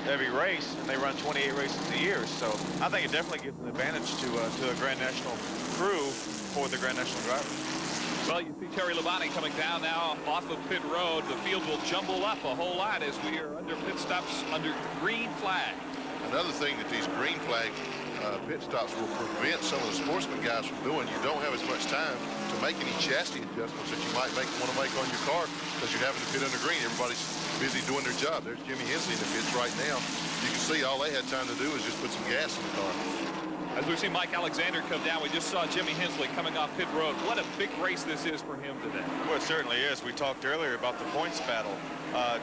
every race, and they run 28 races a year. So I think it definitely gives an advantage to a Grand National crew for the Grand National driver. Well, you see Terry Labonte coming down now off of pit road. The field will jumble up a whole lot as we are under pit stops under green flag. Another thing that these green flag pit stops will prevent some of the sportsman guys from doing. You don't have as much time to make any chassis adjustments that you might want to make on your car because you're having to pit under green. Everybody's busy doing their job. There's Jimmy Hensley in the pits right now. You can see all they had time to do is just put some gas in the car. As we see Mike Alexander come down, we just saw Jimmy Hensley coming off pit road. What a big race this is for him today. Well, it certainly is. We talked earlier about the points battle.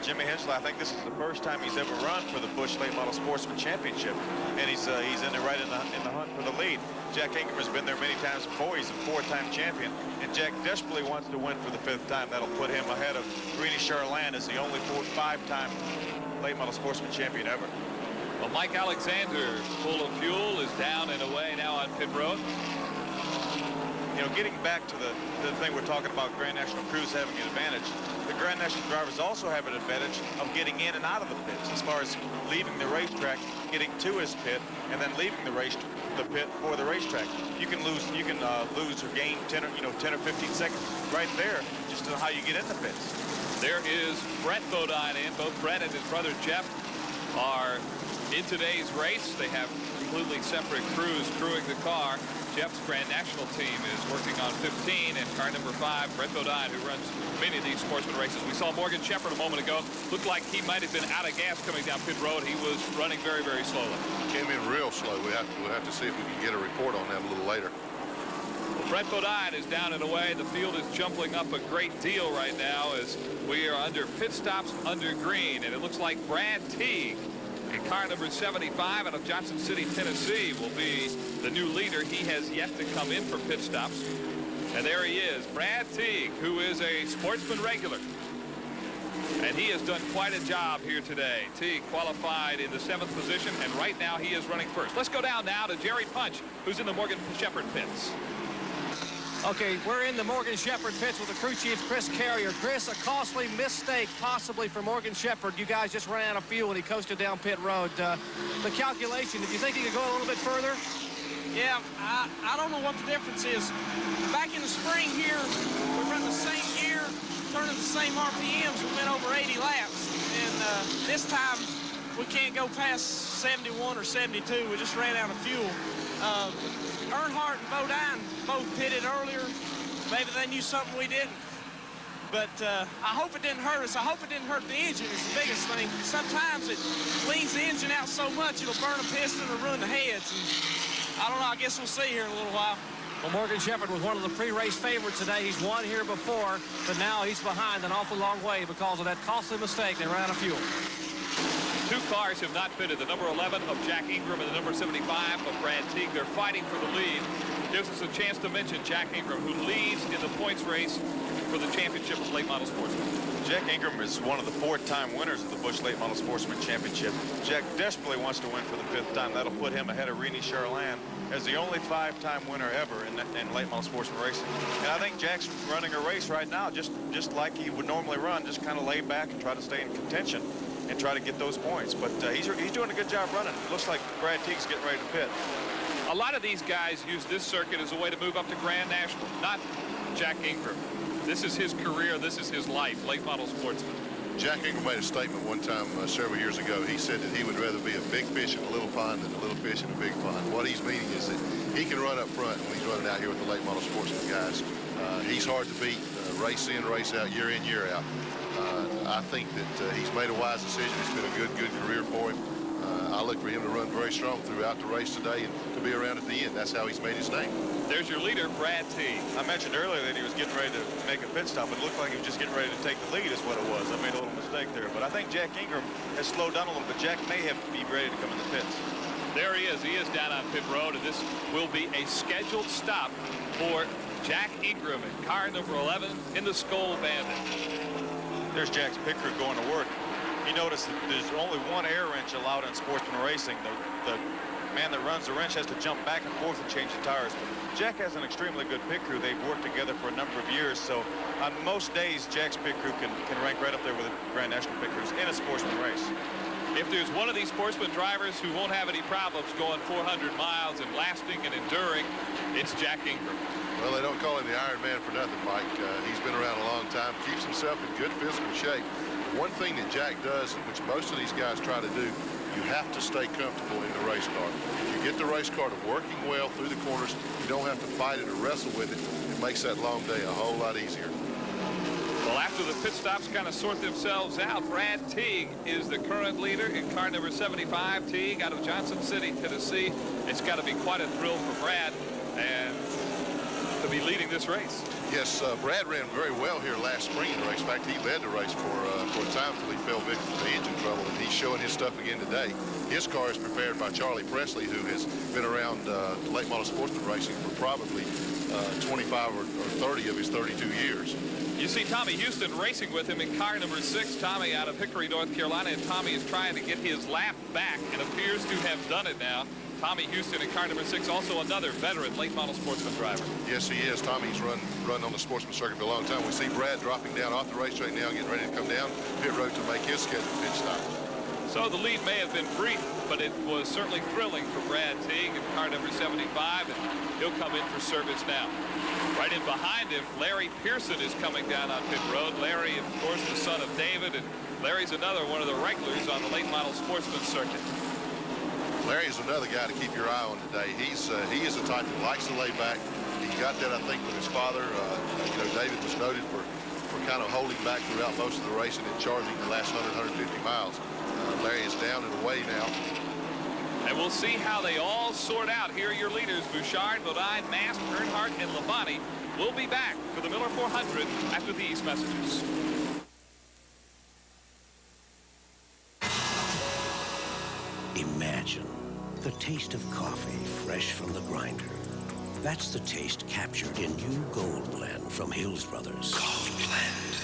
Jimmy Hensley, I think this is the first time he's ever run for the Busch Late Model Sportsman Championship, and he's in there right in the hunt for the lead. Jack Ingram has been there many times before. He's a 4-time champion, and Jack desperately wants to win for the 5th time. That'll put him ahead of Rennie Charland as the only 5-time Late Model Sportsman champion ever. Well, Mike Alexander, full of fuel, is down and away now on pit road. You know, getting back to the thing we're talking about, Grand National crews having an advantage, the Grand National drivers also have an advantage of getting in and out of the pits as far as leaving the racetrack, getting to his pit, and then leaving the pit for the racetrack. You can lose or gain 10 or 15 seconds right there just on how you get in the pits. There is Brett Bodine in. Both Brett and his brother Jeff are in today's race. They have completely separate crews crewing the car. Jeff's Grand National team is working on 15, and car number 5, Brett Bodine, who runs many of these sportsman races. We saw Morgan Shepherd a moment ago. Looked like he might have been out of gas coming down pit road. He was running very, very slowly. Came in real slow. We'll have to see if we can get a report on that a little later. Well, Brett Bodine is down and away. The field is jumping up a great deal right now as we are under pit stops under green, and it looks like Brad Teague in car number 75 out of Johnson City, Tennessee, will be the new leader. He has yet to come in for pit stops. And there he is, Brad Teague, who is a sportsman regular. And he has done quite a job here today. Teague qualified in the 7th position, and right now he is running first. Let's go down now to Jerry Punch, who's in the Morgan Shepherd pits. Okay, we're in the Morgan Shepherd pits with the crew chief, Chris Carrier. Chris, a costly mistake possibly for Morgan Shepherd. You guys just ran out of fuel and he coasted down pit road. The calculation, did you think he could go a little bit further? Yeah, I don't know what the difference is. Back in the spring here, we run the same gear, turning the same RPMs. We went over 80 laps. And this time, we can't go past 71 or 72. We just ran out of fuel. Earnhardt and Bodine both pitted earlier. Maybe they knew something we didn't. But I hope it didn't hurt us. I hope it didn't hurt the engine is the biggest thing. Sometimes it leans the engine out so much it'll burn a piston or ruin the heads. And I don't know. I guess we'll see here in a little while. Well, Morgan Shepherd was one of the pre-race favorites today. He's won here before, but now he's behind an awful long way because of that costly mistake. They ran out of fuel. 2 cars have not pitted. The number 11 of Jack Ingram and the number 75 of Brad Teague. They're fighting for the lead. Gives us a chance to mention Jack Ingram, who leads in the points race for the championship of late model sportsmen. Jack Ingram is one of the 4-time winners of the Busch Late Model Sportsman Championship. Jack desperately wants to win for the 5th time. That'll put him ahead of Rennie Charland as the only 5-time winner ever in late model sportsman racing. And I think Jack's running a race right now just like he would normally run, just kind of lay back and try to stay in contention and try to get those points. But he's doing a good job running. It looks like Brad Teague's getting ready to pit. A lot of these guys use this circuit as a way to move up to Grand National, not Jack Ingram. This is his career. This is his life, late model sportsman. Jack Ingram made a statement one time several years ago. He said that he would rather be a big fish in a little pond than a little fish in a big pond. What he's meaning is that he can run up front when he's running out here with the late model sportsman guys. He's hard to beat, race in, race out, year in, year out. I think that he's made a wise decision. It's been a good career for him. I look for him to run very strong throughout the race today and to be around at the end. That's how he's made his name. There's your leader, Brad Teague. I mentioned earlier that he was getting ready to make a pit stop. It looked like he was just getting ready to take the lead is what it was. I made a little mistake there. But I think Jack Ingram has slowed down a little bit. Jack may have be ready to come in the pits. There he is. He is down on pit road, and this will be a scheduled stop for Jack Ingram in car number 11 in the Skoal Bandit. There's Jack's pit crew going to work. You notice that there's only one air wrench allowed in sportsman racing. The man that runs the wrench has to jump back and forth and change the tires. Jack has an extremely good pit crew. They've worked together for a number of years, so on most days, Jack's pit crew can rank right up there with the Grand National pit crews in a sportsman race. If there's one of these sportsman drivers who won't have any problems going 400 miles and lasting and enduring, it's Jack Ingram. Well, they don't call him the Iron Man for nothing, Mike. He's been around a long time, keeps himself in good physical shape. One thing that Jack does, which most of these guys try to do, you have to stay comfortable in the race car. If you get the race car to working well through the corners, you don't have to fight it or wrestle with it. It makes that long day a whole lot easier. Well, after the pit stops kind of sort themselves out, Brad Teague is the current leader in car number 75. Teague out of Johnson City, Tennessee. It's got to be quite a thrill for Brad and to be leading this race. Yes, Brad ran very well here last spring in the race. In fact, he led the race for a time until he fell victim to engine trouble, and he's showing his stuff again today. His car is prepared by Charlie Presley, who has been around late model sportsman racing for probably 25 or 30 of his 32 years. You see Tommy Houston racing with him in car number 6. Tommy out of Hickory, North Carolina, and Tommy is trying to get his lap back and appears to have done it now. Tommy Houston in car number 6, also another veteran late model sportsman driver. Yes, he is. Tommy's run on the sportsman circuit for a long time. We see Brad dropping down off the racetrack now, getting ready to come down pit road to make his scheduled pit stop. So the lead may have been brief, but it was certainly thrilling for Brad Teague in car number 75, and he'll come in for service now. Right in behind him, Larry Pearson is coming down on pit road. Larry, of course, the son of David, and Larry's another one of the regulars on the late model sportsman circuit. Larry is another guy to keep your eye on today. He is a type that likes to lay back. He got that, I think, from his father. You know, David was noted for kind of holding back throughout most of the racing and charging the last 100, 150 miles. Larry is down and away now. And we'll see how they all sort out. Here are your leaders, Bouchard, Bodine, Mast, Earnhardt, and Labonte. We'll be back for the Miller 400 after these messages. Imagine the taste of coffee fresh from the grinder. That's the taste captured in new Gold Blend from Hills Brothers. Gold Blend.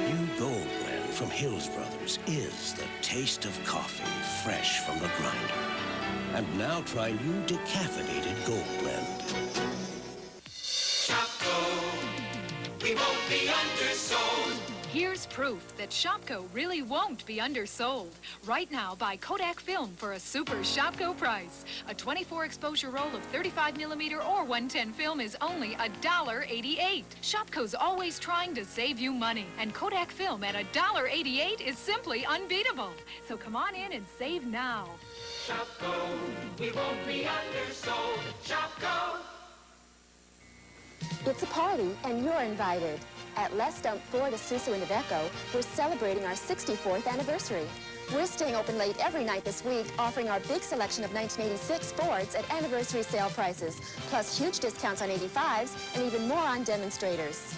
New Gold Blend from Hills Brothers is the taste of coffee fresh from the grinder. And now try new decaffeinated Gold Blend. We won't be undersold. Here's proof that Shopko really won't be undersold. Right now, buy Kodak film for a super Shopko price. A 24 exposure roll of 35mm or 110 film is only $1.88. Shopko's always trying to save you money, and Kodak film at $1.88 is simply unbeatable. So come on in and save now. Shopko, we won't be undersold. Shopko. It's a party, and you're invited. At Les Dump Ford Isuzu in Iveco, we're celebrating our 64th anniversary. We're staying open late every night this week, offering our big selection of 1986 Fords at anniversary sale prices, plus huge discounts on 85s and even more on demonstrators.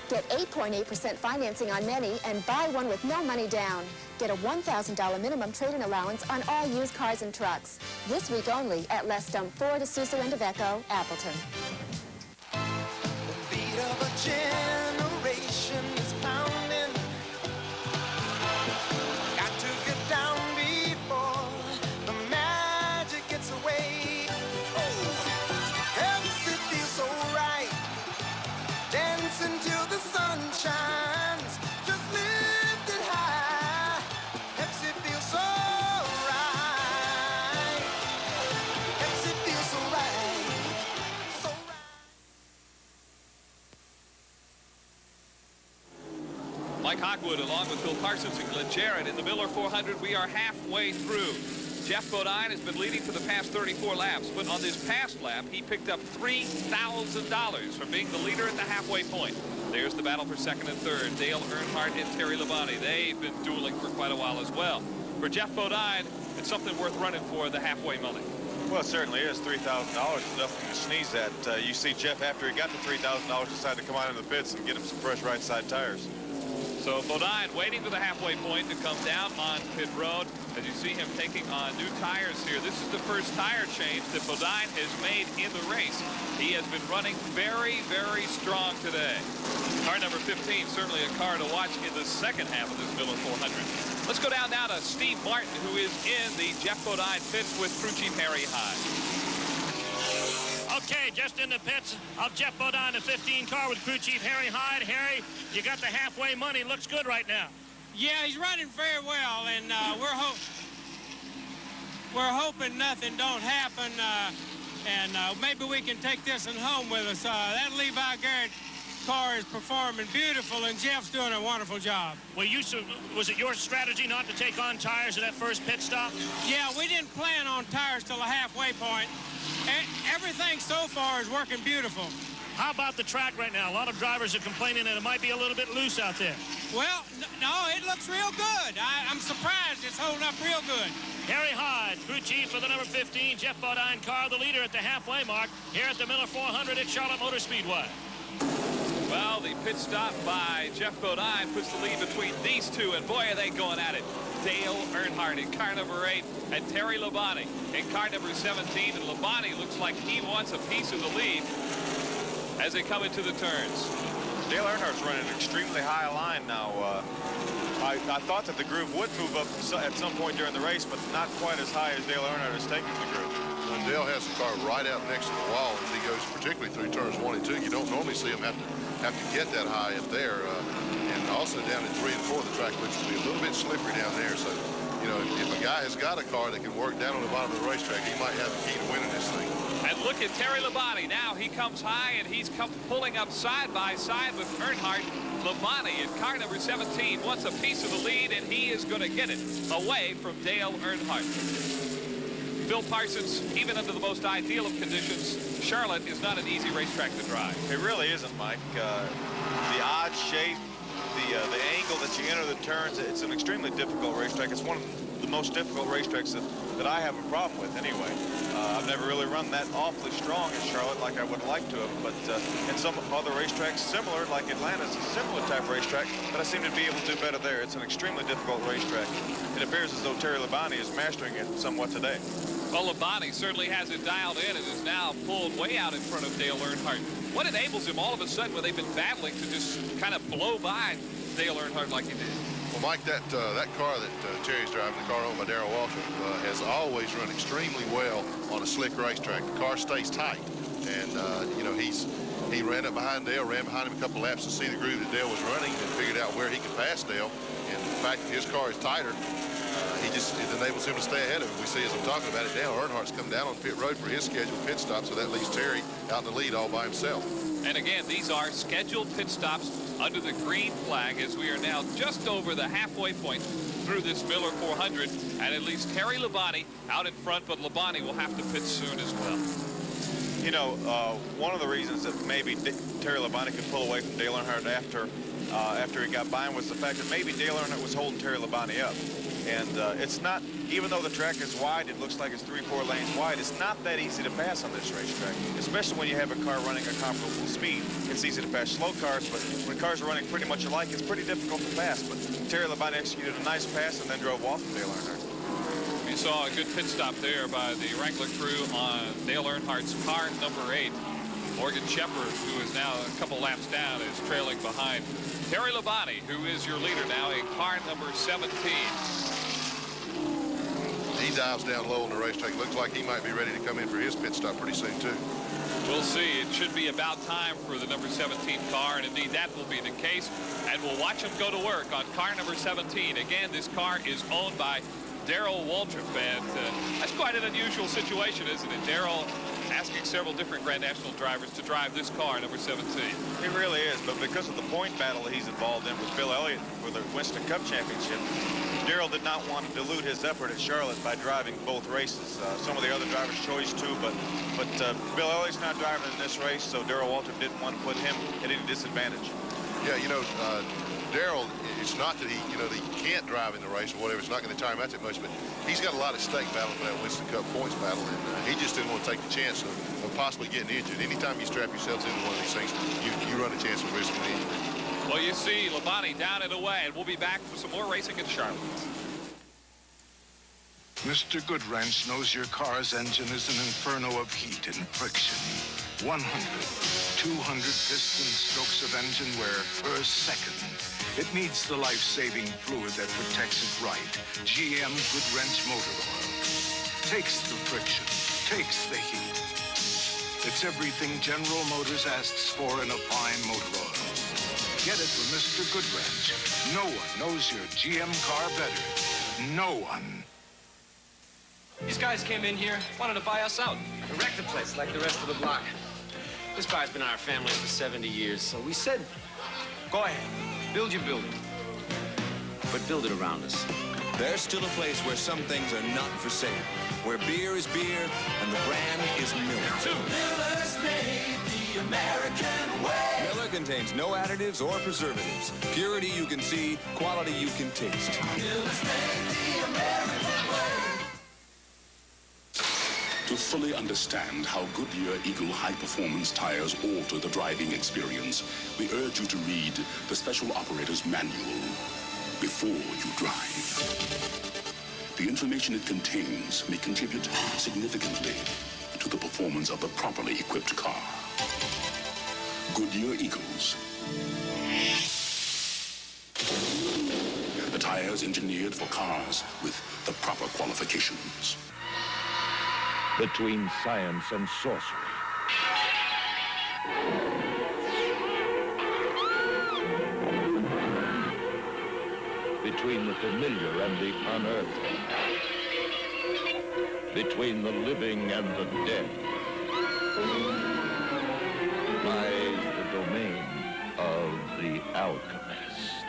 Get 8.8% financing on many and buy one with no money down. Get a $1,000 minimum trade-in allowance on all used cars and trucks. This week only at Les Dump Ford Isuzu in Iveco, Appleton. Of a generation is pounding. Got to get down before the magic gets away. Helps it feel so right. Dancing till the sun shines. Just lift it high. Helps it feel so right. Helps it feel so right. So right. Mike Hawkwood along with Phil Parsons and Glenn Jarrett in the Miller 400. We are halfway through. Jeff Bodine has been leading for the past 34 laps, but on this past lap, he picked up $3,000 for being the leader at the halfway point. There's the battle for second and third. Dale Earnhardt and Terry Labonte. They've been dueling for quite a while as well. For Jeff Bodine, it's something worth running for the halfway money. Well, it certainly is. $3,000 is nothing to sneeze at. You see Jeff, after he got the $3,000, decided to come out in the pits and get him some fresh right side tires. So Bodine waiting for the halfway point to come down on pit road. As you see him taking on new tires here. This is the first tire change that Bodine has made in the race. He has been running very, very strong today. Car number 15, certainly a car to watch in the second half of this Miller 400. Let's go down now to Steve Martin, who is in the Jeff Bodine pits with crew chief Harry Hyde. Okay, just in the pits of Jeff Bodine, the 15 car with crew chief Harry Hyde. Harry, you got the halfway money. Looks good right now. Yeah, he's running very well, and we're hoping nothing don't happen, and maybe we can take this one home with us. That Levi Garrett car is performing beautiful, and Jeff's doing a wonderful job. Well, was it your strategy not to take on tires at that first pit stop? Yeah, we didn't plan on tires till the halfway point. Everything so far is working beautiful. How about the track right now? A lot of drivers are complaining that it might be a little bit loose out there. Well, no, it looks real good. I'm surprised it's holding up real good. Harry Hyde, crew chief for the number 15 Jeff Bodine car, the leader at the halfway mark here at the Miller 400 at Charlotte Motor Speedway. Well, the pit stop by Jeff Bodine puts the lead between these two, and boy, are they going at it. Dale Earnhardt in car number 8 and Terry Labonte in car number 17, and Labonte looks like he wants a piece of the lead as they come into the turns. Dale Earnhardt's running an extremely high line now. I thought that the groove would move up at some point during the race, but not quite as high as Dale Earnhardt is taking the groove. Dale has the car right out next to the wall as he goes, particularly through turns 1 and 2. You don't normally see him have to get that high up there. And also down at 3 and 4, the track looks to be a little bit slippery down there. So, you know, if a guy has got a car that can work down on the bottom of the racetrack, he might have the key to winning this thing. And look at Terry Labonte. Now he comes high, and he's pulling up side by side with Earnhardt. Labonte in car number 17 wants a piece of the lead, and he is going to get it away from Dale Earnhardt. Bill Parsons, even under the most ideal of conditions, Charlotte is not an easy racetrack to drive. It really isn't, Mike. The odd shape, the angle that you enter the turns, it's an extremely difficult racetrack. It's one of the most difficult racetracks that I have a problem with anyway. I've never really run that awfully strong in Charlotte like I would like to have, but in some other racetracks similar, like Atlanta's a similar type racetrack, but I seem to be able to do better there. It's an extremely difficult racetrack. It appears as though Terry Labonte is mastering it somewhat today. Well, Labonte certainly has it dialed in and is now pulled way out in front of Dale Earnhardt. What enables him all of a sudden when they've been battling to just kind of blow by Dale Earnhardt like he did? Well, Mike, that car that Terry's driving, the car owned by Darrell Waltrip, has always run extremely well on a slick racetrack. The car stays tight, and you know, he ran up behind Dale, ran behind him a couple laps to see the groove that Dale was running, and figured out where he could pass Dale. And the fact that his car is tighter, it enables him to stay ahead of him. We see, as I'm talking about it, Dale Earnhardt's come down on pit road for his scheduled pit stop, so that leaves Terry out in the lead all by himself. And again, these are scheduled pit stops under the green flag as we are now just over the halfway point through this Miller 400, and it leaves Terry Labonte out in front, but Labonte will have to pit soon as well. You know, one of the reasons that maybe Terry Labonte could pull away from Dale Earnhardt after he got by him was the fact that maybe Dale Earnhardt was holding Terry Labonte up. And it's not, even though the track is wide, it looks like it's 3-4 lanes wide, it's not that easy to pass on this racetrack, especially when you have a car running a comparable speed. It's easy to pass slow cars, but when cars are running pretty much alike, it's pretty difficult to pass. But Terry Labonte executed a nice pass and then drove off from Dale Earnhardt. We saw a good pit stop there by the Wrangler crew on Dale Earnhardt's car number 8. Morgan Shepherd, who is now a couple laps down, is trailing behind Terry Labonte, who is your leader now in car number 17. He dives down low on the racetrack. Looks like he might be ready to come in for his pit stop pretty soon, too. We'll see. It should be about time for the number 17 car, and indeed that will be the case. And we'll watch him go to work on car number 17. Again, this car is owned by Darrell Waltrip, and that's quite an unusual situation, isn't it? Darrell asking several different Grand National drivers to drive this car, number 17. It really is, but because of the point battle that he's involved in with Bill Elliott for the Winston Cup Championship, Darrell did not want to dilute his effort at Charlotte by driving both races. Some of the other drivers chose to, but Bill Elliott's not driving in this race, so Darrell Waltrip didn't want to put him at any disadvantage. Yeah, you know, Darrell, it's not that he can't drive in the race or whatever. It's not going to tire him out that much, but he's got a lot at stake battling for that Winston Cup points battle, and he just didn't want to take the chance of possibly getting injured. Anytime you strap yourselves into one of these things, you run a chance of risking injury. Well, you see Labonte down and away, and we'll be back for some more racing in Charlotte. Mr. Goodwrench knows your car's engine is an inferno of heat and friction. 100, 200 piston strokes of engine wear per second. It needs the life-saving fluid that protects it right. GM Goodwrench motor oil. Takes the friction, takes the heat. It's everything General Motors asks for in a fine motor oil. Get it from Mr. Goodwrench. No one knows your GM car better. No one. These guys came in here, wanted to buy us out. And wreck the place like the rest of the block. This bar's been in our family for 70 years, so we said, go ahead, build your building. But build it around us. There's still a place where some things are not for sale. Where beer is beer and the brand is Miller. Miller's made the American way. Miller contains no additives or preservatives. Purity you can see, quality you can taste. Miller's made the American way. To fully understand how Goodyear Eagle high-performance tires alter the driving experience, we urge you to read the Special Operator's Manual before you drive. The information it contains may contribute significantly to the performance of the properly equipped car. Goodyear Eagles. The tires engineered for cars with the proper qualifications. Between science and sorcery. Between the familiar and the unearthly. Between the living and the dead. Lies the domain of the alchemist.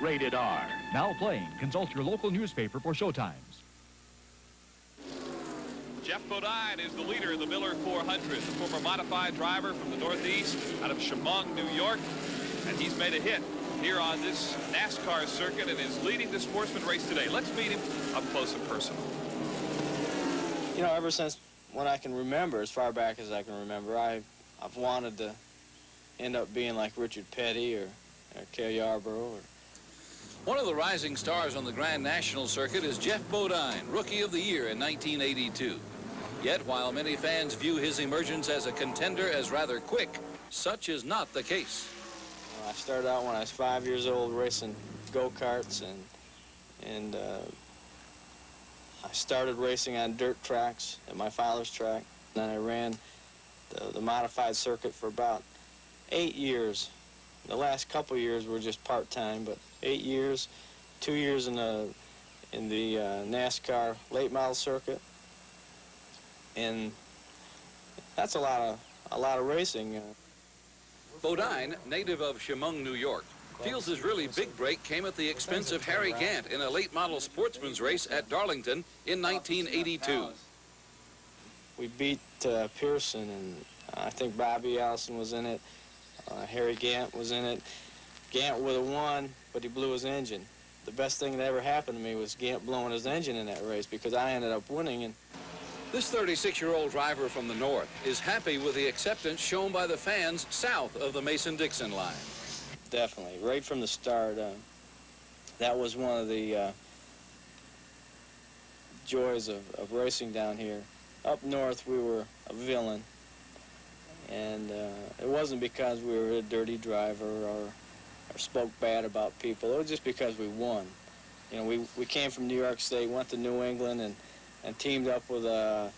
Rated R. Now playing. Consult your local newspaper for showtimes. Jeff Bodine is the leader in the Miller 400, the former modified driver from the Northeast out of Chemung, New York. And he's made a hit here on this NASCAR circuit and is leading the sportsman race today. Let's meet him up close and personal. You know, ever since when I can remember, as far back as I can remember, I've wanted to end up being like Richard Petty or Cale Yarborough. One of the rising stars on the Grand National circuit is Jeff Bodine, Rookie of the Year in 1982. Yet, while many fans view his emergence as a contender as rather quick, such is not the case. I started out when I was 5 years old racing go-karts, and I started racing on dirt tracks at my father's track. Then I ran the modified circuit for about 8 years. The last couple years were just part-time, but 8 years, 2 years in the NASCAR late model circuit, and that's a lot of racing. Bodine, native of Chemung, New York, feels his really big break came at the expense of Harry Gant in a late model sportsman's race at Darlington in 1982. We beat Pearson, and I think Bobby Allison was in it. Harry Gant was in it. Gant would have won, but he blew his engine. The best thing that ever happened to me was Gant blowing his engine in that race, because I ended up winning. And this 36-year-old driver from the north is happy with the acceptance shown by the fans south of the Mason-Dixon line. Definitely, right from the start, that was one of the joys of racing down here. Up north, we were a villain, and it wasn't because we were a dirty driver or spoke bad about people. It was just because we won. You know, we came from New York State, went to New England, and teamed up with a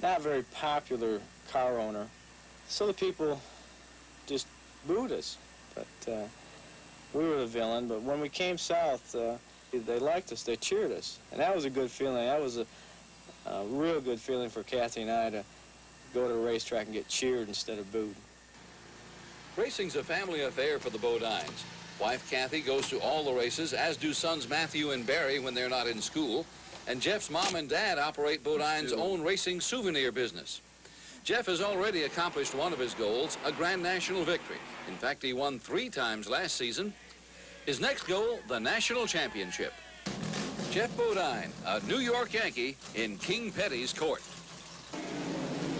not very popular car owner. So the people just booed us. But we were the villain. But when we came south, they liked us. They cheered us. And that was a good feeling. That was a real good feeling for Kathy and I to go to the racetrack and get cheered instead of booed. Racing's a family affair for the Bodines. Wife Kathy goes to all the races, as do sons Matthew and Barry when they're not in school. And Jeff's mom and dad operate Bodine's own racing souvenir business. Jeff has already accomplished one of his goals, a Grand National victory. In fact, he won 3 times last season. His next goal, the National Championship. Jeff Bodine, a New York Yankee in King Petty's court.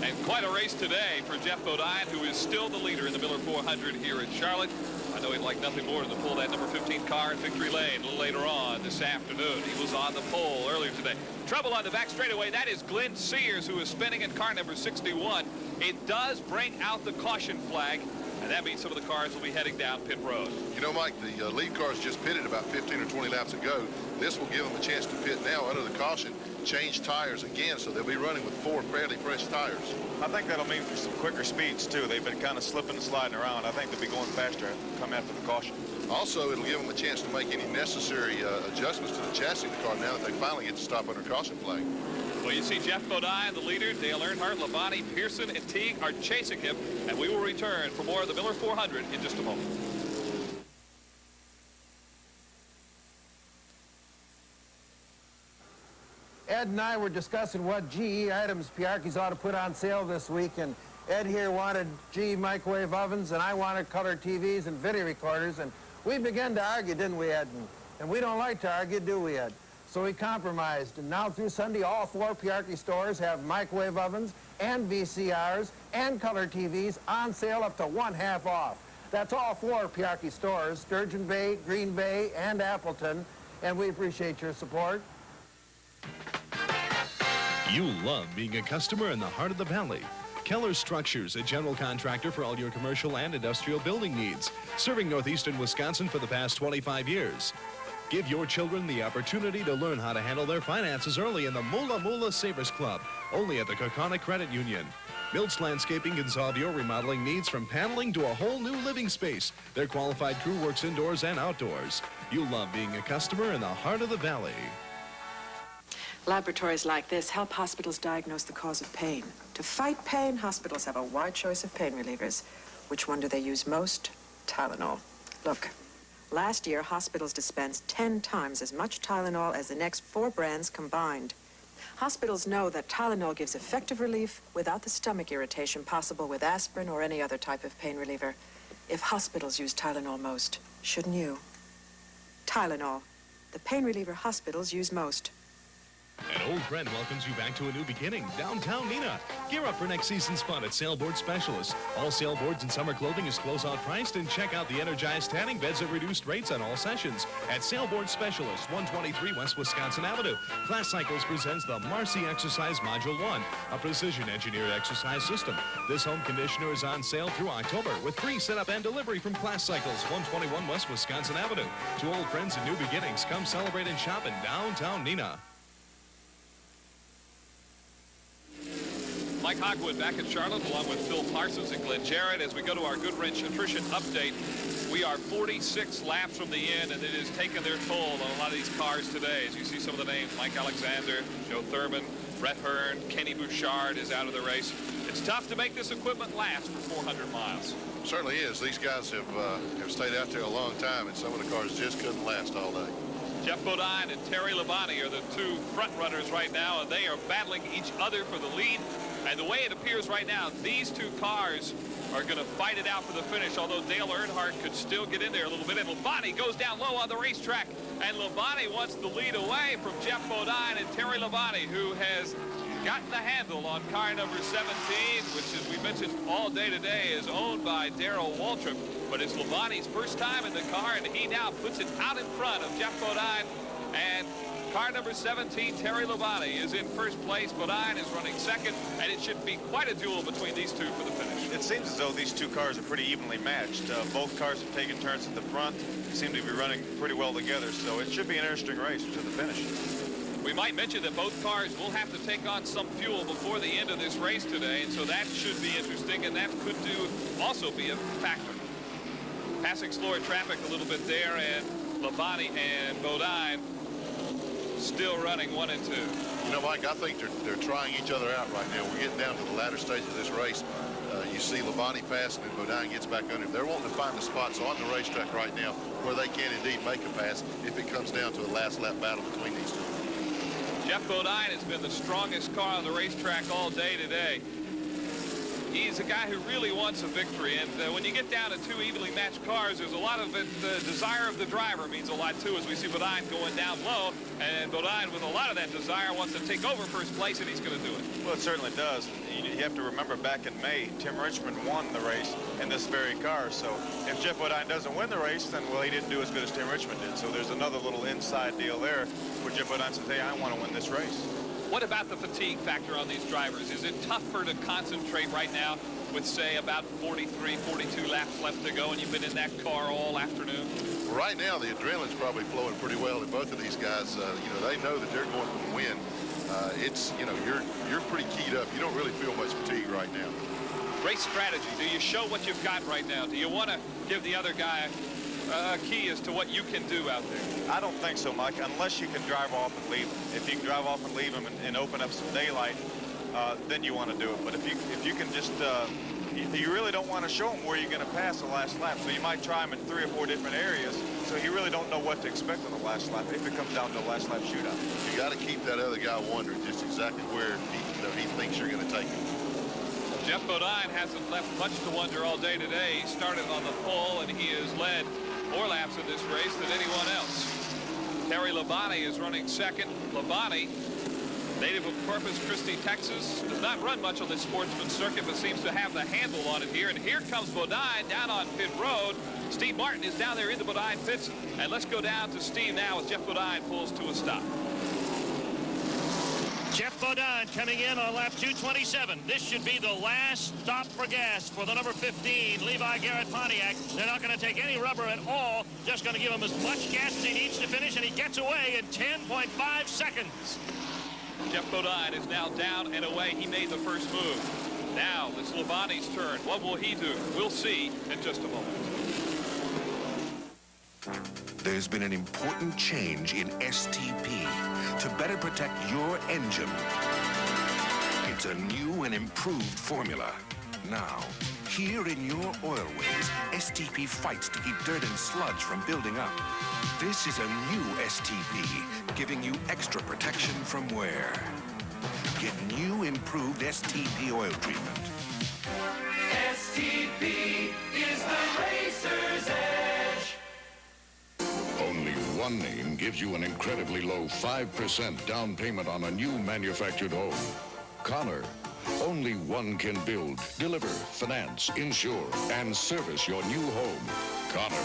And quite a race today for Jeff Bodine, who is still the leader in the Miller 400 here in Charlotte. I know he'd like nothing more than to pull that number 15 car in victory lane a little later on this afternoon. He was on the pole earlier today. Trouble on the back straightaway. That is Glenn Sears, who is spinning in car number 61. It does bring out the caution flag, and that means some of the cars will be heading down pit road. You know, Mike, the lead cars just pitted about 15 or 20 laps ago. This will give them a chance to pit now under the caution, change tires again, so they'll be running with 4 fairly fresh tires. I think that'll mean for some quicker speeds, too. They've been kind of slipping and sliding around. I think they'll be going faster come after the caution. Also, it'll give them a chance to make any necessary adjustments to the chassis of the car now that they finally get to stop under caution flag. Well, you see Jeff Bodine, the leader. Dale Earnhardt, Labonte, Pearson, and Teague are chasing him, and we will return for more of the Miller 400 in just a moment. Ed and I were discussing what GE items Piarchi's ought to put on sale this week, and Ed here wanted GE microwave ovens, and I wanted color TVs and video recorders, and we began to argue, didn't we, Ed? And we don't like to argue, do we, Ed? So we compromised, and now through Sunday, all 4 Piarchi stores have microwave ovens and VCRs and color TVs on sale up to 1/2 off. That's all 4 Piarchi stores, Sturgeon Bay, Green Bay, and Appleton, and we appreciate your support. You love being a customer in the heart of the valley. Keller Structures, a general contractor for all your commercial and industrial building needs, serving northeastern Wisconsin for the past 25 years. Give your children the opportunity to learn how to handle their finances early in the Moolah Moolah Savers Club, only at the Kokana Credit Union. Mills Landscaping can solve your remodeling needs from paneling to a whole new living space. Their qualified crew works indoors and outdoors. You love being a customer in the heart of the valley. Laboratories like this help hospitals diagnose the cause of pain. To fight pain, hospitals have a wide choice of pain relievers. Which one do they use most? Tylenol. Look, last year, hospitals dispensed 10 times as much Tylenol as the next 4 brands combined. Hospitals know that Tylenol gives effective relief without the stomach irritation possible with aspirin or any other type of pain reliever. If hospitals use Tylenol most, shouldn't you? Tylenol, the pain reliever hospitals use most. An old friend welcomes you back to a new beginning, downtown Neenah. Gear up for next season's fun at Sailboard Specialists. All sailboards and summer clothing is closeout priced, and check out the energized tanning beds at reduced rates on all sessions. At Sailboard Specialists, 123 West Wisconsin Avenue. Class Cycles presents the Marcy Exercise Module 1, a precision-engineered exercise system. This home conditioner is on sale through October with free setup and delivery from Class Cycles, 121 West Wisconsin Avenue. To old friends and new beginnings, come celebrate and shop in downtown Neenah. Mike Hogwood back in Charlotte along with Phil Parsons and Glenn Jarrett. As we go to our Goodwrench attrition update, we are 46 laps from the end, and it has taken their toll on a lot of these cars today. As you see some of the names, Mike Alexander, Joe Thurman, Brett Hearn, Kenny Bouchard is out of the race. It's tough to make this equipment last for 400 miles. Certainly is. These guys have stayed out there a long time, and some of the cars just couldn't last all day. Jeff Bodine and Terry Labonte are the 2 front runners right now, and they are battling each other for the lead. And the way it appears right now, these 2 cars are going to fight it out for the finish, although Dale Earnhardt could still get in there a little bit. And Labonte goes down low on the racetrack, and Labonte wants the lead away from Jeff Bodine and Terry Labonte, who has gotten the handle on car number 17, which, as we mentioned all day today, is owned by Darrell Waltrip. But it's Labonte's first time in the car, and he now puts it out in front of Jeff Bodine. And car number 17, Terry Labonte, is in first place. Bodine is running second, and it should be quite a duel between these 2 for the finish. It seems as though these 2 cars are pretty evenly matched. Both cars have taken turns at the front, seem to be running pretty well together, so it should be an interesting race to the finish. We might mention that both cars will have to take on some fuel before the end of this race today, and so that should be interesting, and that could also be a factor. Passing slower traffic a little bit there, and Labonte and Bodine still running 1 and 2. You know, Mike, I think they're trying each other out right now. We're getting down to the latter stage of this race. You see Labonte passing, and Bodine gets back under him. They're wanting to find the spots on the racetrack right now where they can indeed make a pass if it comes down to a last lap battle between these 2. Jeff Bodine has been the strongest car on the racetrack all day today. He's a guy who really wants a victory, and when you get down to two evenly matched cars, there's a lot of it. The desire of the driver means a lot too, as we see Bodine going down low, and Bodine, with a lot of that desire, wants to take over first place, and he's going to do it. Well, it certainly does. You have to remember back in May, Tim Richmond won the race in this very car. So if Jeff Bodine doesn't win the race, then, well, he didn't do as good as Tim Richmond did. So there's another little inside deal there where Jeff Bodine says, hey, I want to win this race. What about the fatigue factor on these drivers? Is it tougher to concentrate right now with, say, about 43, 42 laps left to go, and you've been in that car all afternoon? Right now, the adrenaline's probably flowing pretty well in both of these guys. You know, they know that they're going to win. It's, you know, you're pretty keyed up. You don't really feel much fatigue right now. Race strategy. Do you show what you've got right now? Do you want to give the other guy a key as to what you can do out there? I don't think so, Mike, unless you can drive off and leave him. If you can drive off and leave him and open up some daylight, then you want to do it. But if you can just, you really don't want to show him where you're going to pass the last lap. So you might try him in 3 or 4 different areas. So you really don't know what to expect on the last lap if it comes down to a last lap shootout. You got to keep that other guy wondering just exactly where he thinks you're going to take him. Jeff Bodine hasn't left much to wonder all day today. He started on the pole, and he has led more laps in this race than anyone else. Terry Labonte is running second. Labonte, native of Corpus Christi, Texas, does not run much on this sportsman circuit, but seems to have the handle on it here. And here comes Bodine down on pit road. Steve Martin is down there in the Bodine pits. And let's go down to Steve now as Jeff Bodine pulls to a stop. Jeff Bodine coming in on lap 227. This should be the last stop for gas for the number 15, Levi Garrett Pontiac. They're not going to take any rubber at all. Just going to give him as much gas as he needs to finish, and he gets away in 10.5 seconds. Jeff Bodine is now down and away. He made the first move. Now it's Labonte's turn. What will he do? We'll see in just a moment. There's been an important change in STP to better protect your engine. It's a new and improved formula. Now, here in your oil ways, STP fights to keep dirt and sludge from building up. This is a new STP, giving you extra protection from wear. Get new improved STP oil treatment. STP is the racer's edge. Only one name gives you an incredibly low 5% down payment on a new manufactured home. Connor. Only one can build, deliver, finance, insure, and service your new home. Connor.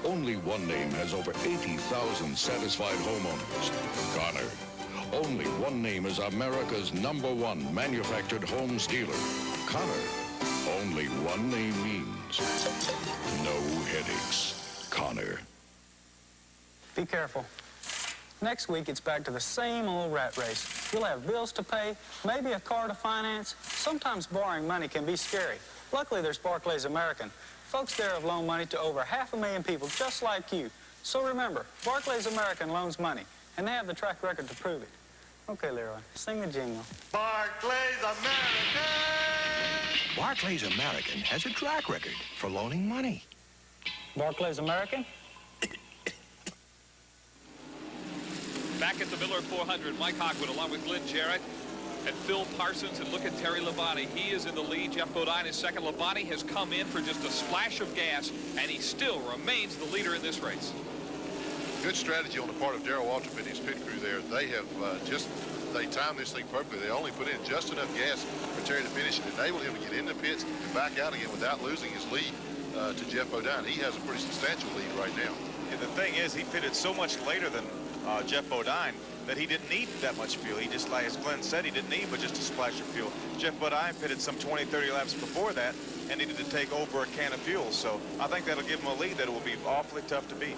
Only one name has over 80,000 satisfied homeowners. Connor. Only one name is America's #1 manufactured homes dealer. Connor. Only one name means no headaches. Connor. Be careful. Next week, it's back to the same old rat race. You'll have bills to pay, maybe a car to finance. Sometimes borrowing money can be scary. Luckily, there's Barclays American. Folks there have loaned money to over 500,000 people just like you. So remember, Barclays American loans money, and they have the track record to prove it. Okay, Leroy, sing the jingle. Barclays American! Barclays American has a track record for loaning money. Barclays American? Back at the Miller 400, Mike Hawkwood along with Glenn Jarrett and Phil Parsons. And look at Terry Labonte. He is in the lead. Jeff Bodine is second. Labonte has come in for just a splash of gas, and he still remains the leader in this race. Good strategy on the part of Darrell Waltrip and his pit crew there. They have they timed this thing perfectly. They only put in just enough gas for Terry to finish and enabled him to get in the pits and back out again without losing his lead to Jeff Bodine. He has a pretty substantial lead right now. And the thing is, he pitted so much later than Jeff Bodine that he didn't need that much fuel. He just, like as Glenn said, he didn't need but just a splash of fuel. Jeff Bodine pitted some 20, 30 laps before that and needed to take over a can of fuel. So I think that'll give him a lead that will be awfully tough to beat.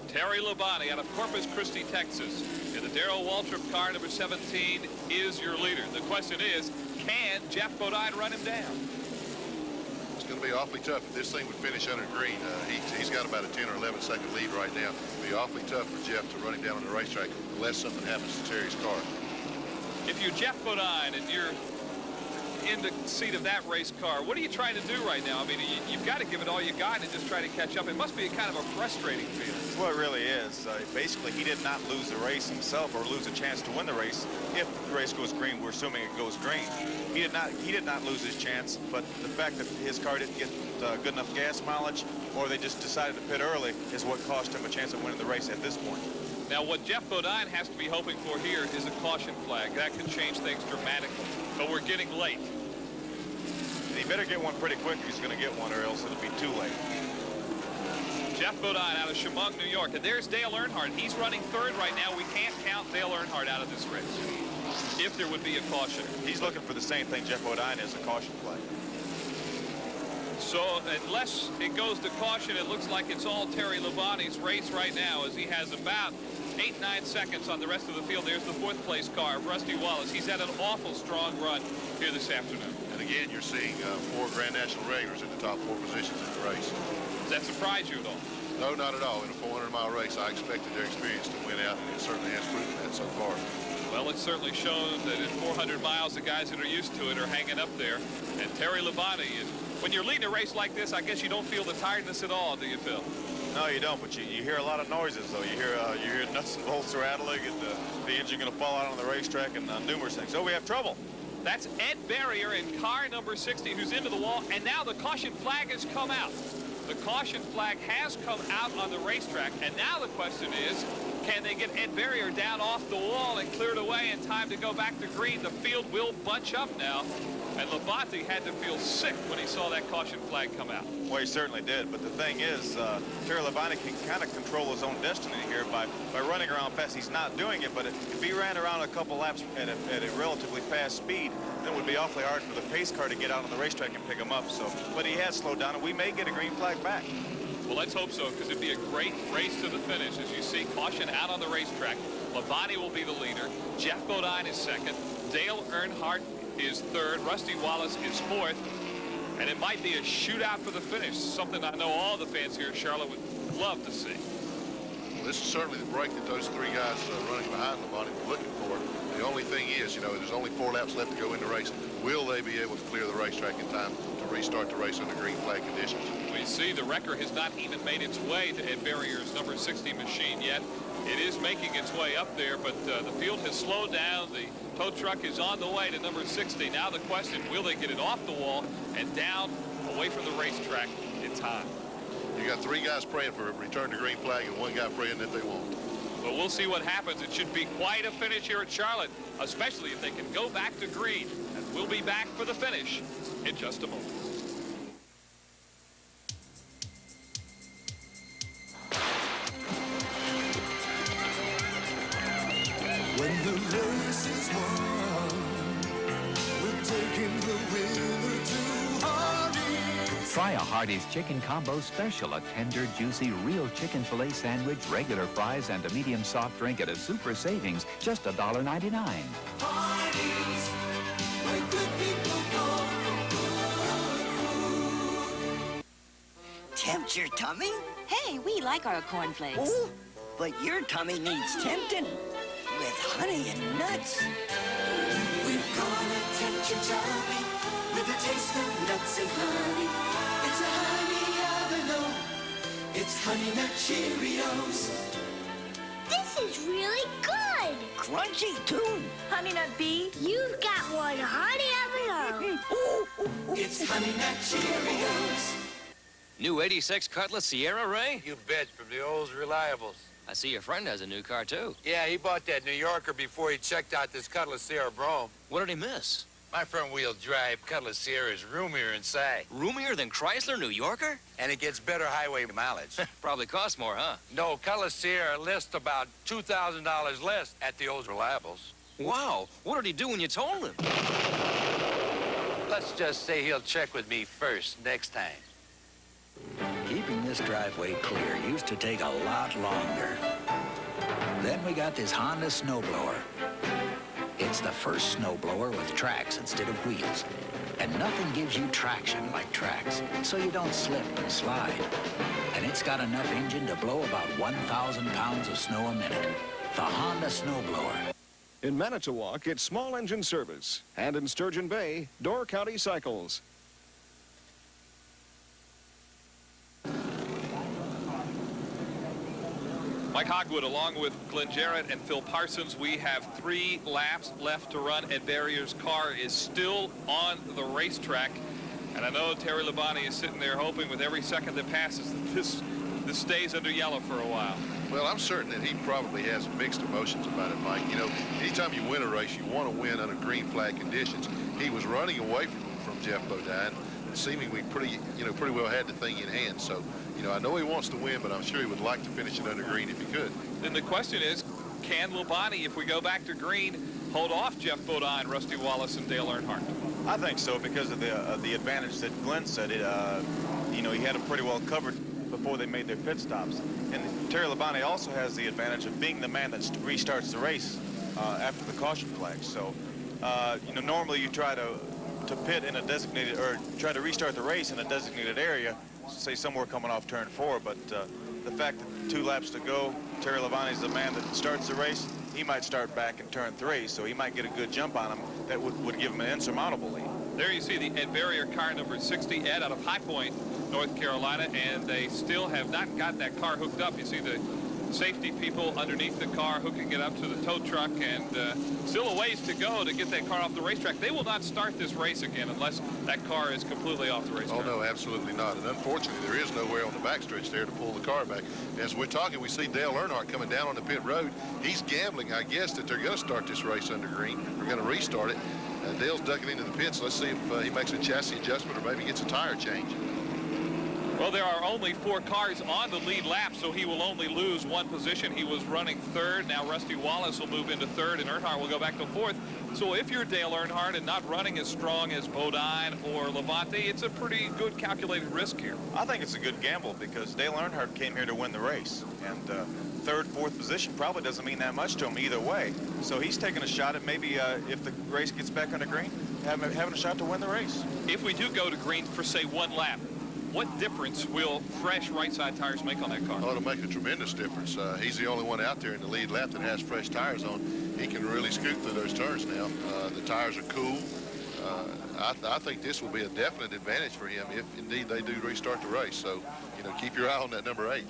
Terry Labonte out of Corpus Christi, Texas, in the Darrell Waltrip car, number 17, is your leader. The question is, can Jeff Bodine run him down? It's going to be awfully tough. If this thing would finish under green, he's got about a 10 or 11 second lead right now. It'll be awfully tough for Jeff to run him down on the racetrack unless something happens to Terry's car. If you're Jeff Bodine and you're in the seat of that race car. What are you trying to do right now? I mean, you've got to give it all you got and just try to catch up. It must be kind of a frustrating feeling. Well, it really is. Basically, he did not lose the race himself or lose a chance to win the race. If the race goes green, we're assuming it goes green. He did not lose his chance, but the fact that his car didn't get good enough gas mileage, or they just decided to pit early, is what cost him a chance of winning the race at this point. Now, what Jeff Bodine has to be hoping for here is a caution flag. That could change things dramatically, but we're getting late. And he better get one pretty quick if he's going to get one, or else it'll be too late. Jeff Bodine out of Chemung, New York. And there's Dale Earnhardt. He's running third right now. We can't count Dale Earnhardt out of this race if there would be a caution. He's looking for the same thing Jeff Bodine is, a caution flag. So unless it goes to caution, it looks like it's all Terry Labonte's race right now, as he has about 8-9 seconds on the rest of the field. There's the fourth place car, Rusty Wallace. He's had an awful strong run here this afternoon. And again, you're seeing 4 Grand National regulars in the top 4 positions in the race. Does that surprise you at all? No, not at all. In a 400-mile race, I expected their experience to win out, and it certainly has proven that so far. Well, it's certainly shown that in 400 miles, the guys that are used to it are hanging up there. And Terry Labonte, when you're leading a race like this, I guess you don't feel the tiredness at all, do you, Phil? No, you don't, but you hear a lot of noises, though. You hear nuts and bolts rattling, and the engine going to fall out on the racetrack, and numerous things. So we have trouble. That's Ed Barrier in car number 60, who's into the wall, and now the caution flag has come out. The caution flag has come out on the racetrack, and now the question is, can they get Ed Barrier down off the wall and cleared away in time to go back to green? The field will bunch up now, and Labonte had to feel sick when he saw that caution flag come out. Well, he certainly did, but the thing is, Terry Labonte can kind of control his own destiny here by running around fast. He's not doing it, but if he ran around a couple laps at a relatively fast speed, then it would be awfully hard for the pace car to get out on the racetrack and pick him up. So, but he has slowed down, and we may get a green flag back. Well, let's hope so, because it'd be a great race to the finish. As you see, caution out on the racetrack. Labonte will be the leader. Jeff Bodine is second. Dale Earnhardt is third. Rusty Wallace is fourth. And it might be a shootout for the finish, something I know all the fans here in Charlotte would love to see. Well, this is certainly the break that those 3 guys running behind Labonte were looking for. The only thing is, there's only 4 laps left to go in the race. Will they be able to clear the racetrack in time to restart the race under green flag conditions? We see the wrecker has not even made its way to Ed Barrier's number 60 machine yet. It is making its way up there, but the field has slowed down. The tow truck is on the way to number 60. Now the question, will they get it off the wall and down away from the racetrack in time? You got 3 guys praying for a return to green flag and 1 guy praying that they won't. But we'll see what happens. It should be quite a finish here at Charlotte, especially if they can go back to green. And we'll be back for the finish in just a moment. When the race is won, we're taking the winner to Hardee's. Try a Hardee's Chicken Combo Special, a tender, juicy, real chicken filet sandwich, regular fries, and a medium soft drink at a super savings, just $1.99. Hardee's, where good people go for good food. Tempt your tummy? Hey, we like our cornflakes. Oh, but your tummy needs tempting. With honey and nuts. We're gonna tempt your tummy with a taste of nuts and honey. It's a honey abalone. It's Honey Nut Cheerios. This is really good. Crunchy, too. Honey Nut B, you've got one honey abalone. It's Honey Nut Cheerios. New 86 Cutlass Sierra, Ray? You bet, from the old Reliables. I see your friend has a new car, too. Yeah, he bought that New Yorker before he checked out this Cutlass Sierra Brougham. What did he miss? My front-wheel drive Cutlass Sierra is roomier inside. Roomier than Chrysler New Yorker? And it gets better highway mileage. Probably costs more, huh? No, Cutlass Sierra lists about $2,000 less at the old Reliables. Wow, what did he do when you told him? Let's just say he'll check with me first next time. Keeping this driveway clear used to take a lot longer. Then we got this Honda snowblower. It's the first snowblower with tracks instead of wheels. And nothing gives you traction like tracks, so you don't slip and slide. And it's got enough engine to blow about 1,000 pounds of snow a minute. The Honda snowblower. In Manitowoc, it's Small Engine Service. And in Sturgeon Bay, Door County Cycles. Mike Hogwood, along with Glenn Jarrett and Phil Parsons, we have 3 laps left to run. Ed Barrier's car is still on the racetrack. And I know Terry Labonte is sitting there hoping with every second that passes that this stays under yellow for a while. Well, I'm certain that he probably has mixed emotions about it, Mike. You know, anytime you win a race, you want to win under green flag conditions. He was running away from Jeff Bodine, seemingly pretty well had the thing in hand. So, you know, I know he wants to win, but I'm sure he would like to finish it under green if he could. Then the question is, can Labonte, if we go back to green, hold off Jeff Bodine, Rusty Wallace, and Dale Earnhardt? I think so, because of the advantage that Glenn said. You know, he had them pretty well covered before they made their pit stops. And Terry Labonte also has the advantage of being the man that restarts the race after the caution flag. So, you know, normally you try to pit in a designated, or try to restart the race in a designated area, say somewhere coming off turn 4. But the fact that 2 laps to go, Terry Labonte's the man that starts the race. He might start back in turn 3, so he might get a good jump on him that would give him an insurmountable lead. There you see the Ed Barrier car number 60, Ed, out of High Point, North Carolina, and they still have not got that car hooked up. You see the safety people underneath the car hooking it up to the tow truck, and still a ways to go to get that car off the racetrack. They will not start this race again unless that car is completely off the racetrack. Oh, no, absolutely not. And unfortunately, there is nowhere on the backstretch there to pull the car back. As we're talking, we see Dale Earnhardt coming down on the pit road. He's gambling, I guess, that they're going to start this race under green. They're going to restart it. Dale's ducking into the pits. Let's see if he makes a chassis adjustment or maybe gets a tire change. Well, there are only 4 cars on the lead lap, so he will only lose 1 position. He was running 3rd. Now Rusty Wallace will move into 3rd, and Earnhardt will go back to 4th. So if you're Dale Earnhardt and not running as strong as Bodine or Labonte, it's a pretty good calculated risk here. I think it's a good gamble because Dale Earnhardt came here to win the race. And 3rd, 4th position probably doesn't mean that much to him either way. So he's taking a shot at maybe if the race gets back under green, having a shot to win the race. If we do go to green for, say, 1 lap, what difference will fresh right-side tires make on that car? Oh, it'll make a tremendous difference. He's the only one out there in the lead lap that has fresh tires on. He can really scoot through those turns now. The tires are cool. I think this will be a definite advantage for him if indeed they do restart the race. So, you know, keep your eye on that number 8.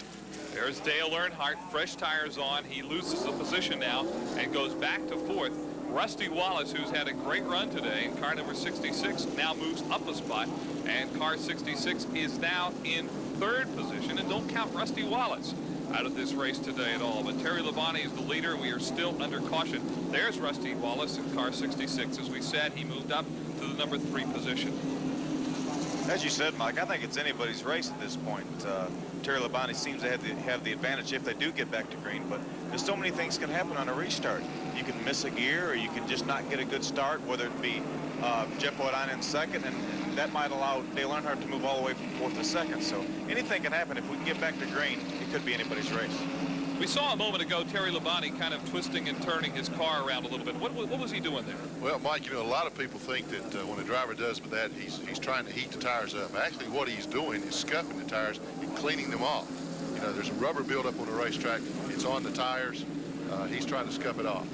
There's Dale Earnhardt, fresh tires on. He loses the position now and goes back to 4th. Rusty Wallace, who's had a great run today in car number 66, now moves up a spot, and car 66 is now in 3rd position. And don't count Rusty Wallace out of this race today at all. But Terry Labonte is the leader. We are still under caution. There's Rusty Wallace in car 66. As we said, he moved up to the number 3 position. As you said, Mike, I think it's anybody's race at this point. Terry Labonte seems to have the advantage if they do get back to green, but there's so many things can happen on a restart. You can miss a gear, or you can just not get a good start, whether it be Jeff Bodine in 2nd, and that might allow Dale Earnhardt to move all the way from 4th to 2nd. So anything can happen. If we can get back to green, it could be anybody's race. We saw a moment ago Terry Labonte kind of twisting and turning his car around a little bit. What was he doing there? Well, Mike, you know, a lot of people think that when a driver does that, he's trying to heat the tires up. Actually, what he's doing is scuffing the tires and cleaning them off. You know, there's a rubber buildup on the racetrack. It's on the tires. He's trying to scuff it off.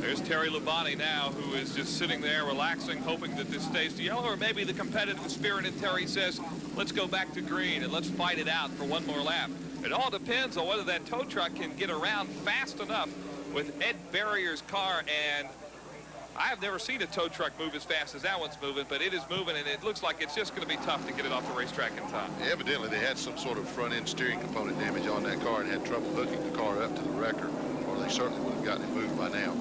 There's Terry Labonte now, who is just sitting there relaxing, hoping that this stays to yellow, or maybe the competitive spirit in Terry says, let's go back to green and let's fight it out for 1 more lap. It all depends on whether that tow truck can get around fast enough with Ed Barrier's car, and I have never seen a tow truck move as fast as that one's moving, but it is moving, and it looks like it's just going to be tough to get it off the racetrack in time. Evidently, they had some sort of front-end steering component damage on that car and had trouble hooking the car up to the wrecker, or they certainly would have gotten it moved by now.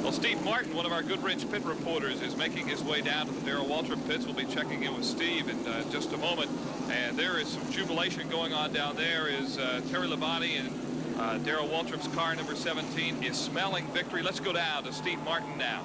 Well, Steve Martin, one of our Goodrich pit reporters, is making his way down to the Darrell Waltrip pits. We'll be checking in with Steve in just a moment. And there is some jubilation going on down there as Terry Labonte and Darrell Waltrip's car number 17 is smelling victory. Let's go down to Steve Martin now.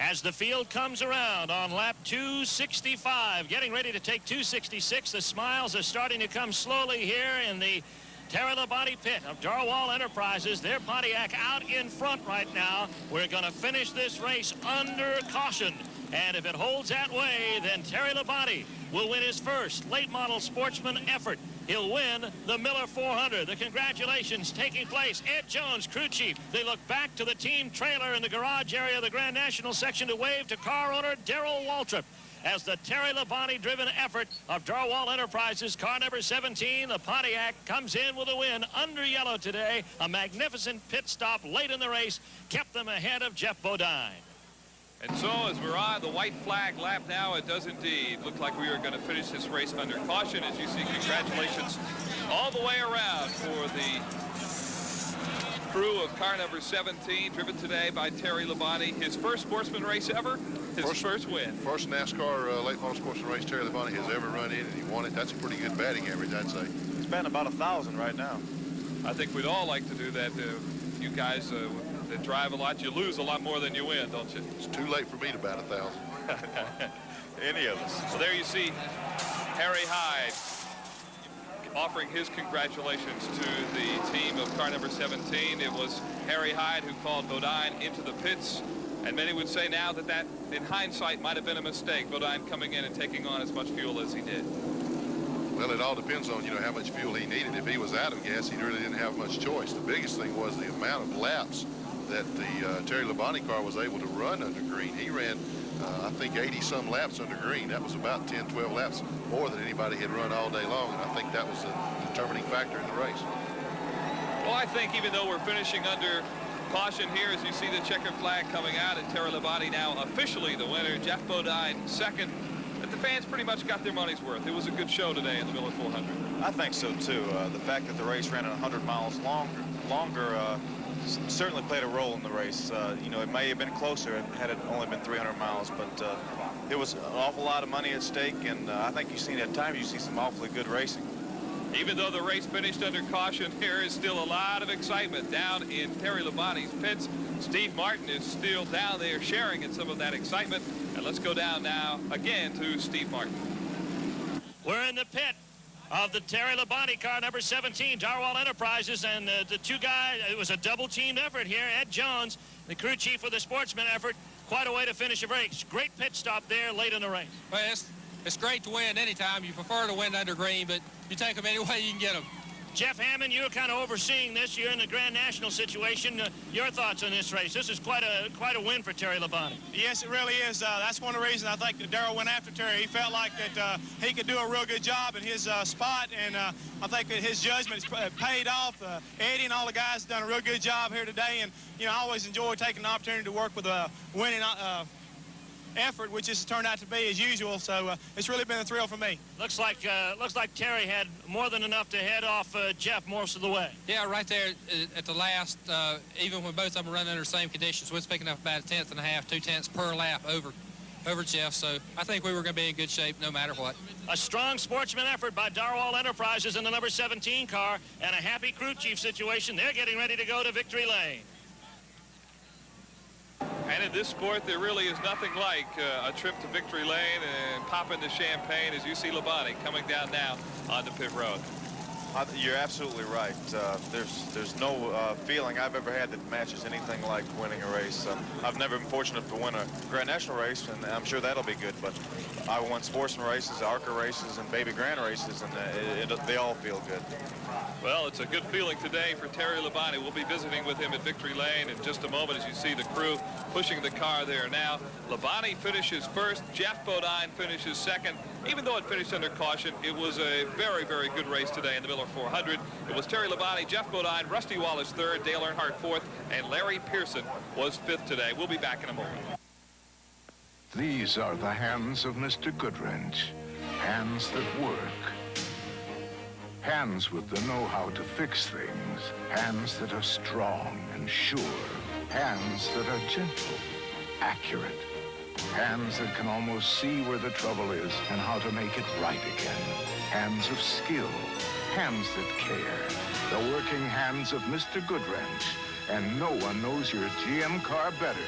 As the field comes around on lap 265, getting ready to take 266, the smiles are starting to come slowly here in the Terry Labonte pit of Darwall Enterprises. Their Pontiac out in front right now. We're going to finish this race under caution. And if it holds that way, then Terry Labonte will win his first late model sportsman effort. He'll win the Miller 400. The congratulations taking place. Ed Jones, crew chief. They look back to the team trailer in the garage area of the Grand National section to wave to car owner Darrell Waltrip as the Terry Labonte-driven effort of Darwall Enterprises, car number 17, the Pontiac, comes in with a win under yellow today. A magnificent pit stop late in the race kept them ahead of Jeff Bodine. And so as we're on the white flag lap now, it does indeed look like we are going to finish this race under caution. As you see, congratulations all the way around for the crew of car number 17, driven today by Terry Labonte. His first sportsman race ever, his first win. First NASCAR late model sportsman race Terry Labonte has ever run in, and he won it. That's a pretty good batting average, I'd say. He's batting about 1,000 right now. I think we'd all like to do that. You guys that drive a lot, you lose a lot more than you win, don't you? It's too late for me to bat 1,000. Any of us. So there you see Harry Hyde offering his congratulations to the team of car number 17. It was Harry Hyde who called Bodine into the pits. And many would say now that in hindsight, might have been a mistake, Bodine coming in and taking on as much fuel as he did. Well, it all depends on, how much fuel he needed. If he was out of gas, he really didn't have much choice. The biggest thing was the amount of laps that the Terry Labonte car was able to run under green. He ran, I think, 80-some laps under green. That was about 10, 12 laps more than anybody had run all day long, and I think that was a determining factor in the race. Well, I think even though we're finishing under caution here, as you see the checkered flag coming out, and Terry Labonte now officially the winner, Jeff Bodine second, that the fans pretty much got their money's worth. It was a good show today in the Miller 400. I think so, too. The fact that the race ran at 100 miles longer certainly played a role in the race. It may have been closer had it only been 300 miles, but it was an awful lot of money at stake, and I think you've seen at times, you see some awfully good racing. Even though the race finished under caution, there is still a lot of excitement down in Terry Labonte's pits. Steve Martin is still down there sharing in some of that excitement. And let's go down now again to Steve Martin. We're in the pit of the Terry Labonte car, number 17, Darwall Enterprises, and the two guys, it was a double-teamed effort here. Ed Jones, the crew chief of the sportsman effort, quite a way to finish a race. Great pit stop there late in the race. Well, it's great to win anytime. You prefer to win under green, but you take them any way you can get them. Jeff Hammond, you're kind of overseeing this. You're in the Grand National situation. Your thoughts on this race? This is quite a win for Terry Labonte. Yes, it really is. That's one of the reasons I think that Darrell went after Terry. He felt like that he could do a real good job in his spot, and I think that his judgment paid off. Eddie and all the guys have done a real good job here today, and I always enjoy taking the opportunity to work with a winning effort, which has turned out to be as usual, so it's really been a thrill for me. Looks like Terry had more than enough to head off Jeff most of the way. Yeah, right there at the last, even when both of them were running under the same conditions, we was picking up about 1.5 tenths, 2 tenths per lap over Jeff, so I think we were going to be in good shape no matter what. A strong sportsman effort by Darwall Enterprises in the number 17 car, and a happy crew chief situation. They're getting ready to go to victory lane. And in this sport, there really is nothing like a trip to victory lane and popping the champagne as you see Labonte coming down now on the pit road. You're absolutely right. There's no feeling I've ever had that matches anything like winning a race. I've never been fortunate to win a Grand National race, and I'm sure that'll be good, but I won sportsman races, ARCA races, and Baby Grand races, and they all feel good. Well, it's a good feeling today for Terry Labonte. We'll be visiting with him at victory lane in just a moment as you see the crew pushing the car there now. Labonte finishes first. Jeff Bodine finishes second. Even though it finished under caution, it was a very, very good race today in the Miller 400. It was Terry Labonte, Jeff Bodine, Rusty Wallace third, Dale Earnhardt fourth, and Larry Pearson was fifth today. We'll be back in a moment. These are the hands of Mr. Goodwrench. Hands that work. Hands with the know-how to fix things. Hands that are strong and sure. Hands that are gentle, accurate. Hands that can almost see where the trouble is and how to make it right again. Hands of skill. Hands that care. The working hands of Mr. Goodwrench. And no one knows your GM car better.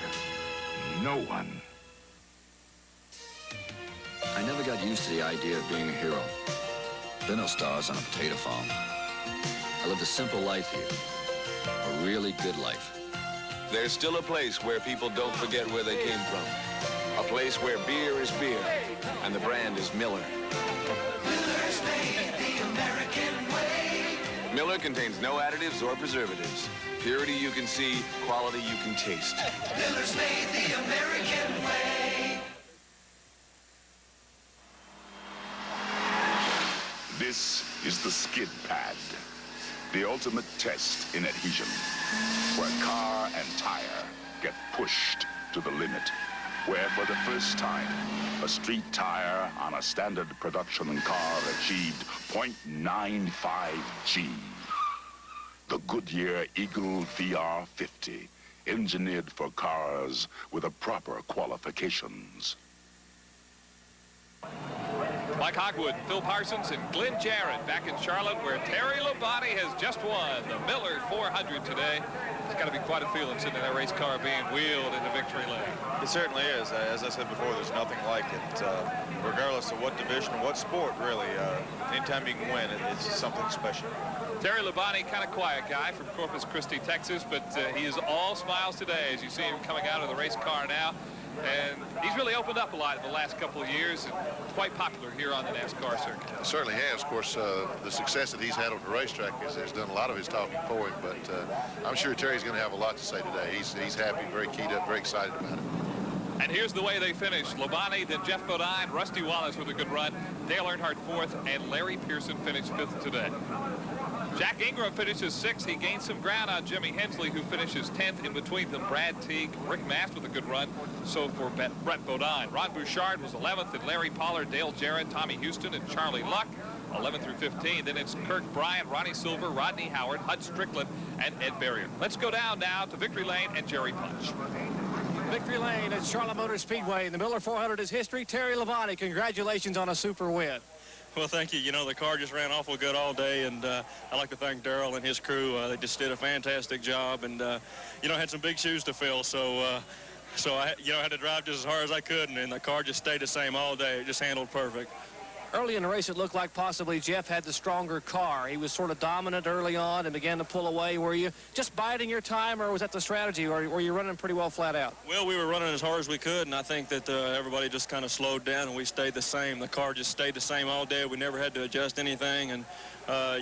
No one. I never got used to the idea of being a hero. There are no stars on a potato farm. I lived a simple life here. A really good life. There's still a place where people don't forget where they came from. A place where beer is beer, and the brand is Miller. Miller's made the American way. Miller contains no additives or preservatives. Purity you can see, quality you can taste. Miller's made the American way. This is the skid pad, the ultimate test in adhesion, where car and tire get pushed to the limit, where for the first time, a street tire on a standard production car achieved 0.95 G. The Goodyear Eagle VR50, engineered for cars with the proper qualifications. Mike Hogwood, Phil Parsons, and Glenn Jarrett back in Charlotte, where Terry Labonte has just won the Miller 400 today. It's got to be quite a feeling sitting in that race car being wheeled into victory lane. It certainly is. As I said before, there's nothing like it. Regardless of what division or what sport, really, anytime you can win, it's something special. Terry Labonte, kind of quiet guy from Corpus Christi, Texas, but he is all smiles today as you see him coming out of the race car now. And he's really opened up a lot in the last couple of years and quite popular here on the NASCAR circuit. It certainly has. Of course, the success that he's had on the racetrack has done a lot of his talking for him, but I'm sure Terry's going to have a lot to say today. He's happy, very keyed up, very excited about it. And here's the way they finished. Labonte, then Jeff Bodine, Rusty Wallace with a good run, Dale Earnhardt fourth, and Larry Pearson finished fifth today. Jack Ingram finishes sixth. He gained some ground on Jimmy Hensley, who finishes 10th. In between them, Brad Teague, Rick Mast with a good run. So for Brett Bodine. Ron Bouchard was 11th, and Larry Pollard, Dale Jarrett, Tommy Houston, and Charlie Luck, 11 through 15. Then it's Kirk Bryant, Ronnie Silver, Rodney Howard, Hud Strickland, and Ed Berrien. Let's go down now to Victory Lane and Jerry Punch. Victory Lane at Charlotte Motor Speedway. The Miller 400 is history. Terry Labonte, congratulations on a super win. Well, thank you. You know, the car just ran awful good all day, and I'd like to thank Darrell and his crew. They just did a fantastic job, and, you know, had some big shoes to fill, so I, you know, had to drive just as hard as I could, and the car just stayed the same all day. It just handled perfect. Early in the race, it looked like possibly Jeff had the stronger car. He was sort of dominant early on and began to pull away. Were you just biding your time, or was that the strategy, or were you running pretty well flat out? Well, we were running as hard as we could, and I think that everybody just kind of slowed down, and we stayed the same. The car just stayed the same all day. We never had to adjust anything, and,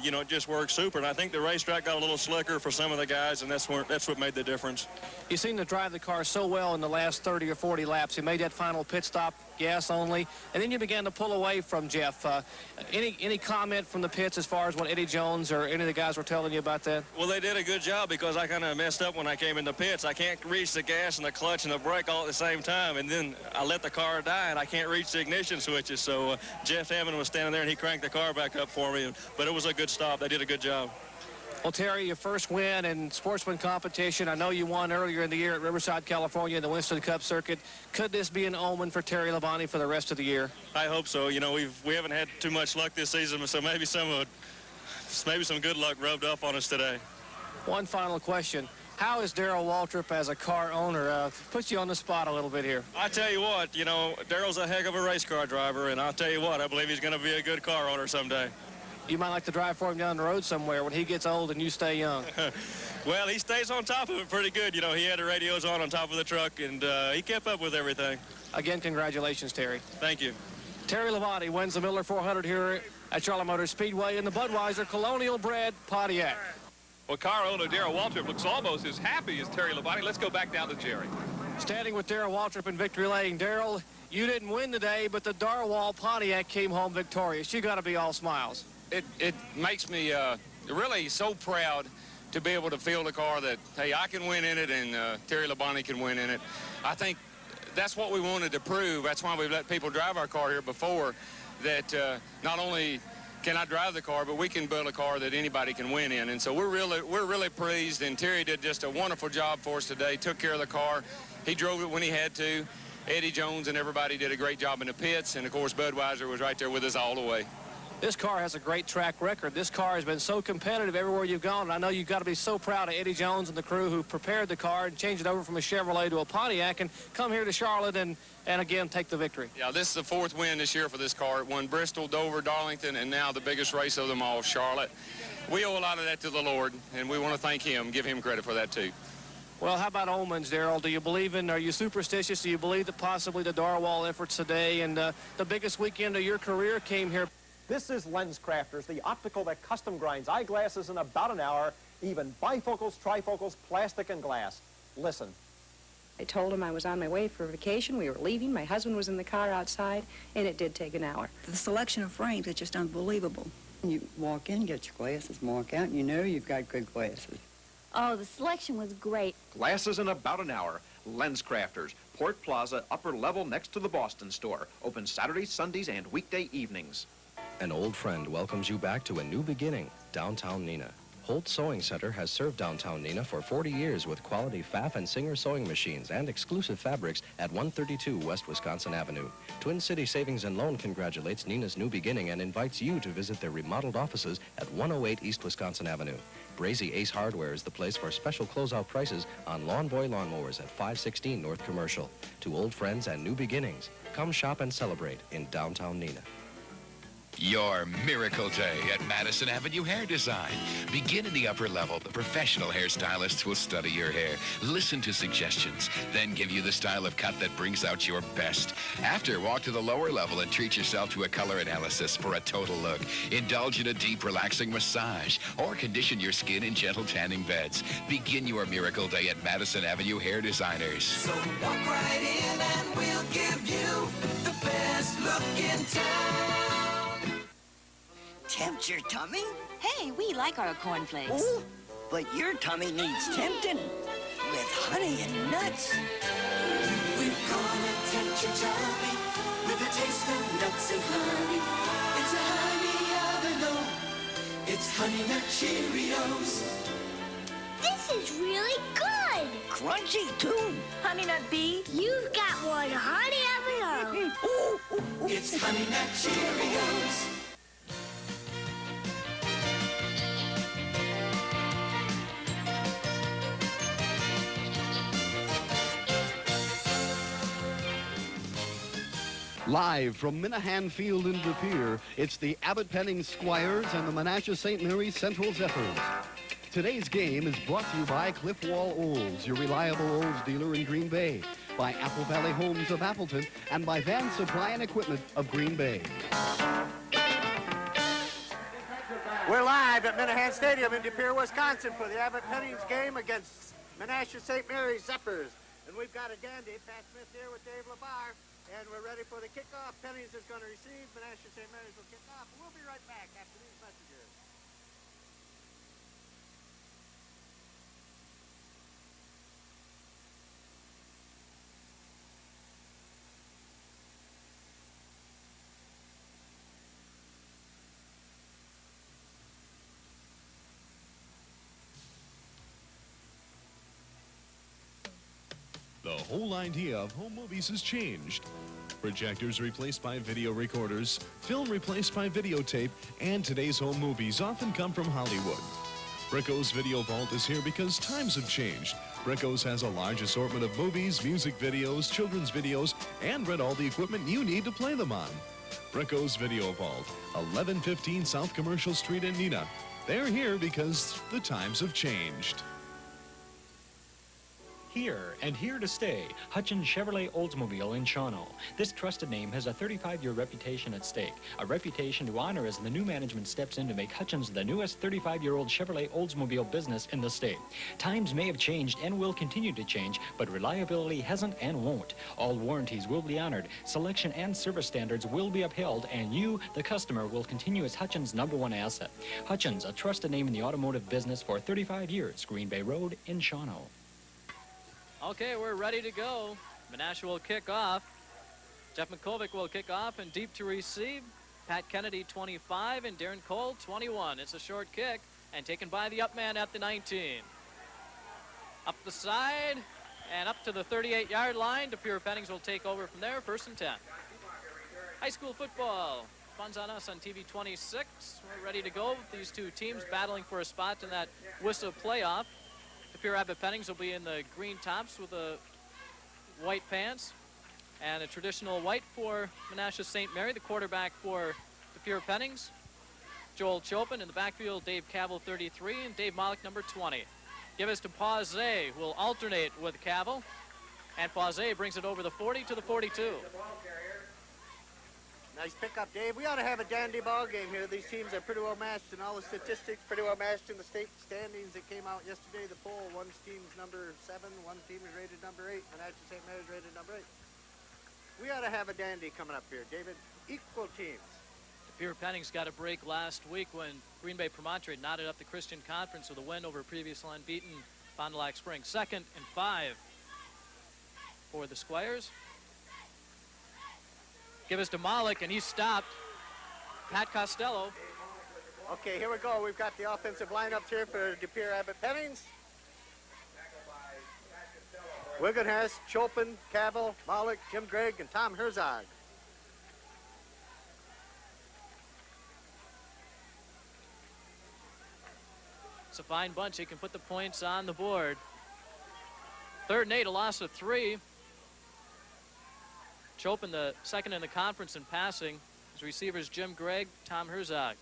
you know, it just worked super. And I think the racetrack got a little slicker for some of the guys, and that's what made the difference. You seem to drive the car so well in the last 30 or 40 laps. You made that final pit stop, gas only, and then you began to pull away from Jeff. Any comment from the pits as far as what Eddie Jones or any of the guys were telling you about that? Well, they did a good job, because I kind of messed up when I came in the pits. I can't reach the gas and the clutch and the brake all at the same time, and then I let the car die, and I can't reach the ignition switches. So Jeff Hammond was standing there, and he cranked the car back up for me, but it was a good stop. They did a good job. Well, Terry, your first win in sportsman competition. I know you won earlier in the year at Riverside, California in the Winston Cup circuit. Could this be an omen for Terry Labonte for the rest of the year? I hope so. You know, we haven't had too much luck this season, so maybe some good luck rubbed off on us today. One final question. How is Darrell Waltrip as a car owner? Puts you on the spot a little bit here. I tell you what, you know, Darrell's a heck of a race car driver, and I'll tell you what, I believe he's going to be a good car owner someday. You might like to drive for him down the road somewhere when he gets old and you stay young. Well, he stays on top of it pretty good. You know, he had the radios on top of the truck, and he kept up with everything. Again, congratulations, Terry. Thank you. Terry Labonte wins the Miller 400 here at Charlotte Motor Speedway in the Budweiser Colonial Bred Pontiac. Well, car owner Darrell Waltrip looks almost as happy as Terry Labonte. Let's go back down to Jerry. Standing with Darrell Waltrip in victory lane. Darrell, you didn't win today, but the Darwall Pontiac came home victorious. You got to be all smiles. It makes me really so proud to be able to field a car that, hey, I can win in it, and Terry Labonte can win in it. I think that's what we wanted to prove. That's why we've let people drive our car here before, that not only can I drive the car, but we can build a car that anybody can win in. And so we're really pleased, and Terry did just a wonderful job for us today, took care of the car. He drove it when he had to. Eddie Jones and everybody did a great job in the pits, and of course Budweiser was right there with us all the way. This car has a great track record. This car has been so competitive everywhere you've gone, and I know you've got to be so proud of Eddie Jones and the crew who prepared the car and changed it over from a Chevrolet to a Pontiac and come here to Charlotte and again take the victory. Yeah, this is the fourth win this year for this car. It won Bristol, Dover, Darlington, and now the biggest race of them all, Charlotte. We owe a lot of that to the Lord, and we want to thank him, give him credit for that too. Well, how about omens, Darrell? Do you believe in, are you superstitious? Do you believe that possibly the Darwall efforts today and the biggest weekend of your career came here? This is Lens Crafters, the optical that custom grinds eyeglasses in about an hour, even bifocals, trifocals, plastic, and glass. Listen. I told him I was on my way for vacation. We were leaving. My husband was in the car outside, and it did take an hour. The selection of frames is just unbelievable. You walk in, get your glasses, walk out, and you know you've got good glasses. Oh, the selection was great. Glasses in about an hour. Lens Crafters, Port Plaza, upper level next to the Boston store. Open Saturdays, Sundays, and weekday evenings. An old friend welcomes you back to a new beginning, downtown Neenah. Holt Sewing Center has served downtown Neenah for 40 years with quality Pfaff and Singer sewing machines and exclusive fabrics at 132 West Wisconsin Avenue. Twin City Savings and Loan congratulates Neenah's new beginning and invites you to visit their remodeled offices at 108 East Wisconsin Avenue. Brazy Ace Hardware is the place for special closeout prices on Lawn Boy lawnmowers at 516 North Commercial. To old friends and new beginnings, come shop and celebrate in downtown Neenah. Your miracle day at Madison Avenue Hair Design. Begin in the upper level. The professional hairstylists will study your hair, listen to suggestions, then give you the style of cut that brings out your best. After, walk to the lower level and treat yourself to a color analysis for a total look. Indulge in a deep, relaxing massage or condition your skin in gentle tanning beds. Begin your miracle day at Madison Avenue Hair Designers. So walk right in and we'll give you the best look in town. Tempt your tummy? Hey, we like our cornflakes. Ooh, but your tummy needs tempting with honey and nuts. We're gonna tempt your tummy with a taste of nuts and honey. It's a honey of an oak. It's Honey Nut Cheerios. This is really good. Crunchy, too. Honey Nut Bee, you've got one honey of an oak. It's Honey Nut Cheerios. Live from Minehan Field in De Pere, it's the Abbot Pennings Squires and the Menasha St. Mary's Central Zephyrs. Today's game is brought to you by Cliff Wall Olds, your reliable Olds dealer in Green Bay, by Apple Valley Homes of Appleton, and by Van Supply and Equipment of Green Bay. We're live at Minehan Stadium in De Pere, Wisconsin for the Abbot Pennings game against Menasha St. Mary's Zephyrs. And we've got a dandy, Pat Smith here with Dave LaBar. And we're ready for the kickoff. Pennings is going to receive. Menasha St. Mary's will kick off. We'll be right back after these messages. The whole idea of home movies has changed. Projectors replaced by video recorders, film replaced by videotape, and today's home movies often come from Hollywood. Bricko's Video Vault is here because times have changed. Bricko's has a large assortment of movies, music videos, children's videos, and rent all the equipment you need to play them on. Bricko's Video Vault, 1115 South Commercial Street in Neenah. They're here because the times have changed. Here, and here to stay, Hutchins Chevrolet Oldsmobile in Shawano. This trusted name has a 35-year reputation at stake, a reputation to honor as the new management steps in to make Hutchins the newest 35-year-old Chevrolet Oldsmobile business in the state. Times may have changed and will continue to change, but reliability hasn't and won't. All warranties will be honored, selection and service standards will be upheld, and you, the customer, will continue as Hutchins' #1 asset. Hutchins, a trusted name in the automotive business for 35 years, Green Bay Road in Shawano. Okay, we're ready to go. Menasha will kick off. Jeff McCovic will kick off and deep to receive. Pat Kennedy, 25, and Darren Cole, 21. It's a short kick and taken by the up man at the 19. Up the side and up to the 38-yard line. De Pere Pennings will take over from there, 1st and 10. High school football. Fun's on us on TV 26. We're ready to go. These two teams battling for a spot in that WISA playoff. De Pere Abbot Pennings will be in the green tops with the white pants and a traditional white for Menasha St. Mary. The quarterback for De Pere Pennings, Joel Chopin. In the backfield, Dave Cavill, 33, and Dave Mollick, number 20. Give us to Pausé, who will alternate with Cavill. And Pausé brings it over the 40 to the 42. Nice pickup, Dave. We ought to have a dandy ball game here. These teams are pretty well matched in all the statistics, pretty well matched in the state standings that came out yesterday. The poll, one team's number 7, one team is rated number 8, and Menasha St. Mary's rated number 8. We ought to have a dandy coming up here, David. Equal teams. De Pere Pennings got a break last week when Green Bay Promontory knotted up the Christian Conference with a win over previously unbeaten Fond du Lac Springs. 2nd and 5 for the Squires. Give us to Malik, and he stopped. Pat Costello. Okay, here we go. We've got the offensive lineups here for De Pere Abbot Pennings. Wiggenhurst, Chopin, Cavill, Malik, Jim Gregg, and Tom Herzog. It's a fine bunch. He can put the points on the board. 3rd and 8, a loss of 3. Chopin, the 2nd in the conference in passing. His receivers, Jim Gregg, Tom Herzog.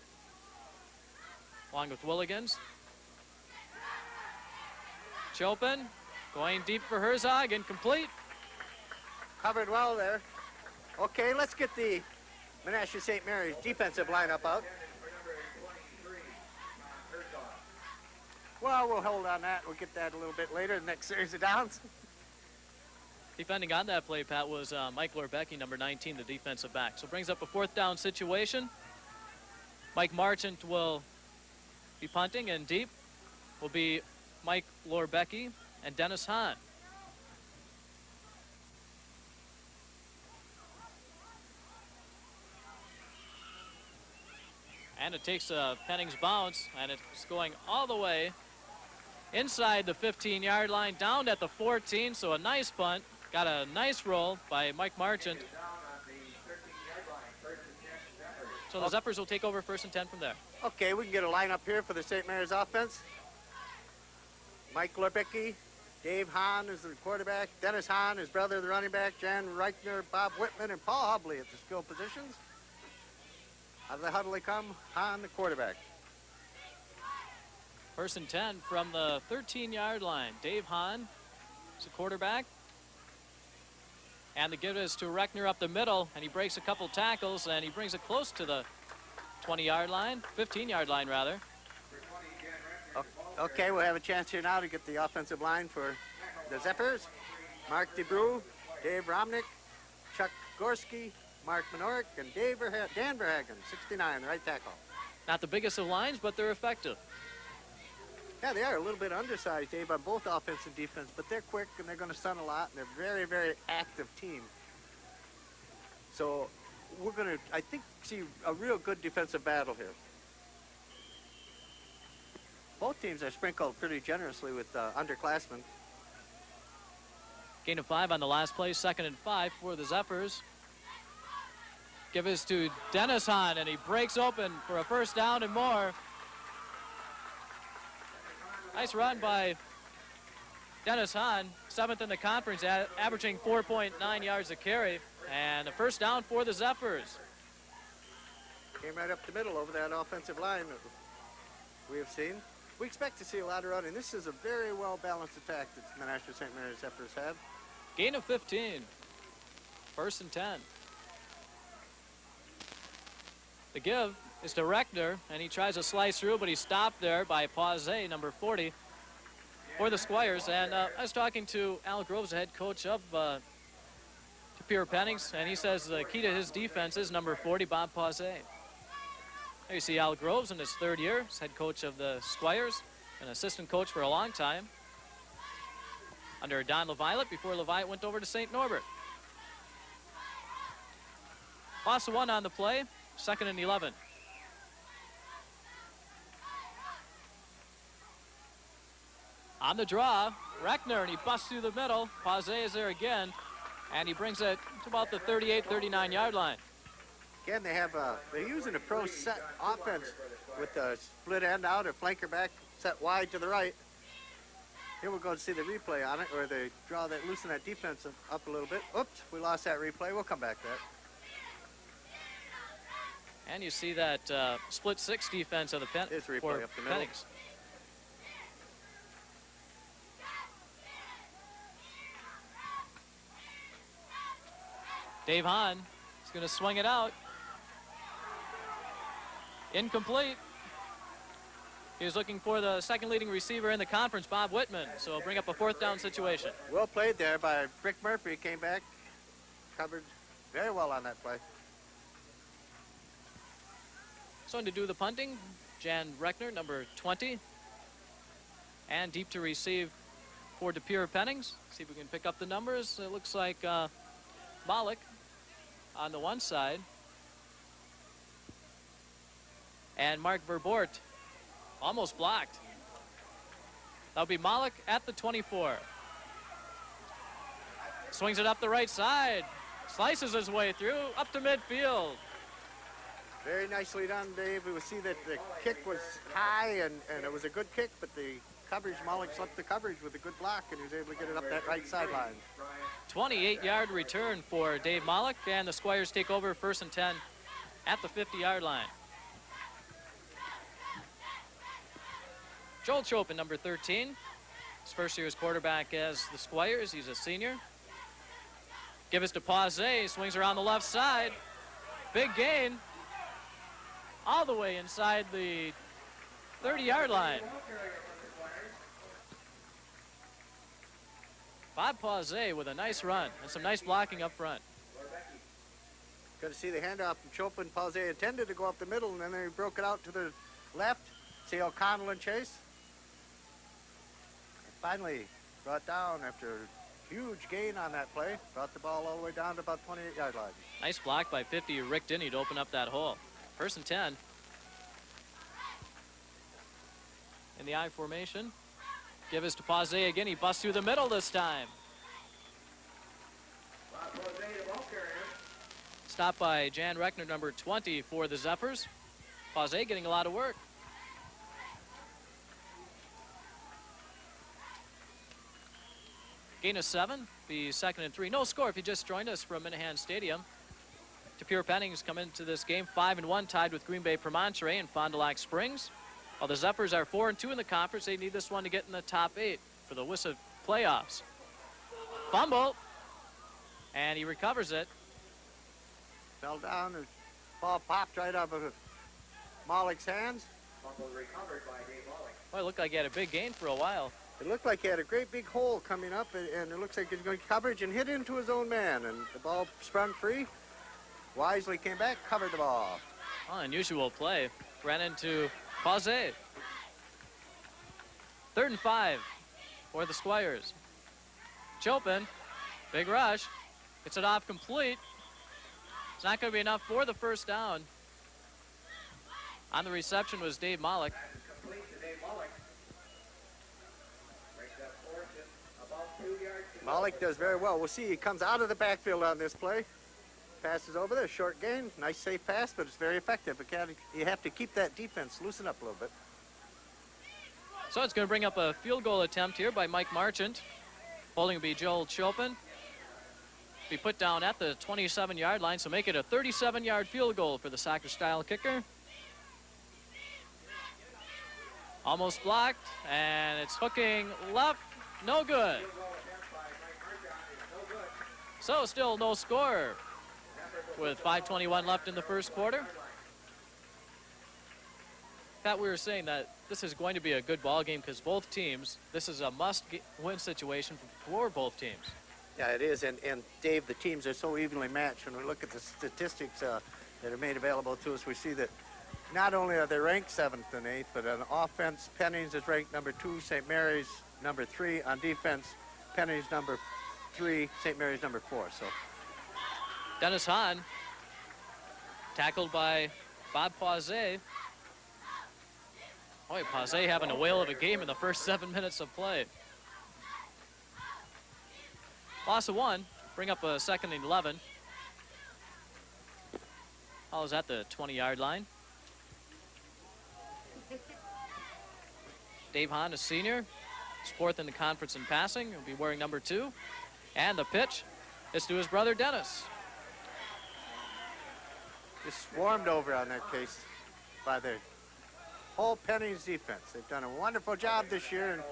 Along with Willigans. Chopin going deep for Herzog, incomplete. Covered well there. Okay, let's get the Menasha St. Mary's defensive lineup out. Well, we'll hold on that. We'll get that a little bit later, the next series of downs. Defending on that play, Pat, was Mike Lorbecki, number 19, the defensive back. So brings up a 4th down situation. Mike Marchant will be punting, and deep will be Mike Lorbecki and Dennis Hahn. And it takes a Pennings bounce, and it's going all the way inside the 15-yard line, down at the 14, so a nice punt. Got a nice roll by Mike Marchant. So the Zephyrs will take over 1st and 10 from there. Okay, we can get a lineup here for the St. Mary's offense. Mike Lorbecki, Dave Hahn is the quarterback, Dennis Hahn, his brother, the running back, Jan Reichner, Bob Whitman, and Paul Hubley at the skill positions. Out of the huddle they come, Hahn, the quarterback. 1st and 10 from the 13-yard line. Dave Hahn is the quarterback. And the give is to Reichner up the middle, and he breaks a couple tackles, and he brings it close to the 20-yard line, 15-yard line, rather. Okay, we'll have a chance here now to get the offensive line for the Zephyrs. Mark DeBrew, Dave Romnick, Chuck Gorski, Mark Minorik, and Dan Verhagen, 69, the right tackle. Not the biggest of lines, but they're effective. Yeah, they are a little bit undersized, Dave, on both offense and defense, but they're quick and they're going to stun a lot, and they're very, very active team. So we're going to, I think, see a real good defensive battle here. Both teams are sprinkled pretty generously with underclassmen. Gain of 5 on the last play, 2nd and 5 for the Zephyrs. Give us to Dennis Hahn, and he breaks open for a 1st down and more. Nice run by Dennis Hahn, 7th in the conference, averaging 4.9 yards a carry, and a 1st down for the Zephyrs. Came right up the middle over that offensive line that we have seen. We expect to see a lot of running. This is a very well-balanced attack that Menasha St. Mary's Zephyrs have. Gain of 15, 1st and 10. The give is to Reichner, and he tries to slice through, but he's stopped there by Pausé, number 40, for the Squires. And I was talking to Al Groves, the head coach of De Pere Pennings, and he says the key to his defense is number 40, Bob Pausé. There you see Al Groves in his 3rd year, he's head coach of the Squires, an assistant coach for a long time, under Don LeViolette, before LeViolette went over to St. Norbert. Loss of 1 on the play, 2nd and 11. On the draw, Reichner, and he busts through the middle. Pausé is there again, and he brings it to about the 38, 39-yard line. Again, they're using a pro set offense with a split end out, a flanker back, set wide to the right. Here we'll go and see the replay on it, or they draw that, loosen that defense up a little bit. Oops, we lost that replay. We'll come back to that. And you see that split 6 defense of the Here's replay up the middle. Pennings. Dave Hahn is going to swing it out. Incomplete. He was looking for the second leading receiver in the conference, Bob Whitman, so he'll bring up a 4th down situation. Well played there by Rick Murphy. Came back, covered very well on that play. So to do the punting, Jan Reckner, number 20. And deep to receive for De Pere Pennings. See if we can pick up the numbers. It looks like Malik on the one side. And Mark Verbort almost blocked. That'll be Malik at the 24. Swings it up the right side. Slices his way through, up to midfield. Very nicely done, Dave. We will see that the kick was high, and it was a good kick, but the coverage, Malik slipped the coverage with a good block, and he was able to get it up that right sideline. 28-yard return for Dave Malik, and the Squires take over 1st and 10 at the 50-yard line. Joel Chopin, number 13. His first year as quarterback as the Squires. He's a senior. Give us to Pausé. Swings around the left side. Big gain. All the way inside the 30-yard line. Bob Pausé with a nice run and some nice blocking up front. Good to see the handoff from Chopin. Pausé intended to go up the middle, and then he broke it out to the left. See O'Connell and Chase. Finally brought down after a huge gain on that play. Brought the ball all the way down to about 28-yard line. Nice block by 50, Rick Dinney, to open up that hole. 1st and 10. In the I formation. Give us to Pausé again. He busts through the middle this time. Stopped by Jan Reckner, number 20 for the Zephyrs. Pausé getting a lot of work. Gain of 7, be 2nd and 3. No score if you just joined us from Minehan Stadium. De Pere Pennings come into this game 5-1, tied with Green Bay Promontory and Fond du Lac Springs. While the Zephyrs are 4-2 in the conference, they need this one to get in the top 8 for the WISA playoffs. Fumble, and he recovers it. Fell down, the ball popped right out of Malik's hands. Fumble recovered by Dave Malik. Well, it looked like he had a big gain for a while. It looked like he had a great big hole coming up, and it looks like he's going to coverage and hit into his own man, and the ball sprung free. Wisely came back, covered the ball. Oh, unusual play. Ran into Pausé. 3rd and 5 for the Squires. Chopin, big rush, gets it off complete. It's not going to be enough for the 1st down. On the reception was Dave Malik. Malik does very well. We'll see, he comes out of the backfield on this play. Passes over there, short gain, nice safe pass, but it's very effective. You have to keep that defense loosen up a little bit. So it's going to bring up a field goal attempt here by Mike Marchant. Holding will be Joel Chopin. Be put down at the 27-yard line, so make it a 37-yard field goal for the soccer-style kicker. Almost blocked, and it's hooking left, no good. So still no score with 5:21 left in the 1st quarter. Pat, we were saying that this is going to be a good ball game because both teams, this is a must-win situation for both teams. Yeah, it is, and Dave, the teams are so evenly matched. When we look at the statistics that are made available to us, we see that not only are they ranked 7th and 8th, but on offense, Pennings is ranked number 2, St. Mary's number 3. On defense, Pennings number 3, St. Mary's number 4. So Dennis Hahn, tackled by Bob Pausé. Boy, Pausé having a whale of a game in the first 7 minutes of play. Loss of 1, bring up a 2nd and 11. Ball is at the 20-yard line. Dave Hahn, a senior, is 4th in the conference in passing. He'll be wearing number 2. And the pitch is to his brother Dennis. Just swarmed over on that case by the whole Pennings defense. They've done a wonderful job this year, and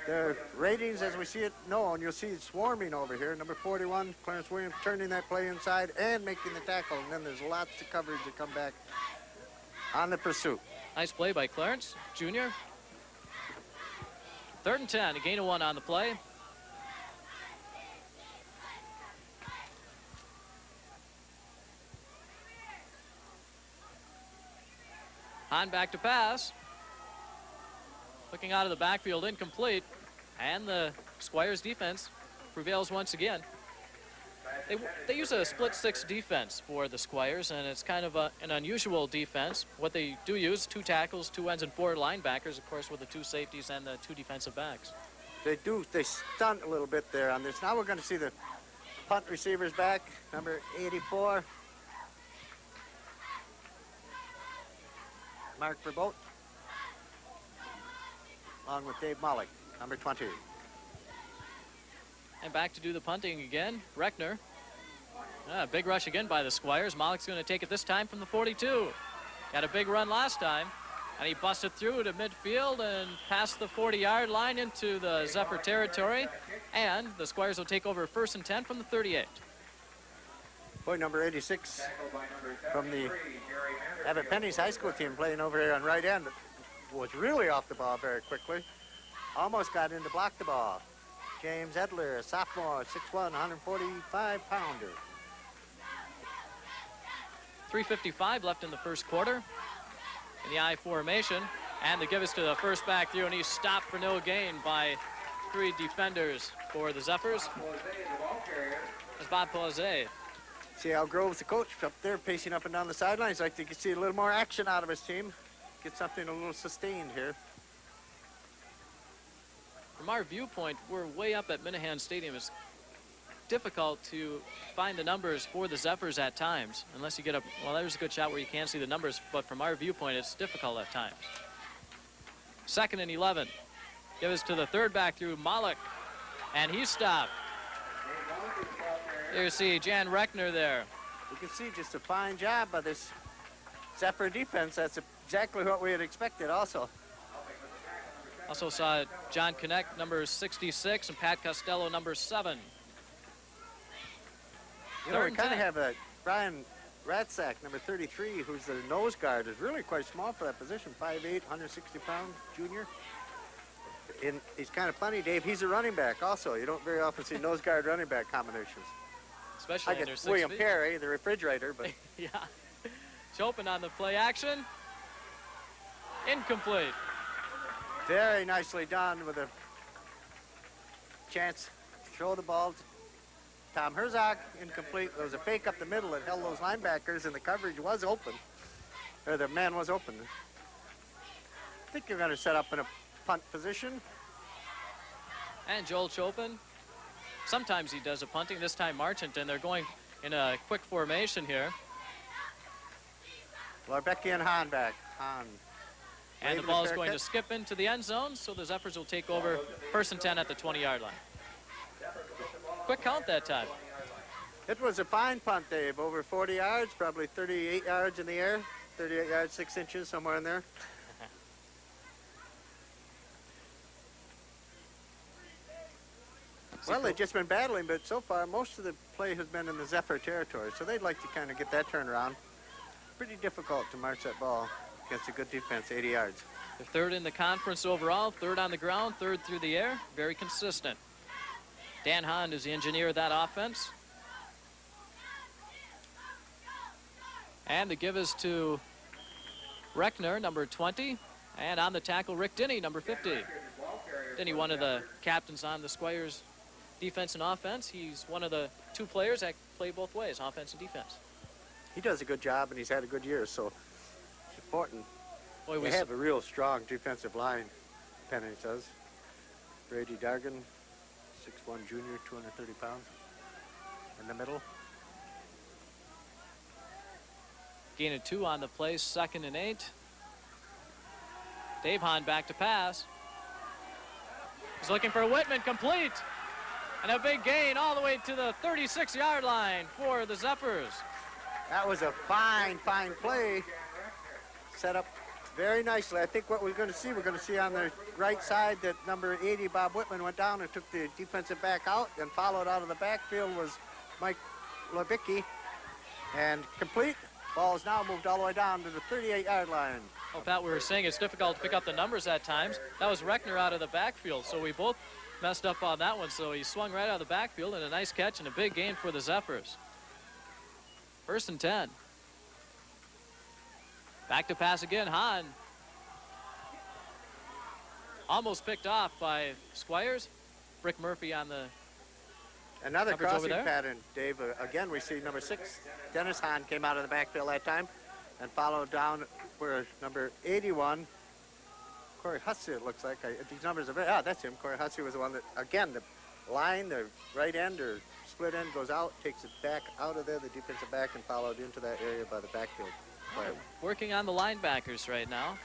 the ratings as we see it known, you'll see it swarming over here. Number 41, Clarence Williams, turning that play inside and making the tackle. And then there's lots of coverage to come back on the pursuit. Nice play by Clarence Jr. 3rd and 10, a gain of 1 on the play. Hahn back to pass. Looking out of the backfield, incomplete. And the Squires defense prevails once again. They use a split 6 defense for the Squires, and it's kind of an unusual defense. What they do use, 2 tackles, 2 ends, and 4 linebackers, of course, with the 2 safeties and the 2 defensive backs. They stunt a little bit there on this. Now we're going to see the punt receivers back. Number 84. Mark Verbote, along with Dave Mollick, number 20. And back to do the punting again, Reckner. Big rush again by the Squires. Mollick's going to take it this time from the 42. Got a big run last time, and he busted through to midfield and past the 40-yard line into the Zephyr territory, and the Squires will take over 1st and 10 from the 38. Boy, number 86 from the Abbot Pennings High School team playing over here on right end was really off the ball very quickly. Almost got in to block the ball. James Edler, a sophomore, 6'1", 145-pounder. 3:55 left in the first quarter in the I formation, and the give is to the first back through, and he's stopped for no gain by 3 defenders for the Zephyrs. It's Bob Posey. See Al Grove's the coach up there pacing up and down the sidelines. Like to see a little more action out of his team. Get something a little sustained here. From our viewpoint, we're way up at Minehan Stadium. It's difficult to find the numbers for the Zephyrs at times, unless you get a, well, there's a good shot where you can't see the numbers, but from our viewpoint, it's difficult at times. 2nd and 11. Give us to the 3rd back through Mollick, and he's stopped. There you see Jan Reckner there. You can see just a fine job by this Zephyr defense. That's exactly what we had expected also. Also saw John Connect, number 66, and Pat Costello, number 7. You know, we kind of have a Brian Ratzak, number 33, who's the nose guard, is really quite small for that position, 5'8", 160-pound junior. He's kind of funny, Dave. He's a running back also. You don't very often see nose guard running back combinations. Especially under 6 feet. William Perry, the refrigerator, but... Yeah. Chopin on the play action. Incomplete. Very nicely done with a chance to throw the ball to Tom Herzog. Incomplete. There was a fake up the middle that held those linebackers, and the coverage was open. Or the man was open. I think you're going to set up in a punt position. And Joel Chopin. Sometimes he does a punting, this time Marchant, and they're going in a quick formation here. Larbecky and Hahn back. Hahn. And the ball is going to skip into the end zone, so the Zephyrs will take over 1st and 10 at the 20-yard line. Quick count that time. It was a fine punt, Dave. Over 40 yards, probably 38 yards in the air. 38 yards, 6 inches, somewhere in there. Well, they've just been battling, but so far most of the play has been in the Zephyr territory, so they'd like to kind of get that turned around. Pretty difficult to march that ball against a good defense, 80 yards. They're 3rd in the conference overall, 3rd on the ground, 3rd through the air. Very consistent. Dan Hahn is the engineer of that offense. And the give is to Reckner, number 20. And on the tackle, Rick Denny, number 50. Denny, one of the captains on the Squires defense and offense. He's one of the 2 players that play both ways, offense and defense. He does a good job, and he's had a good year, so it's important. Boy, we have a real strong defensive line, Pennings does. Brady Dargan, 6'1" junior, 230 pounds. In the middle. Gain of 2 on the play, 2nd and 8. Dave Hahn back to pass. He's looking for Whitman, complete. And a big gain all the way to the 36-yard line for the Zephyrs. That was a fine, fine play. Set up very nicely. I think what we're going to see on the right side that number 80, Bob Whitman, went down and took the defensive back out, and followed out of the backfield was Mike Levicki, and complete. Ball is now moved all the way down to the 38-yard line. Oh, Pat, we were saying it's difficult to pick up the numbers at times. That was Reckner out of the backfield, so we both messed up on that one. So he swung right out of the backfield, and a nice catch and a big gain for the Zephyrs. 1st and 10. Back to pass again, Hahn. Almost picked off by Squires. Rick Murphy on the another crossing pattern, Dave. Again, we see number 6, Dennis Hahn, came out of the backfield that time and followed down where number 81, Corey Hussey, it looks like. These numbers are very, that's him. Corey Hussey was the one that, again, the line, the right end or split end goes out, takes it back out of there, the defensive back, and followed into that area by the backfield player. Working on the linebackers right now.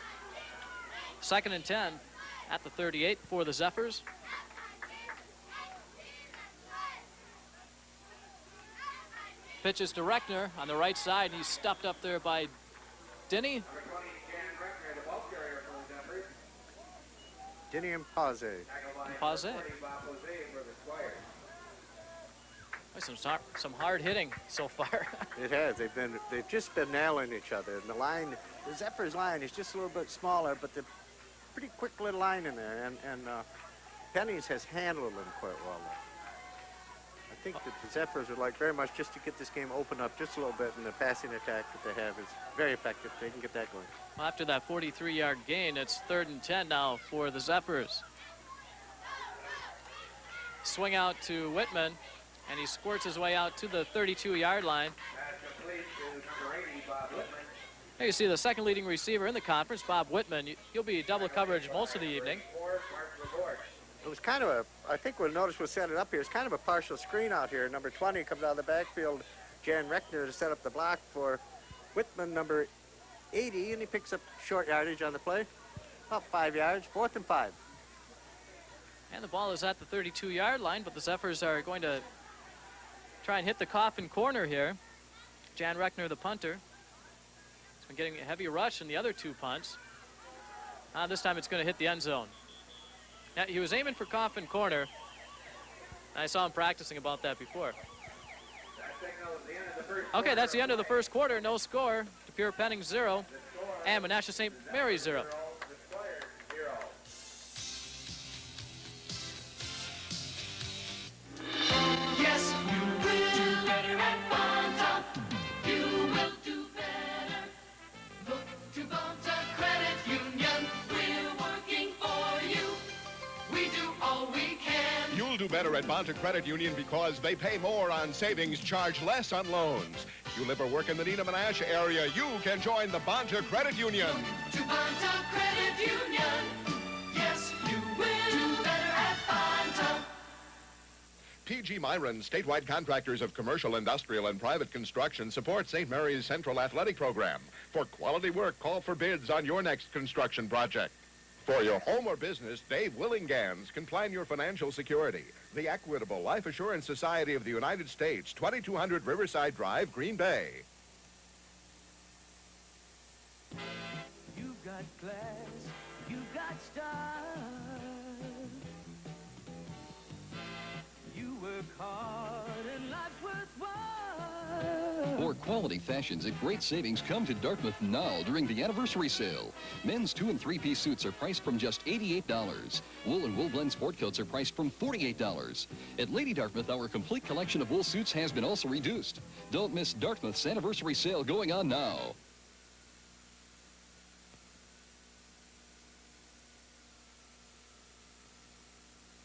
2nd and 10 at the 38 for the Zephyrs. Pitches to Reckner on the right side, and he's stuffed up there by Denny. Denny and Pause. Some hard hitting so far. It has. They've just been nailing each other. And the Zephyrs line is just a little bit smaller, but the pretty quick little line in there. And Pennings has handled them quite well. I think that the Zephyrs would like very much just to get this game opened up just a little bit, and the passing attack that they have is very effective. They can get that going. Well, after that 43-yard gain, it's 3rd and 10 now for the Zephyrs. Swing out to Whitman, and he squirts his way out to the 32-yard line. There you see the second leading receiver in the conference, Bob Whitman. He'll be double coverage most of the evening. It was kind of I think we'll notice we'll set it up here. It's kind of a partial screen out here. Number 20 comes out of the backfield, Jan Reckner, to set up the block for Whitman, number 80, and he picks up short yardage on the play. About 5 yards, 4th and 5. And the ball is at the 32-yard line, but the Zephyrs are going to try and hit the coffin corner here. Jan Reckner, the punter, has been getting a heavy rush in the other 2 punts. This time it's going to hit the end zone. Now, he was aiming for coffin corner. I saw him practicing about that before. Okay, that's the end of the first quarter. No score. De Pere Pennings 0 and Menasha St. Mary's 0. Yes, you will do better at Bonta. You will do better. Look to Bonta Credit Union. We're working for you. We do all we can. You'll do better at Bonta Credit Union because they pay more on savings, charge less on loans. If you live or work in the Neenah Menasha area, you can join the Bonta Credit Union. Look to Bonta Credit Union. Yes, you will do better at Bonta. P.G. Myron, statewide contractors of commercial, industrial, and private construction, support St. Mary's Central Athletic Program. For quality work, call for bids on your next construction project. For your home or business, Dave Willingans can plan your financial security. The Equitable Life Assurance Society of the United States, 2200 Riverside Drive, Green Bay. You've got class, you've got style. You work hard and life's worthwhile. For quality fashions at great savings, come to Dartmouth now during the anniversary sale. Men's 2- and 3-piece suits are priced from just $88. Wool and wool blend sport coats are priced from $48. At Lady Dartmouth, our complete collection of wool suits has been also reduced. Don't miss Dartmouth's anniversary sale going on now.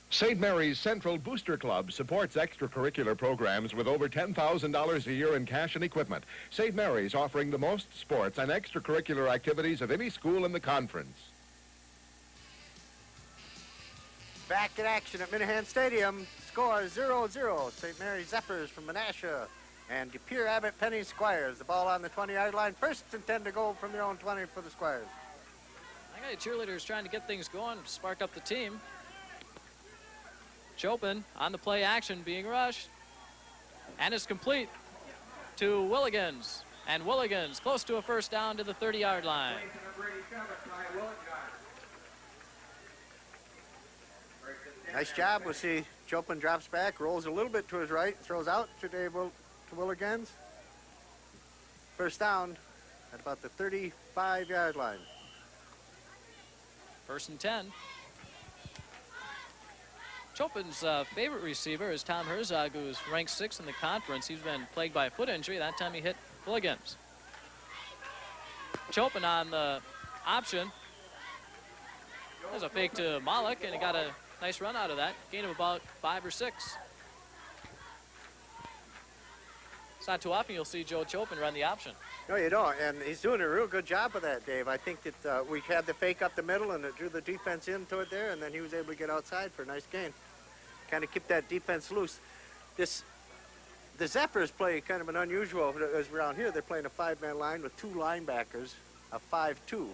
St. Mary's Central Booster Club supports extracurricular programs with over $10,000 a year in cash and equipment. St. Mary's offering the most sports and extracurricular activities of any school in the conference. Back in action at Minehan Stadium. Score 0-0. St. Mary's Zephyrs from Menasha and De Pere Abbot Pennings Squires. The ball on the 20-yard line. 1st and 10 to go from their own 20 for the Squires. I got the cheerleaders trying to get things going, spark up the team. Chopin on the play action being rushed. And it's complete to Willigans. And Willigans close to a first down to the 30-yard line. Nice job. We'll see Chopin drops back, rolls a little bit to his right, throws out to Willigans. First down at about the 35-yard line. 1st and 10. Chopin's favorite receiver is Tom Herzog, who's ranked 6th in the conference. He's been plagued by a foot injury. That time he hit Willigans. Chopin on the option. There's a fake to Malik, and he got a nice run out of that. Gain of about 5 or 6. It's not too often you'll see Joe Chopin run the option. No, you don't, and he's doing a real good job of that, Dave. I think that we had the fake up the middle, and it drew the defense into it there, and then he was able to get outside for a nice gain. Kind of keep that defense loose. The Zephyrs play kind of an unusual, as around here, they're playing a 5-man line with 2 linebackers, a 5-2.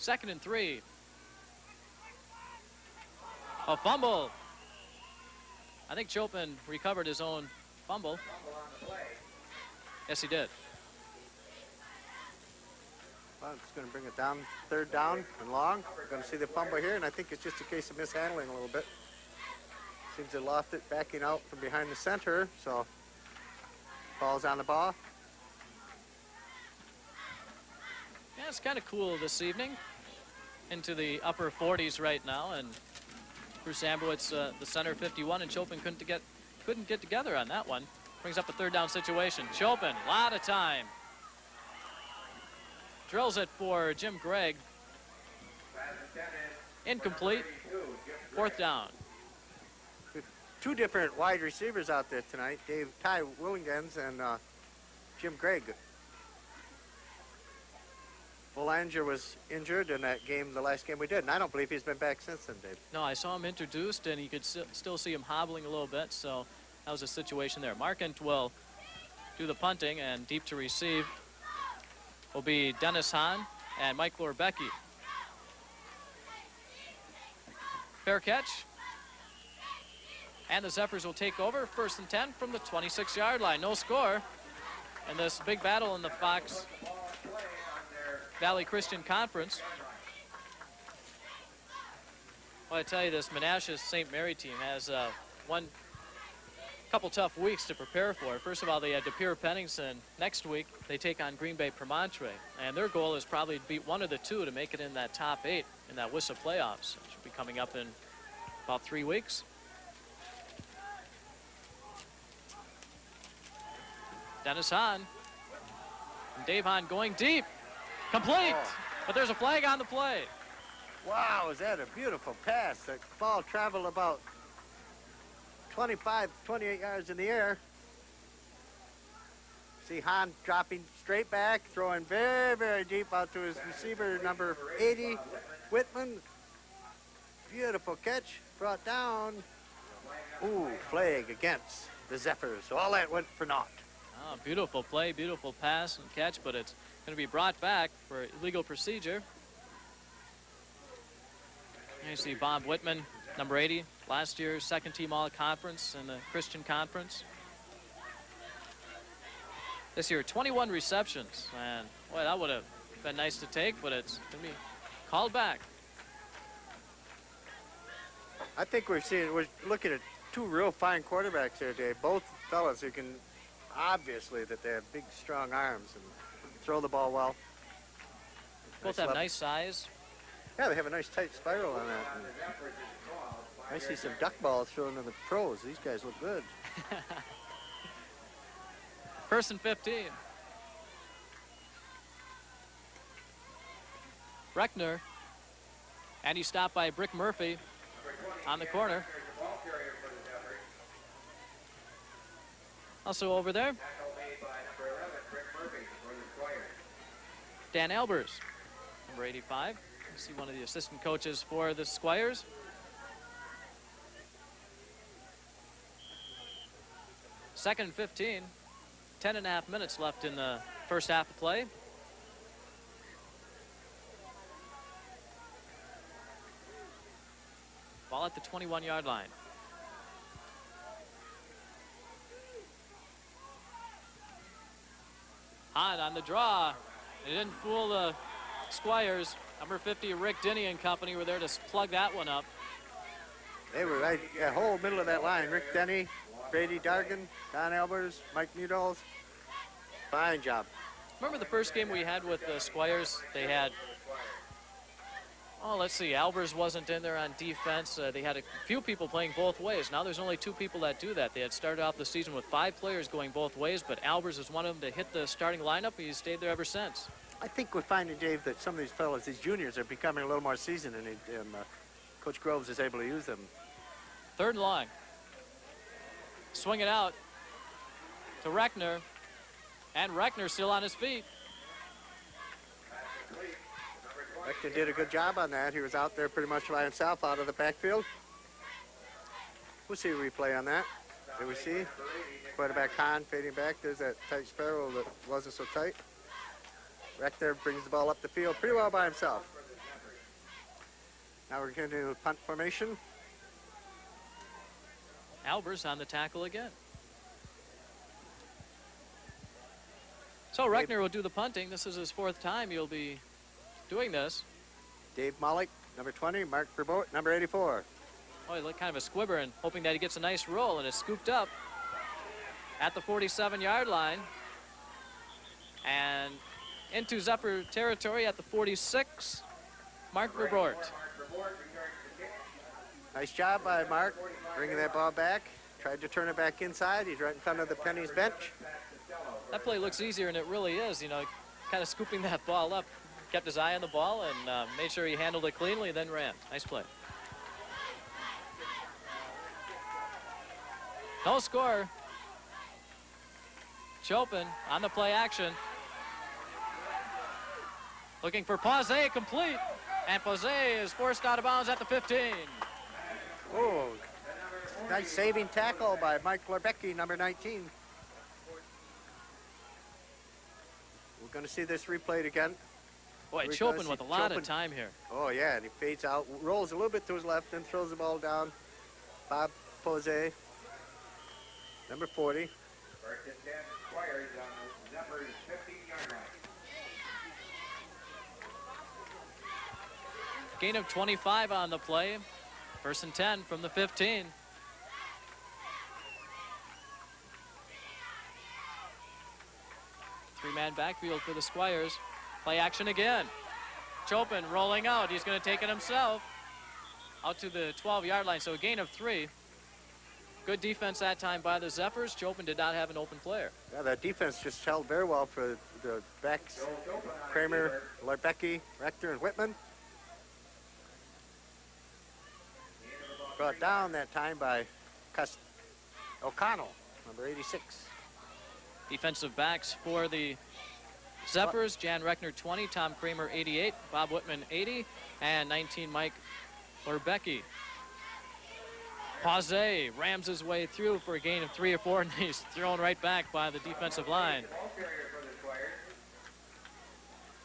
2nd and 3. A fumble. I think Chopin recovered his own fumble. Yes, he did. Well, it's going to bring it down, 3rd down and long. We're going to see the fumble here, and I think it's just a case of mishandling a little bit. Seems they lost it backing out from behind the center, so falls on the ball. Yeah, it's kind of cool this evening. Into the upper 40s right now, and Bruce Ambrowitz, the center 51, and Chopin couldn't get together on that one. Brings up a 3rd down situation. Chopin, a lot of time. Drills it for Jim Gregg. Incomplete. 4th down. 2 different wide receivers out there tonight. Ty Willigans and Jim Gregg. Belanger was injured in that game, the last game we did, and I don't believe he's been back since then, Dave. No, I saw him introduced, and you could still see him hobbling a little bit, so that was a situation there. Markant will do the punting, and deep to receive will be Dennis Hahn and Mike Lorbecki. Fair catch. And the Zephyrs will take over. 1st and 10 from the 26-yard line. No score. And this big battle in the Fox Valley Christian Conference. Well, I tell you, this Menasha St. Mary team has one couple tough weeks to prepare for. First of all, they had De Pere Pennings, and next week they take on Green Bay Promontory. And their goal is probably to beat one of the 2 to make it in that top 8 in that WISA playoffs. It should be coming up in about 3 weeks. Dennis Hahn. And Dave Hahn going deep. Complete, but there's a flag on the play. Wow, is that a beautiful pass? The ball traveled about 25, 28 yards in the air. See Hahn dropping straight back, throwing very, very deep out to his receiver, number 80, Whitman. Beautiful catch, brought down. Ooh, flag against the Zephyrs. So all that went for naught. Oh, beautiful play, beautiful pass and catch, but it's going to be brought back for illegal procedure. You see Bob Whitman, number 80, last year's 2nd team all-conference in the Christian Conference. This year, 21 receptions, and boy, that would have been nice to take, but it's going to be called back. I think we're looking at 2 real fine quarterbacks here, Dave. Both fellas who can, obviously, that they have big, strong arms and throw the ball well. Both have nice size. Yeah, they have a nice tight spiral on that. And I see some duck balls thrown in the pros. These guys look good. 1st and 15. Reckner. And he's stopped by Brick Murphy on the corner. Also over there, Dan Albers, number 85. You see one of the assistant coaches for the Squires. Second and 15. 10.5 minutes left in the first half of play. Ball at the 21-yard line. Hahn on the draw. It didn't fool the Squires. Number 50, Rick Denny and company were there to plug that one up. They were right, whole middle of that line. Rick Denny, Brady Dargan, Don Albers, Mike Newdalls. Fine job. Remember the first game we had with the Squires? They had, oh, let's see, Albers wasn't in there on defense. They had a few people playing both ways. Now there's only 2 people that do that. They had started off the season with 5 players going both ways, but Albers is one of them to hit the starting lineup. He's stayed there ever since. I think we're finding, Dave, that some of these fellas, these juniors, are becoming a little more seasoned, and Coach Groves is able to use them. 3rd and long. Swing it out to Reckner, and Reckner still on his feet. Reckner did a good job on that. He was out there pretty much by himself out of the backfield. We'll see a replay on that. There we see quarterback Hahn fading back. There's that tight sparrow that wasn't so tight. Reckner brings the ball up the field pretty well by himself. Now we're going to do punt formation. Albers on the tackle again. So Reckner will do the punting. This is his 4th time he'll be doing this. Dave Mollick, number 20. Mark Verboot, number 84. Oh, he looked kind of a squibber and hoping that he gets a nice roll, and it's scooped up at the 47-yard line and into Zephyr territory at the 46. Mark Verboot. Nice job by Mark, bringing that ball back. Tried to turn it back inside. He's right in front of the Pennies bench. That play looks easier, and it really is. You know, kind of scooping that ball up. Kept his eye on the ball and made sure he handled it cleanly, then ran. Nice play. No score. Chopin on the play action. Looking for Pauzet, complete. And Pauzet is forced out of bounds at the 15. Oh, nice saving tackle by Mike Lorbecki, number 19. We're going to see this replayed again. Boy, Chopin with a lot of time here. Oh, yeah, and he fades out, rolls a little bit to his left, then throws the ball down. Bob Pauzet, number 40. Gain of 25 on the play. 1st and 10 from the 15. Three-man backfield for the Squires. Play action again. Chopin rolling out. He's going to take it himself. Out to the 12-yard line, so a gain of 3. Good defense that time by the Zephyrs. Chopin did not have an open player. Yeah, that defense just held very well for the backs. Kramer, Lorbecki, Rector, and Whitman. Brought down that time by O'Connell, number 86. Defensive backs for the Zephyrs, Jan Reckner 20, Tom Kramer 88, Bob Whitman 80, and 19 Mike Lorbecki. Pauzet rams his way through for a gain of 3 or 4, and he's thrown right back by the defensive line.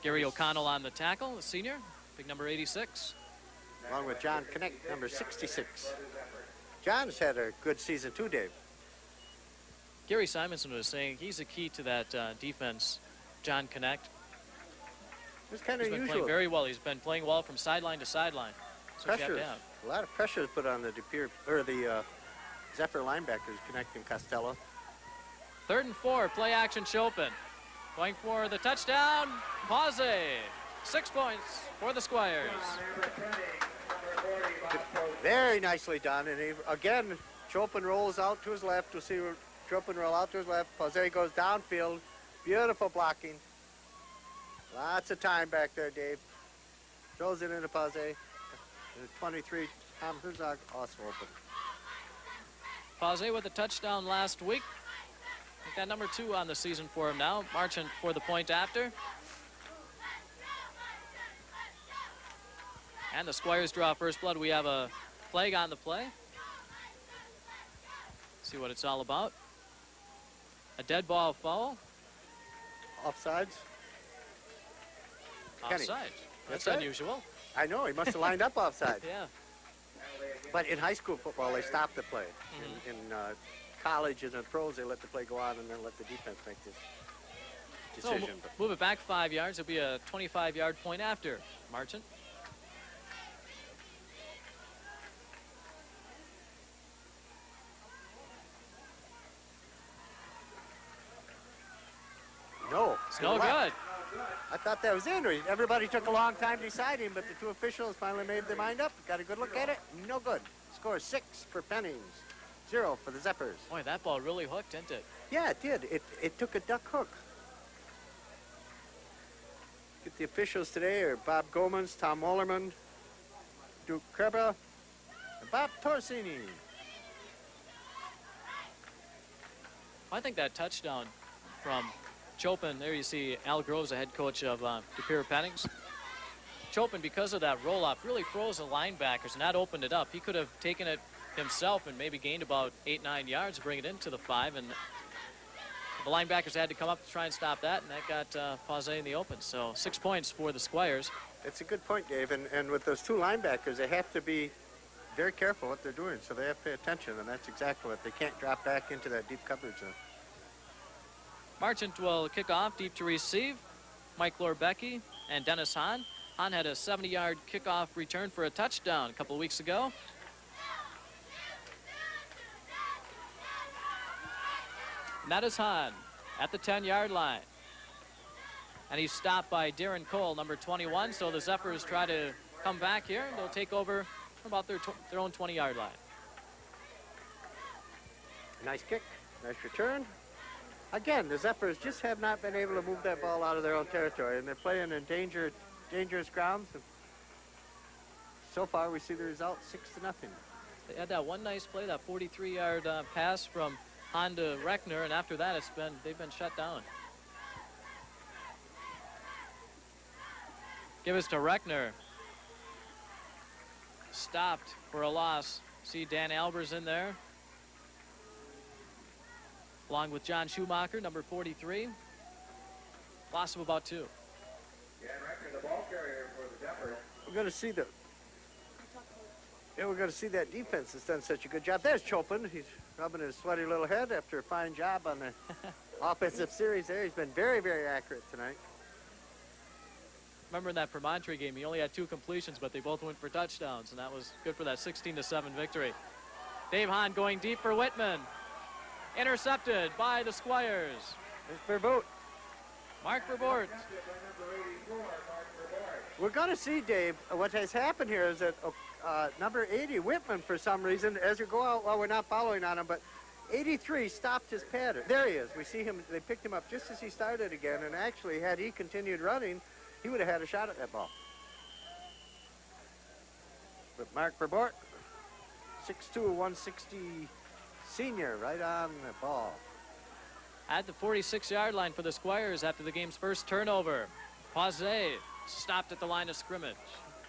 Gary O'Connell on the tackle, the senior, big number 86. Along with John Connect, number 66. John's had a good season too, Dave. Gary Simonson was saying he's a key to that defense, John Connect. It's kind of unusual. He's been playing very well. He's been playing well from sideline to sideline. So pressure, a lot of pressure is put on the Zephyr linebackers, Connect and Costello. 3rd and 4, play action Chopin. Going for the touchdown, Pauzet. 6 points for the Squires. Very nicely done. And again, Chopin rolls out to his left. We'll see Chopin roll out to his left. Pauzet goes downfield. Beautiful blocking. Lots of time back there, Dave. Throws it into Pauzet. 23, Tom Herzog, also open. Pauzet with a touchdown last week. We've got number 2 on the season for him now, marching for the point after. And the Squires draw first blood. We have a flag on the play. See what it's all about. A dead ball foul. Offsides. Offside. That's right. Unusual. I know, he must have lined up offside. Yeah. But in high school football, they stop the play. In college and in pros, they let the play go on and then let the defense make this decision. So move it back 5 yards. It'll be a 25-yard point after. Marchant. No. It's no good. I thought that was in. Everybody took a long time deciding, but the two officials finally made their mind up. Got a good look at it. No good. Score 6 for Pennings. 0 for the Zephyrs. Boy, that ball really hooked, didn't it? Yeah, it did. It took a duck hook. Get the officials today are Bob Gomans, Tom Wallerman, Duke Krebra, and Bob Torsini. I think that touchdown from Chopin, there you see Al Groves, the head coach of De Pere Pennings. Chopin, because of that roll-up, really froze the linebackers, and that opened it up. He could have taken it himself and maybe gained about 8-9 yards to bring it into the 5, and the linebackers had to come up to try and stop that, and that got Pause in the open. So 6 points for the Squires. It's a good point, Dave, and with those two linebackers, they have to be very careful what they're doing, so they have to pay attention, and that's exactly what they can't drop back into that deep coverage zone. Marchant will kick off, deep to receive. Mike Lorbecki and Dennis Hahn. Hahn had a 70-yard kickoff return for a touchdown a couple of weeks ago. And that is Hahn at the 10-yard line. And he's stopped by Darren Cole, number 21. So the Zephyrs try to come back here, and they'll take over about their own 20-yard line. Nice kick, nice return. Again, the Zephyrs just have not been able to move that ball out of their own territory, and they're playing in dangerous grounds. And so far, we see the result 6-0. They had that one nice play, that 43-yard pass from Hahn to Reckner, and after that, they've been shut down. Give us to Reckner. Stopped for a loss. See Dan Albers in there, along with John Schumacher, number 43. Loss of about 2. Yeah, Reckner, the ball carrier for the Zephyrs. We're going to see we're going to see that defense has done such a good job. There's Chopin. He's rubbing his sweaty little head after a fine job on the offensive series there. He's been very, very accurate tonight. Remember in that Promontory game, he only had 2 completions, but they both went for touchdowns, and that was good for that 16-7 victory. Dave Hahn going deep for Whitman. Intercepted by the Squires. There's Verboot. Mark Verboot. We're going to see, Dave, what has happened here is that number 80, Whitman, for some reason, as you go out, well, we're not following on him, but 83 stopped his pattern. There he is. We see him. They picked him up just as he started again, and actually, had he continued running, he would have had a shot at that ball. But Mark Verboot, 6'2", 160 senior, right on the ball. At the 46-yard line for the Squires after the game's first turnover. Pause stopped at the line of scrimmage.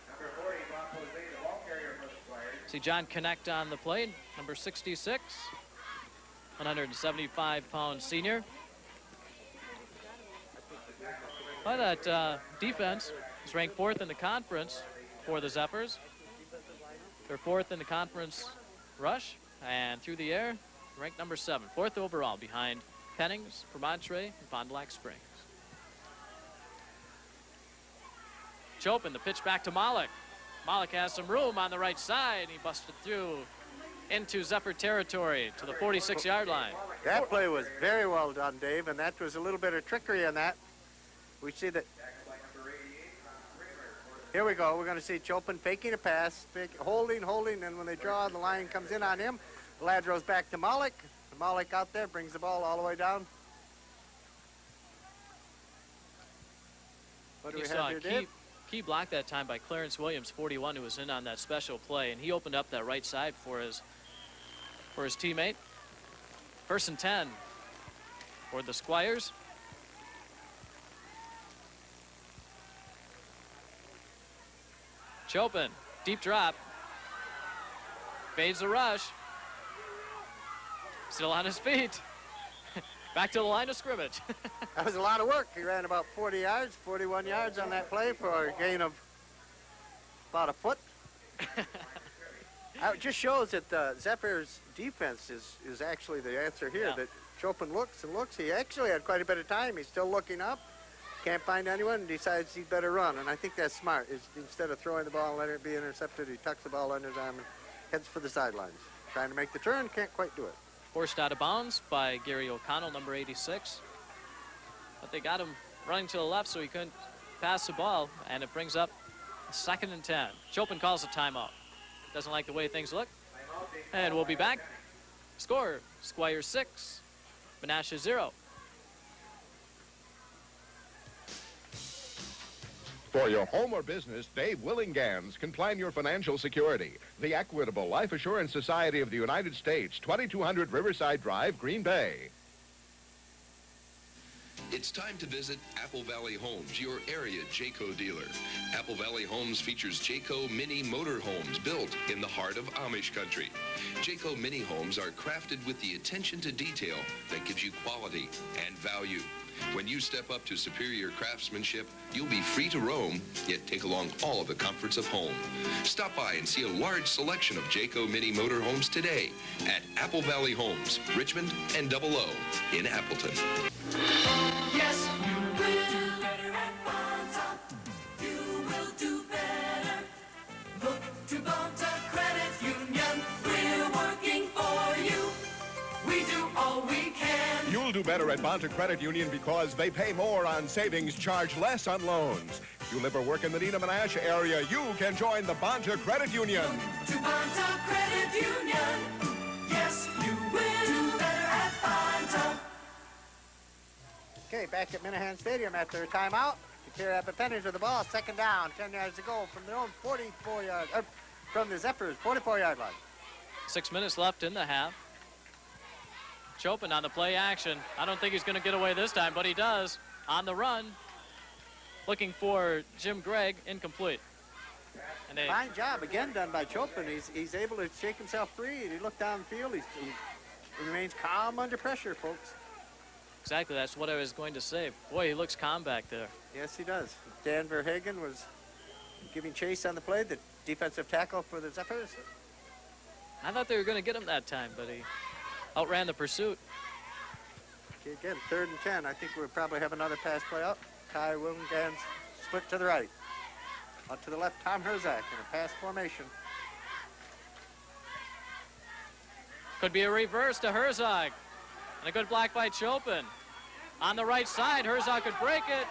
Number 40, Bob Jose, the ball carrier for the Squires. See John Connect on the play, number 66, 175-pound senior. Well, that defense is ranked 4th in the conference for the Zephyrs. They're 4th in the conference rush, and through the air, ranked number 7, 4th overall, behind Pennings, Promontory, and Fond du Lac Springs. Chopin, the pitch back to Malik. Malik has some room on the right side. He busted through into Zephyr territory to the 46-yard line. That play was very well done, Dave, and that was a little bit of trickery on that. We see that. Here we go. We're going to see Chopin faking a pass, holding, and when they draw, the line comes in on him. The lad throws back to Malik. Malik out there brings the ball all the way down. What do we have here, Dave? Key block that time by Clarence Williams, 41, who was in on that special play, and he opened up that right side for his teammate. 1st and 10 for the Squires. Chopin, deep drop, fades the rush, still on his feet. Back to the line of scrimmage. That was a lot of work. He ran about 40 yards, 41 yards on that play for a gain of about a foot. It just shows that the Zephyrs' defense is actually the answer here. Yeah. That Chopin looks and looks. He actually had quite a bit of time. He's still looking up. Can't find anyone and decides he'd better run. And I think that's smart. Instead of throwing the ball and letting it be intercepted, he tucks the ball under his arm and heads for the sidelines. Trying to make the turn, can't quite do it. Forced out of bounds by Gary O'Connell, number 86. But they got him running to the left so he couldn't pass the ball, and it brings up a 2nd and 10. Chopin calls a timeout. Doesn't like the way things look. And we'll be back. Score, Squires 6, Menasha 0. For your home or business, Dave Willingans can plan your financial security. The Equitable Life Assurance Society of the United States, 2200 Riverside Drive, Green Bay. It's time to visit Apple Valley Homes, your area Jayco dealer. Apple Valley Homes features Jayco Mini Motor Homes built in the heart of Amish country. Jayco Mini Homes are crafted with the attention to detail that gives you quality and value. When you step up to superior craftsmanship, you'll be free to roam, yet take along all of the comforts of home. Stop by and see a large selection of Jayco Mini Motor Homes today at Apple Valley Homes, Richmond and 00 in Appleton. Yes, you will do better at Bonta. You will do better. Look to Bonta Credit Union. We're working for you. We do all we can. You'll do better at Bonta Credit Union because they pay more on savings, charge less on loans. If you live or work in the Neenah Menasha area, you can join the Bonta Credit Union. Look to Bonta Credit Union. Yes, you will do better at Bonta. Okay, back at Minehan Stadium after a timeout. Here Abbot Pennings with the ball, 2nd down, 10 yards to go from their own 44-yard, from the Zephyrs, 44-yard line. 6 minutes left in the half. Chopin on the play action. I don't think he's going to get away this time, but he does. On the run, looking for Jim Gregg, incomplete. And fine job again done by Chopin. He's able to shake himself free. He looked downfield. He remains calm under pressure, folks. Exactly, that's what I was going to say. Boy, he looks calm back there. Yes, he does. Dan Verhagen was giving chase on the play, the defensive tackle for the Zephyrs. I thought they were going to get him that time, but he outran the pursuit. Okay, again, 3rd and 10. I think we'll probably have another pass play up. Ty Willingans split to the right. Out to the left, Tom Herzak in a pass formation. Could be a reverse to Herzog. And a good block by Chopin. On the right side, Herzog could break it.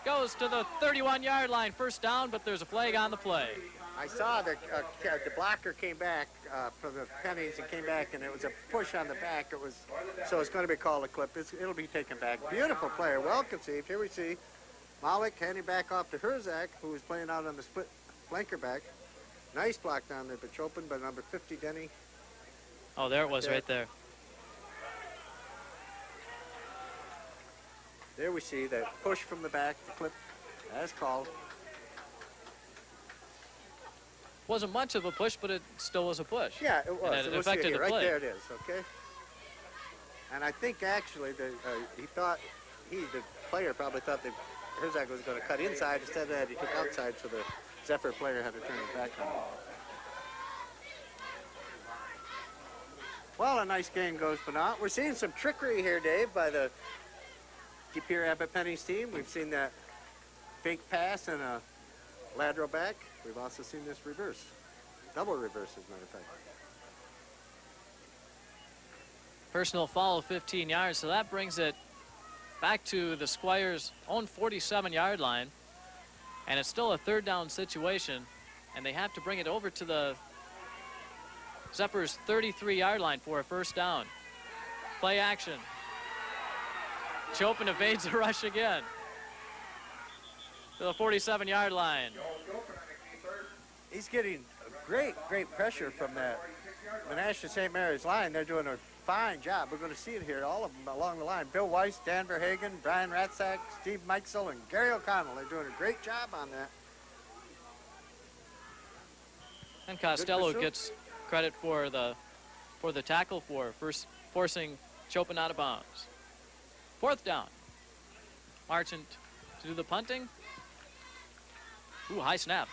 Goes to the 31-yard line. 1st down, but there's a flag on the play. I saw that the blocker came back from the Pennies and came back, and it was a push on the back. So it's going to be called a clip. It'll be taken back. Beautiful player, well conceived. Here we see Malik handing back off to Herzog, who was playing out on the split flanker back. Nice block down there by Chopin, by number 50, Denny. Oh, there it was right there. There we see that push from the back, the clip, as called. Wasn't much of a push, but it still was a push. Yeah, it was. And it affected the play. Right there it is, okay? And I think actually the player probably thought that Herzog was going to cut inside. Instead of that, he took outside, so the Zephyr player had to turn his back on him. Well, a nice game goes for now. We're seeing some trickery here, Dave, by the De Pere Abbot Pennings team. We've seen that fake pass and a lateral back. We've also seen this reverse. Double reverse, as a matter of fact. Personal foul of 15 yards, so that brings it back to the Squires' own 47-yard line. And it's still a 3rd down situation, and they have to bring it over to the Zephyrs' 33-yard line for a 1st down. Play action. Chopin evades the rush again to the 47-yard line. He's getting great pressure from that Menasha St. Mary's line. They're doing a fine job. We're going to see it here, all of them along the line. Bill Weiss, Dan Verhagen, Brian Ratzak, Steve Mikesel, and Gary O'Connell. They're doing a great job on that. And Costello gets credit for the tackle for forcing Chopin out of bounds. 4th down. Marchant to do the punting. Ooh, high snap.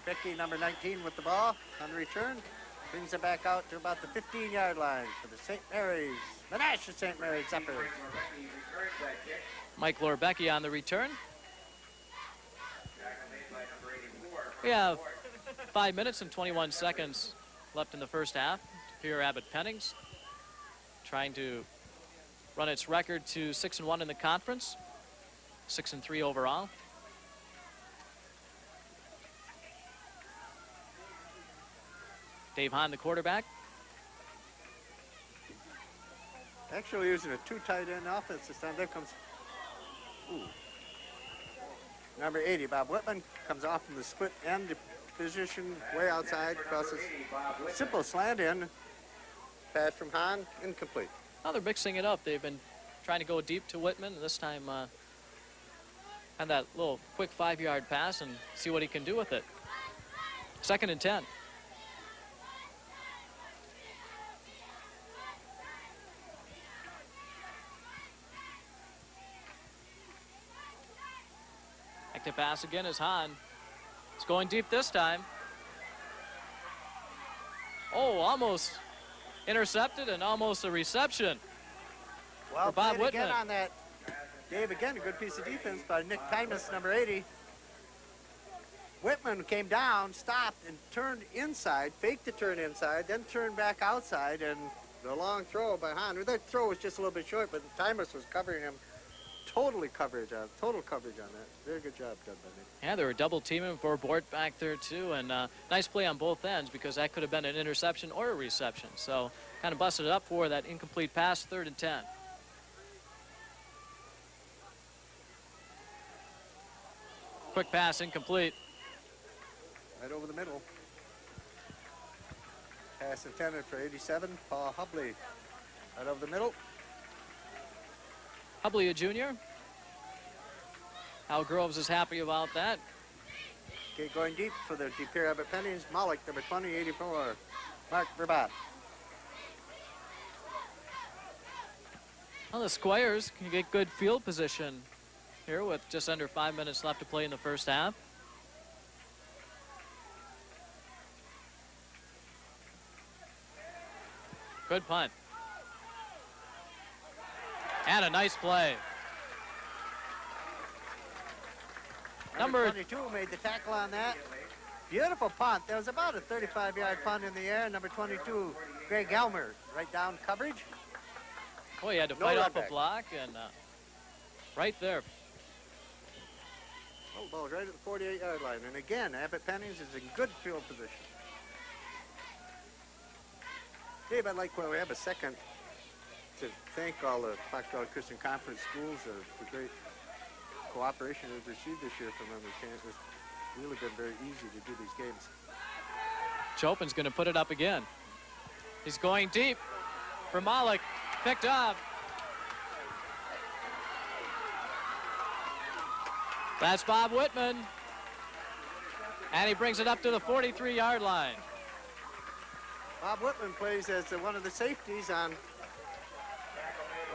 Becky, number 19, with the ball on the return. Brings it back out to about the 15-yard line for the St. Mary's, Menasha St. Mary's Zephyrs. Mike Lorbecky on the return. We have 5 minutes and 21 seconds left in the first half. Here, Abbot Pennings trying to run its record to 6-1 in the conference, 6-3 overall. Dave Hahn, the quarterback. Actually using a two tight end offense this time. There comes number 80, Bob Whitman, comes off from the split end position way outside, crosses simple slant in. Pass from Hahn, incomplete. Now they're mixing it up. They've been trying to go deep to Whitman, and this time had that little quick 5-yard pass and see what he can do with it. 2nd and 10. Back to pass again is Hahn. It's going deep this time. Oh, almost intercepted and almost a reception Well, for Bob Whitman. Again on that, Dave, again, a good piece of defense by Nick Timus, number 80. Whitman came down, stopped, and turned inside, faked the turn inside, then turned back outside, and the long throw by Hahn. That throw was just a little bit short, but Timus was covering him. Total coverage on that. Very good job done by Nick. Yeah, they were double teaming for Bort back there too, and nice play on both ends because that could have been an interception or a reception. So kind of busted it up for that incomplete pass, 3rd and 10. Quick pass, incomplete. Right over the middle. Pass intended for 87, Paul Hubley. Right over the middle. Hubley, a junior. Al Groves is happy about that. Okay, going deep for the De Pere Abbot Pennings. Malik, number 20, 84. Mark Verbat. Well, the Squires can get good field position here with just under 5 minutes left to play in the first half. Good punt. And a nice play. Number 22 made the tackle on that. Beautiful punt. There was about a 35-yard punt in the air. Number 22, Greg Elmer, right down coverage. Boy, he had to fight off a block and right there. Oh, ball right at the 48-yard line. And again, Abbot Pennings is in good field position. Dave, I'd like, well, we have a second to thank all the Fox Valley Christian Conference schools for the great cooperation we've received this year from them. It's really been very easy to do these games. Chopin's going to put it up again. He's going deep for Malik. Picked up. That's Bob Whitman. And he brings it up to the 43-yard line. Bob Whitman plays as one of the safeties on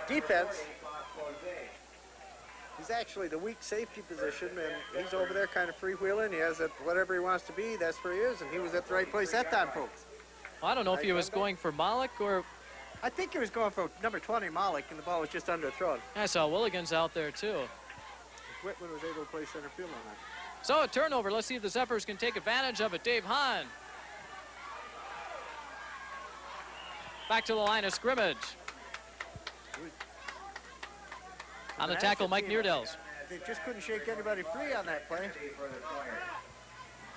defense. He's actually the weak safety position, and he's over there kind of freewheeling. He has whatever he wants to be, that's where he is, and he was at the right place that time, folks. Well, I don't know if he was going for Malik or... I think he was going for number 20, Malik, and the ball was just underthrown. I saw Willigans out there, too. Whitman was able to play center field on that. So a turnover. Let's see if the Zephyrs can take advantage of it. Dave Hahn. Back to the line of scrimmage. On the tackle, Mike Neerdels. They just couldn't shake anybody free on that play.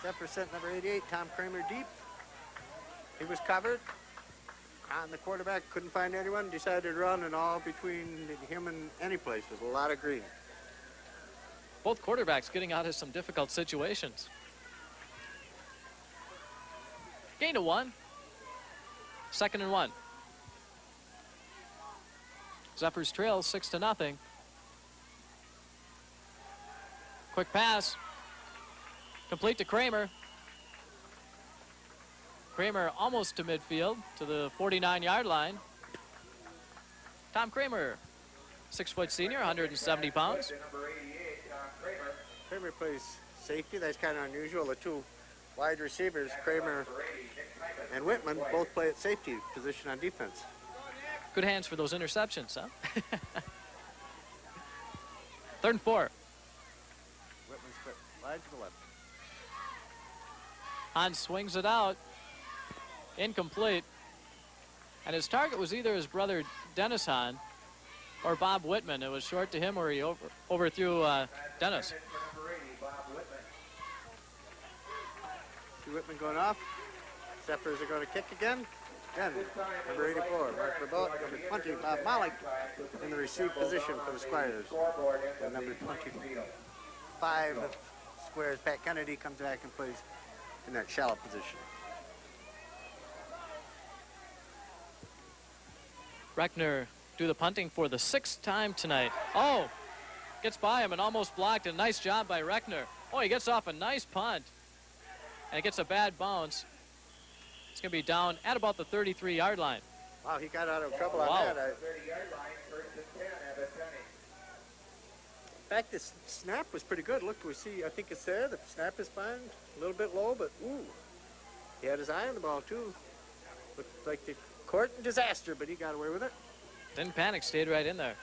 Zephyr sent number 88, Tom Kramer, deep. He was covered. On the quarterback, couldn't find anyone, decided to run, and all between him and any place was a lot of green. Both quarterbacks getting out of some difficult situations. Gain of 1. 2nd and 1. Zephyrs trail 6-0. Quick pass. Complete to Kramer. Kramer almost to midfield, to the 49-yard line. Tom Kramer, 6-foot senior, 170 pounds. Kramer plays safety. That's kind of unusual. The two wide receivers, Kramer and Whitman, both play at safety position on defense. Good hands for those interceptions, huh? 3rd and 4. Whitman split wide to the left. Hahn swings it out. Incomplete. And his target was either his brother Dennis Hahn or Bob Whitman. It was short to him, or he overthrew Dennis. See Whitman going off. Zephyrs are going to kick again. Again, number 84, Mark Rabot. Number 20, Bob Malik in the receive position for the Squires. And number 25 of Squires, Pat Kennedy, comes back and plays in that shallow position. Reckner do the punting for the 6th time tonight. Oh, gets by him and almost blocked. A nice job by Reckner. Oh, he gets off a nice punt. And it gets a bad bounce. It's going to be down at about the 33-yard line. Wow, he got out of trouble on that. In fact, this snap was pretty good. Look, we see, I think it's there. The snap is fine. A little bit low, but ooh. He had his eye on the ball, too. Looked like the court disaster, but he got away with it. Didn't panic, stayed right in there.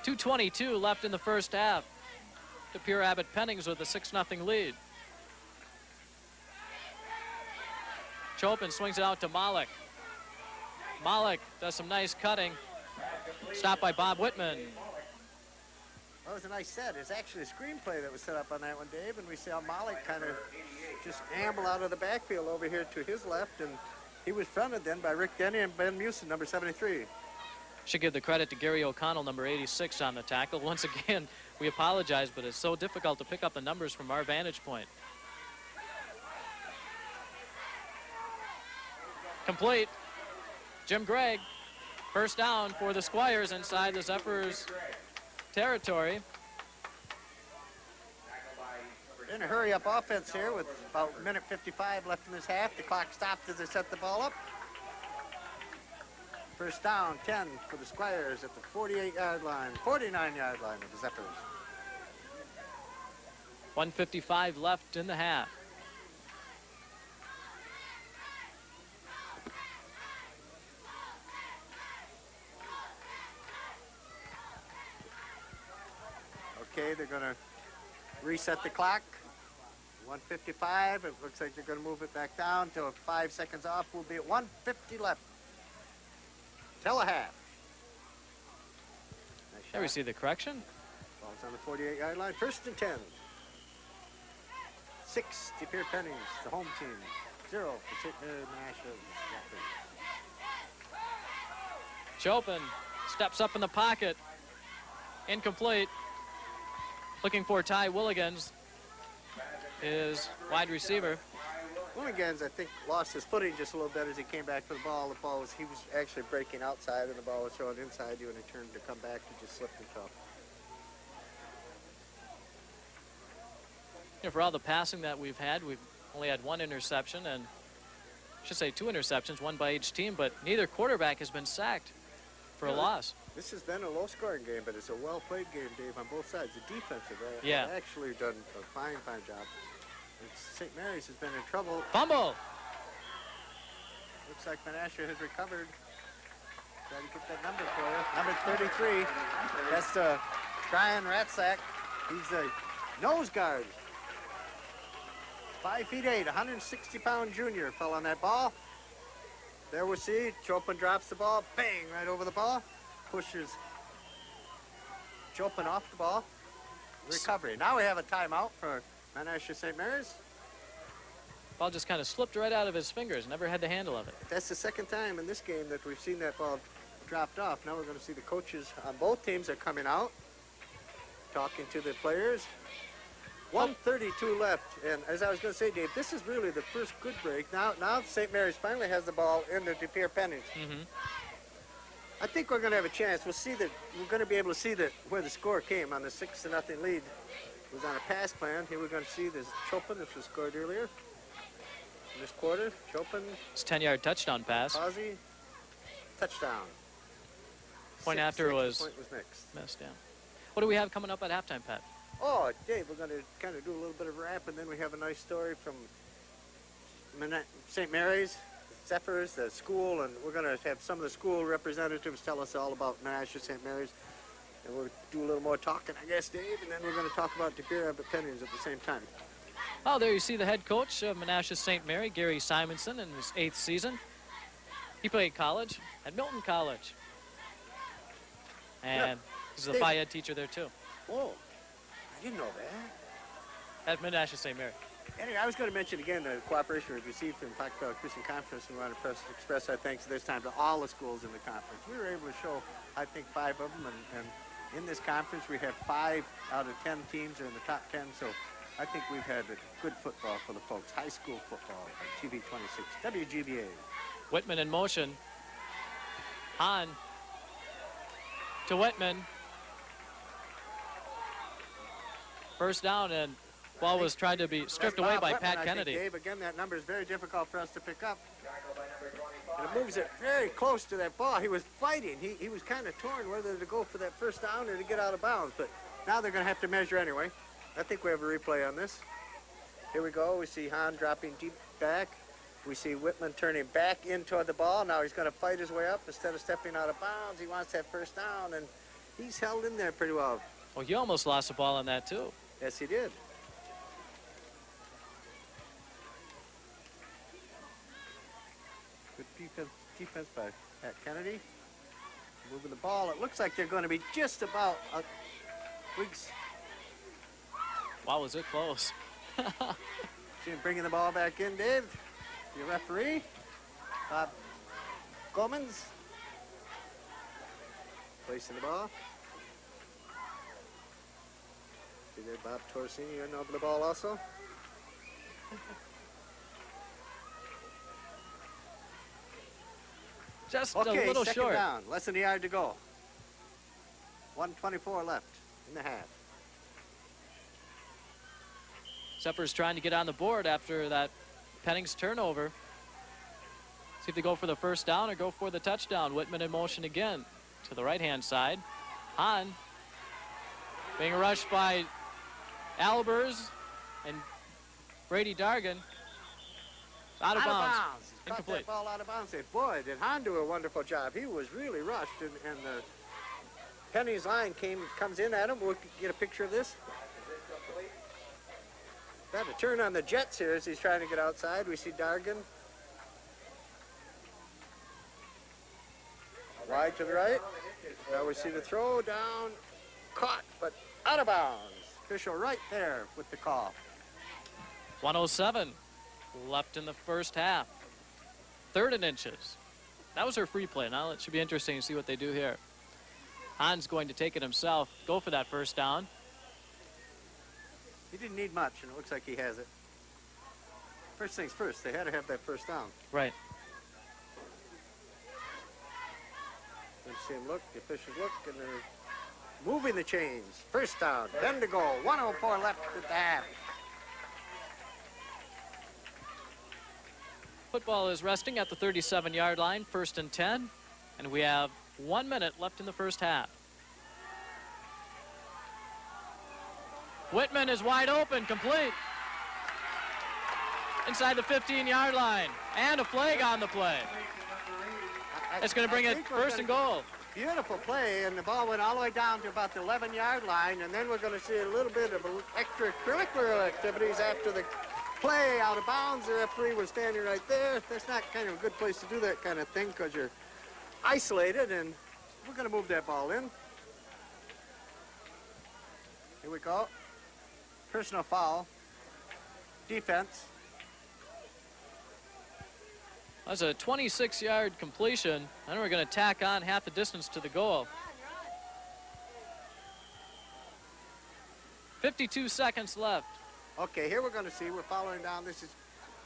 2:22 left in the first half. De Pere Abbot Pennings with a 6-0 lead. Chopin swings it out to Malik. Malik does some nice cutting. Stopped by Bob Whitman. That was a nice set. It's actually a screenplay that was set up on that one, Dave, and we saw Malik kind of just amble out of the backfield over here to his left, and he was fronted then by Rick Denny and Ben Musin, number 73. Should give the credit to Gary O'Connell, number 86, on the tackle. Once again, we apologize, but it's so difficult to pick up the numbers from our vantage point. Complete. Jim Gregg, first down for the Squires inside the Zephyrs territory. In a hurry-up offense here with about a minute 55 left in this half. The clock stopped as they set the ball up. First down, 10 for the Squires at the 48-yard line, 49-yard line of the Zephyrs. 1:55 left in the half. Okay, they're going to reset the clock. 1:55. It looks like they're going to move it back down to 5 seconds off. We'll be at 1:50 left. Till a half. Nice There we see the correction. Ball's on the 48-yard line. 1st and 10. 6 De Pere Pennings, the home team. 0 for St. Mary Menasha. Chopin steps up in the pocket. Incomplete. Looking for Ty Willigans, his wide receiver. Willigans, I think, lost his footing just a little bit as he came back for the ball. He was actually breaking outside, and the ball was thrown inside you, and he turned to come back. He just slipped and fell. You know, for all the passing that we've only had 1 interception, and I should say 2 interceptions, 1 by each team, but neither quarterback has been sacked for a loss. This has been a low-scoring game, but it's a well-played game, Dave, on both sides. The defensive Yeah. actually done a fine job. And St. Mary's has been in trouble. Fumble. Looks like Menasha has recovered. Try to get that number for you. Number 33. That's Brian Ratsack. He's the nose guard. 5'8", 160-pound junior fell on that ball. There we see Chopin drops the ball. Bang, right over the ball. Pushes Chopin off the ball. Recovery. Now we have a timeout for Menasha St. Mary's. Ball just kind of slipped right out of his fingers. Never had the handle of it. That's the 2nd time in this game that we've seen that ball dropped off. Now we're going to see the coaches on both teams are coming out, talking to the players. 1:32 left, and as I was going to say, Dave, this is really the first good break. Now St. Mary's finally has the ball in the De Pere Pennings. I think we're going to have a chance. We'll see that we're going to be able to see that where the score came on the 6-0 lead. It was on a pass plan. Here we're going to see this Chopin, this was scored earlier in this quarter. Chopin. It's 10-yard touchdown pass. Ozzy, touchdown. Point after was mixed. Yeah. What do we have coming up at halftime, Pat? Oh, Dave, we're going to kind of do a little bit of rap, and then we have a nice story from St. Mary's, Zephyrs, the school, and we're going to have some of the school representatives tell us all about Menasha St. Mary's. And we'll do a little more talking, I guess, Dave, and then we're going to talk about De Pere Abbot Pennings at the same time. Oh, there you see the head coach of Menasha St. Mary, Gary Simonson, in his 8th season. He played college at Milton College. And he's a Phi Ed teacher there, too. Oh, I didn't know that. At Menasha St. Mary. Anyway, I was going to mention again the cooperation we've received from Pocket Valley Christian Conference, and we want to express our thanks this time to all the schools in the conference. We were able to show, I think, 5 of them, and in this conference we have 5 out of 10 teams are in the top 10, so I think we've had a good football for the folks. High school football on TV 26, WGBA. Whitman in motion. Hahn to Whitman. First down, and ball was tried to be stripped away by Pat Kennedy. Dave, again, that number is very difficult for us to pick up. And it moves it very close to that ball. He was fighting. He was kind of torn whether to go for that first down or to get out of bounds. But now they're going to have to measure anyway. I think we have a replay on this. Here we go. We see Hahn dropping deep back. We see Whitman turning back in toward the ball. Now he's going to fight his way up instead of stepping out of bounds. He wants that first down, and he's held in there pretty well. Well, he almost lost the ball on that, too. Yes, he did. Good defense by Pat Kennedy. Moving the ball. It looks like they're going to be just about weeks. Wow, was it close. See him bringing the ball back in, Dave. The referee, Bob Gomans. Placing the ball. See there, Bob Torsini in over the ball also. Just okay, a little second short. Down, less than a yard to go. 1:24 left in the half. Zephyrs trying to get on the board after that Pennings turnover. See if they go for the first down or go for the touchdown. Whitman in motion again to the right-hand side. Hahn being rushed by Albers and Brady Dargan. Out of bounds. Caught that ball out of bounds. Boy, did Hahn do a wonderful job. He was really rushed, and the Pennings line comes in at him. We'll get a picture of this. Got to turn on the Jets here as he's trying to get outside. We see Dargan. Wide to the right. Now we see the throw down. Caught, but out of bounds. Official right there with the call. 1:07 left in the first half. 3rd and inches. That was her free play. Now it should be interesting to see what they do here. Hahn's going to take it himself. Go for that first down. He didn't need much, and it looks like he has it. First things first, they had to have that first down. Right. Let's see him look, the officials look, and they're moving the chains. First down, 10 to go, 1:04 left at the half. Football is resting at the 37-yard line, 1st and 10, and we have 1 minute left in the first half. Whitman is wide open, complete. Inside the 15-yard line, and a flag on the play. It's going to bring it 1st and goal. Beautiful play, and the ball went all the way down to about the 11-yard line, and then we're going to see a little bit of extracurricular activities after the play out of bounds. The referee was standing right there. That's not kind of a good place to do that kind of thing because you're isolated, and we're going to move that ball in. Here we go. Personal foul. Defense. That's a 26-yard completion. Then we're going to tack on half the distance to the goal. 52 seconds left. Okay, here we're going to see. We're following down. This is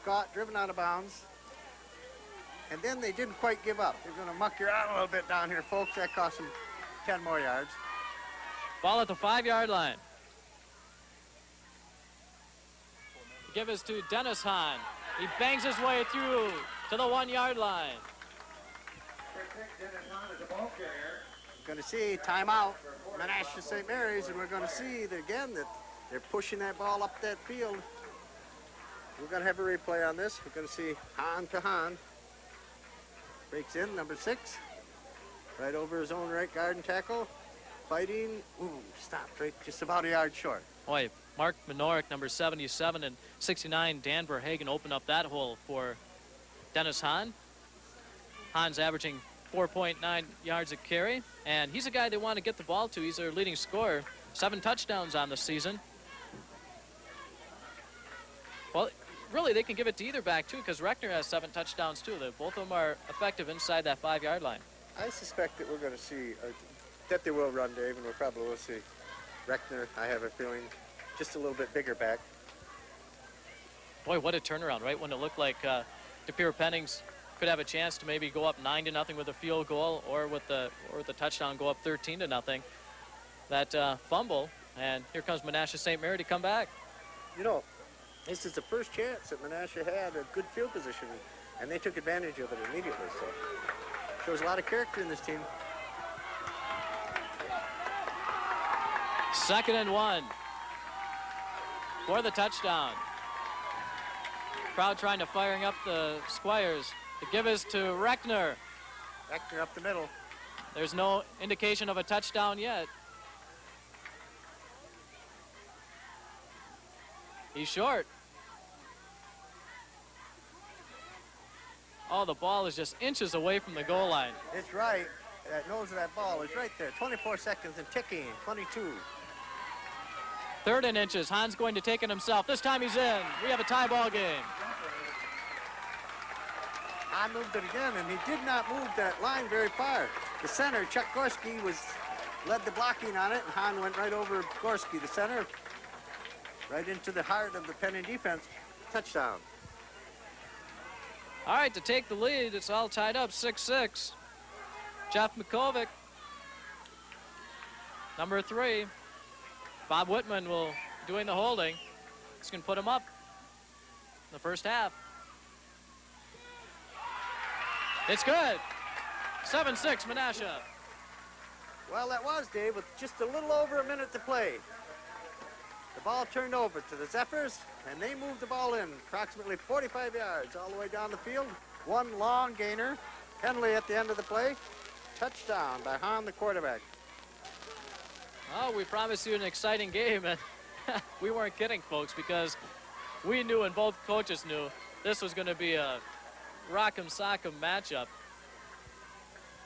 caught, driven out of bounds. And then they didn't quite give up. They're going to muck you around a little bit down here, folks. That cost them 10 more yards. Ball at the 5-yard line. Give us to Dennis Hahn. He bangs his way through to the 1-yard line. We're going to see timeout, Menasha St. Mary's, and we're going to see that again that They're pushing that ball up that field. We're going to have a replay on this. We're going to see Hahn to Hahn. Breaks in, number 6. Right over his own right guard and tackle. Fighting. Ooh, stopped right just about a yard short. Boy, Mark Minorik, number 77, and 69, Dan Verhagen opened up that hole for Dennis Hahn. Hahn's averaging 4.9 yards a carry, and he's a guy they want to get the ball to. He's their leading scorer. 7 touchdowns on the season. Well, really, they can give it to either back, too, because Reckner has 7 touchdowns, too. Both of them are effective inside that 5-yard line. I suspect that we're going to see, that they will run, Dave, and we probably will see Reckner, I have a feeling, just a little bit bigger back. Boy, what a turnaround, right? When it looked like De Pere Pennings could have a chance to maybe go up 9-0 with a field goal, or with the touchdown go up 13-0. That fumble, and here comes Menasha St. Mary to come back. You know, this is the first chance that Menasha had a good field position, and they took advantage of it immediately. So shows a lot of character in this team. 2nd and 1 for the touchdown. Crowd trying to firing up the Squires. The give is to Reckner. Reckner up the middle. There's no indication of a touchdown yet. He's short. Oh, the ball is just inches away from the goal line. It's right. That nose of that ball is right there. 24 seconds and ticking. 22. 3rd and inches. Hahn's going to take it himself. This time he's in. We have a tie ball game. Hahn moved it again, and he did not move that line very far. The center, Chuck Gorski, led the blocking on it, and Hahn went right over Gorski, the center, right into the heart of the Penning defense. Touchdown. All right, to take the lead, it's all tied up, 6-6. Jeff McCovic, number 3. Bob Whitman will be doing the holding. He's going to put him up in the first half. It's good. 7-6, Menasha. Well, that was, Dave, with just a little over a minute to play. The ball turned over to the Zephyrs, and they moved the ball in approximately 45 yards all the way down the field. 1 long gainer, penalty at the end of the play. Touchdown by Hahn, the quarterback. Oh, we promised you an exciting game, and we weren't kidding, folks, because we knew, and both coaches knew, this was going to be a rock'em sock'em matchup.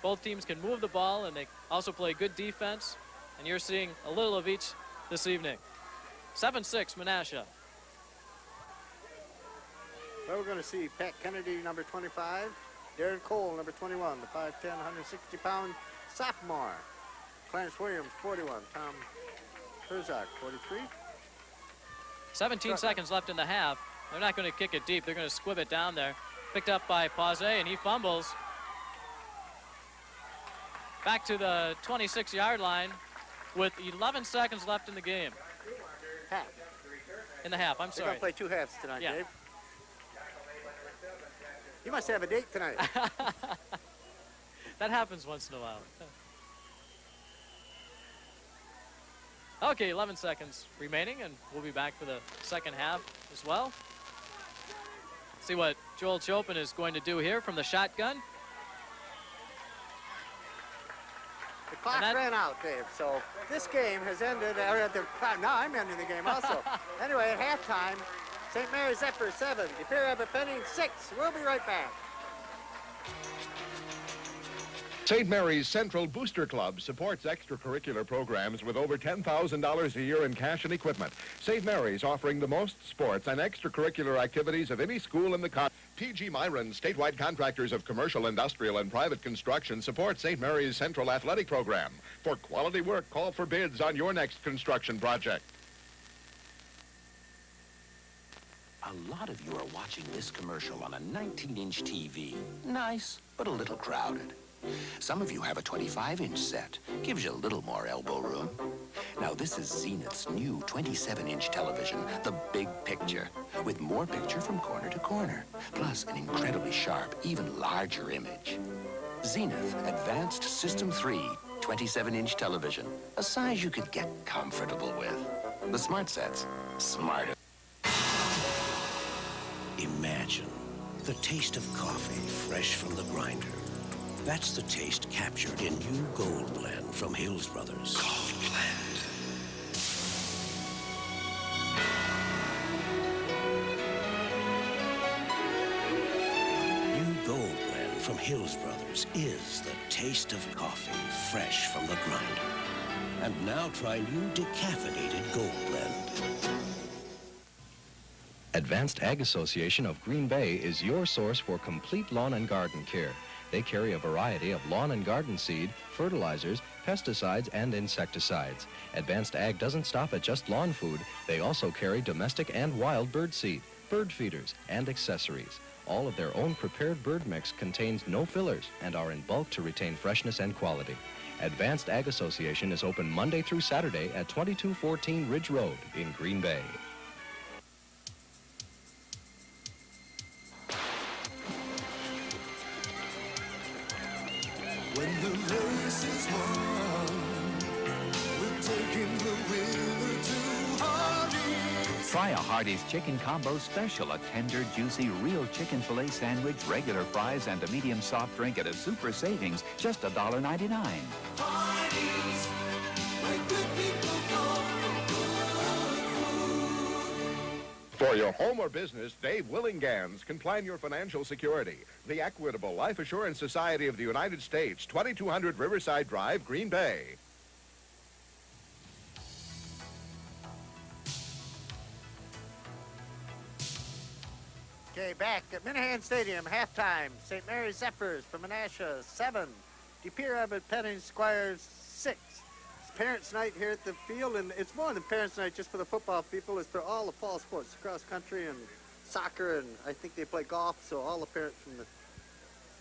Both teams can move the ball, and they also play good defense, and you're seeing a little of each this evening. 7-6, Menasha. Well, we're going to see Pat Kennedy, number 25. Darren Cole, number 21, the 5'10", 160-pound sophomore. Clarence Williams, 41. Tom Herzog, 43. 17 seconds left in the half. They're not going to kick it deep. They're going to squib it down there. Picked up by Pause, and he fumbles. Back to the 26-yard line with 11 seconds left in the game. Half. In the half, I'm sorry. They're going to play 2 halves tonight, yeah. Dave. You must have a date tonight. That happens once in a while. Okay, 11 seconds remaining, and we'll be back for the second half as well. See what Joel Chopin is going to do here from the shotgun. The clock ran out, Dave, so this game has ended. Now I'm ending the game also. Anyway, at halftime, St. Mary's Zephyrs 7, De Pere Abbot Pennings 6. We'll be right back. St. Mary's Central Booster Club supports extracurricular programs with over $10,000 a year in cash and equipment. St. Mary's offering the most sports and extracurricular activities of any school in the country. P.G. Myron, statewide contractors of commercial, industrial, and private construction, support St. Mary's Central Athletic Program. For quality work, call for bids on your next construction project. A lot of you are watching this commercial on a 19-inch TV. Nice, but a little crowded. Some of you have a 25-inch set. Gives you a little more elbow room. Now, this is Zenith's new 27-inch television, the big picture, with more picture from corner to corner, plus an incredibly sharp, even larger image. Zenith Advanced System 3 27-inch television, a size you could get comfortable with. The Smart Set's smarter. Imagine the taste of coffee fresh from the grinder. That's the taste captured in new Gold Blend from Hills Brothers. Gold Blend. New Gold Blend from Hills Brothers is the taste of coffee fresh from the grinder. And now try new decaffeinated Gold Blend. Advanced Ag Association of Green Bay is your source for complete lawn and garden care. They carry a variety of lawn and garden seed, fertilizers, pesticides, and insecticides. Advanced Ag doesn't stop at just lawn food. They also carry domestic and wild bird seed, bird feeders, and accessories. All of their own prepared bird mix contains no fillers and are in bulk to retain freshness and quality. Advanced Ag Association is open Monday through Saturday at 2214 Ridge Road in Green Bay. When the race is won, we're taking the winner to Hardee's. Try a Hardee's Chicken Combo Special, a tender, juicy, real chicken filet sandwich, regular fries, and a medium soft drink at a super savings, just $1.99. Hardee's, where good people go for good food. For your home or business, Dave Willingans can plan your financial security. The Equitable Life Assurance Society of the United States, 2200 Riverside Drive, Green Bay. Okay, back at Minehan Stadium, halftime. St. Mary's Zephyrs from Menasha 7. De Pere Abbot Pennings Squires 6. It's Parents' Night here at the field, and it's more than Parents' Night just for the football people. It's for all the fall sports, cross country and soccer, and I think they play golf, so all the parents from the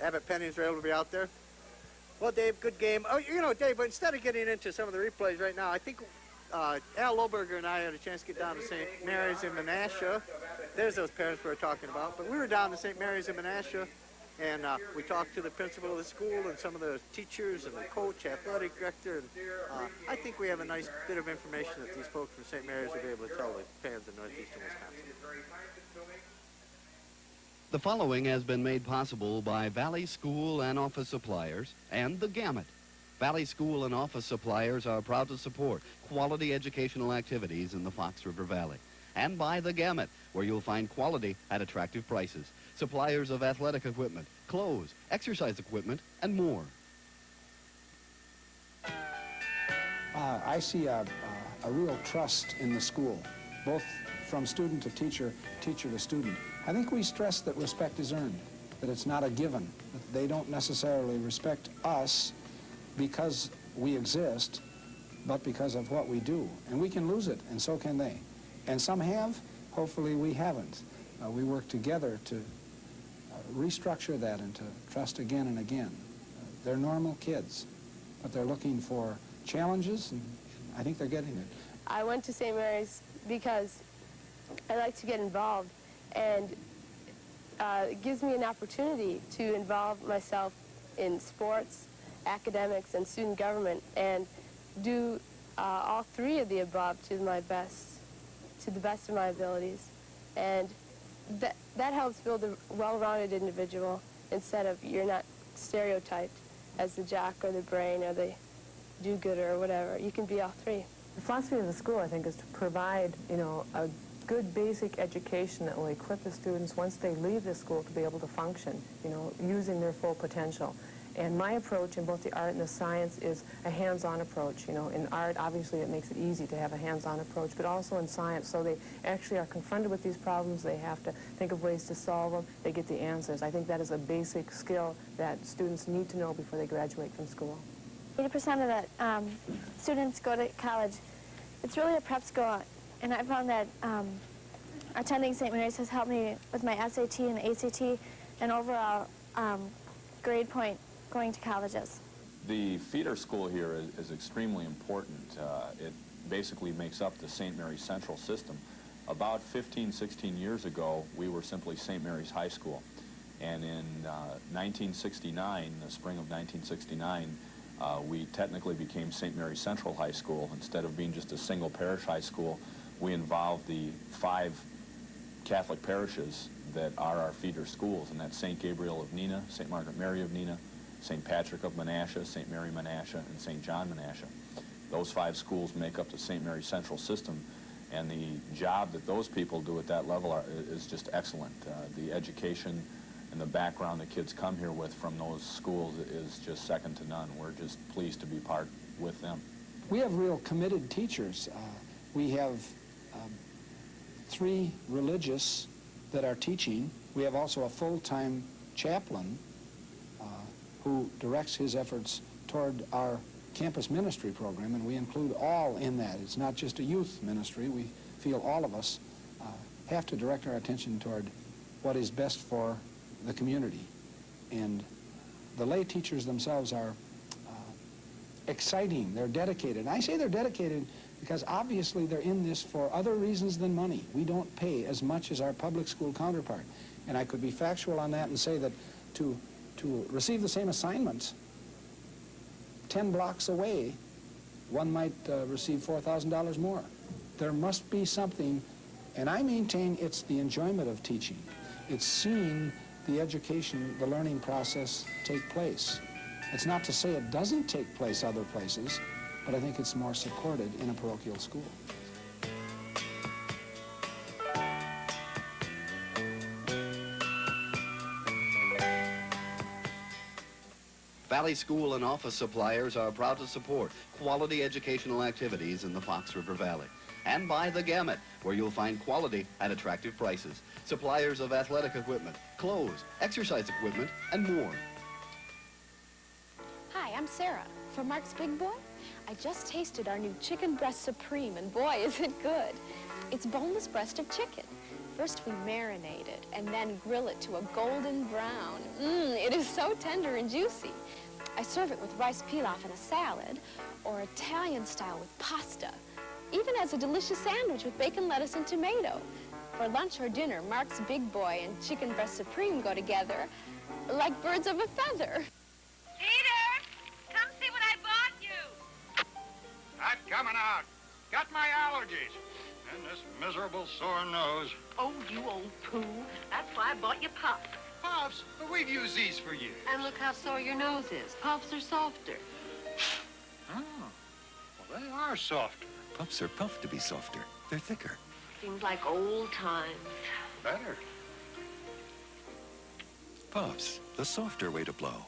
Abbot Pennings are able to be out there. Well, Dave, good game. Oh, you know, Dave, but instead of getting into some of the replays right now, I think Al Loberger and I had a chance to get down to St. Mary's in Menasha. There's those parents we were talking about. But we were down to St. Mary's in Menasha, and we talked to the principal of the school and some of the teachers and the coach, athletic director. And I think we have a nice bit of information that these folks from St. Mary's will be able to tell the fans in northeastern Wisconsin. The following has been made possible by Valley School and Office Suppliers and The Gamut. Valley School and Office Suppliers are proud to support quality educational activities in the Fox River Valley. And by The Gamut, where you'll find quality at attractive prices. Suppliers of athletic equipment, clothes, exercise equipment, and more. I see a real trust in the school, both from student to teacher, teacher to student. I think we stress that respect is earned, that it's not a given, that they don't necessarily respect us because we exist, but because of what we do. And we can lose it, and so can they. And some have, hopefully we haven't. We work together to restructure that and to trust again and again. They're normal kids, but they're looking for challenges, and I think they're getting it. I went to St. Mary's because I like to get involved, and it gives me an opportunity to involve myself in sports, academics, and student government, and do all three of the above to the best of my abilities. And that helps build a well-rounded individual instead of you're not stereotyped as the jock or the brain or the do-gooder or whatever. You can be all three. The philosophy of the school, I think, is to provide, a good basic education that will equip the students once they leave the school to be able to function, using their full potential. And my approach in both the art and the science is a hands-on approach. In art, obviously, it makes it easy to have a hands-on approach, but also in science, so they actually are confronted with these problems. They have to think of ways to solve them. They get the answers. I think that is a basic skill that students need to know before they graduate from school. 80% of the students go to college. It's really a prep school, and I found that attending St. Mary's has helped me with my SAT and ACT and overall grade point going to colleges. The feeder school here is extremely important. It basically makes up the St. Mary's Central system. About 15, 16 years ago, we were simply St. Mary's High School. And in 1969, the spring of 1969, we technically became St. Mary's Central High School. Instead of being just a single parish high school, we involve the 5 Catholic parishes that are our feeder schools, and that's St. Gabriel of Neenah, St. Margaret Mary of Neenah, St. Patrick of Menasha, St. Mary Menasha, and St. John Menasha. Those 5 schools make up the St. Mary Central system, and the job that those people do at that level is just excellent. The education and the background the kids come here with from those schools is just second to none. We're just pleased to be part with them. We have real committed teachers. We have 3 religious that are teaching. We have also a full-time chaplain who directs his efforts toward our campus ministry program, and we include all in that. It's not just a youth ministry. We feel all of us have to direct our attention toward what is best for the community. And the lay teachers themselves are exciting. They're dedicated. And I say they're dedicated because obviously they're in this for other reasons than money. We don't pay as much as our public school counterpart. And I could be factual on that and say that to receive the same assignments 10 blocks away, one might receive $4,000 more. There must be something, and I maintain it's the enjoyment of teaching. It's seeing the education, the learning process take place. It's not to say it doesn't take place other places, but I think it's more supported in a parochial school. Valley School and Office Suppliers are proud to support quality educational activities in the Fox River Valley. And by the gamut, where you'll find quality at attractive prices. Suppliers of athletic equipment, clothes, exercise equipment, and more. Hi, I'm Sarah. From Mark's Big Boy, I just tasted our new Chicken Breast Supreme, and boy, is it good. It's boneless breast of chicken. First we marinate it, and then grill it to a golden brown. It is so tender and juicy. I serve it with rice pilaf and a salad, or Italian style with pasta. Even as a delicious sandwich with bacon, lettuce, and tomato. For lunch or dinner, Mark's Big Boy and Chicken Breast Supreme go together like birds of a feather. Peter, come see what I bought you. Not coming out. Got my allergies. And this miserable sore nose. Oh, you old poo. That's why I bought you Puffs. Puffs? But we've used these for years. And look how sore your nose is. Puffs are softer. Oh, well, they are softer. Puffs are puffed to be softer. They're thicker. Seems like old times. Better. Puffs, the softer way to blow.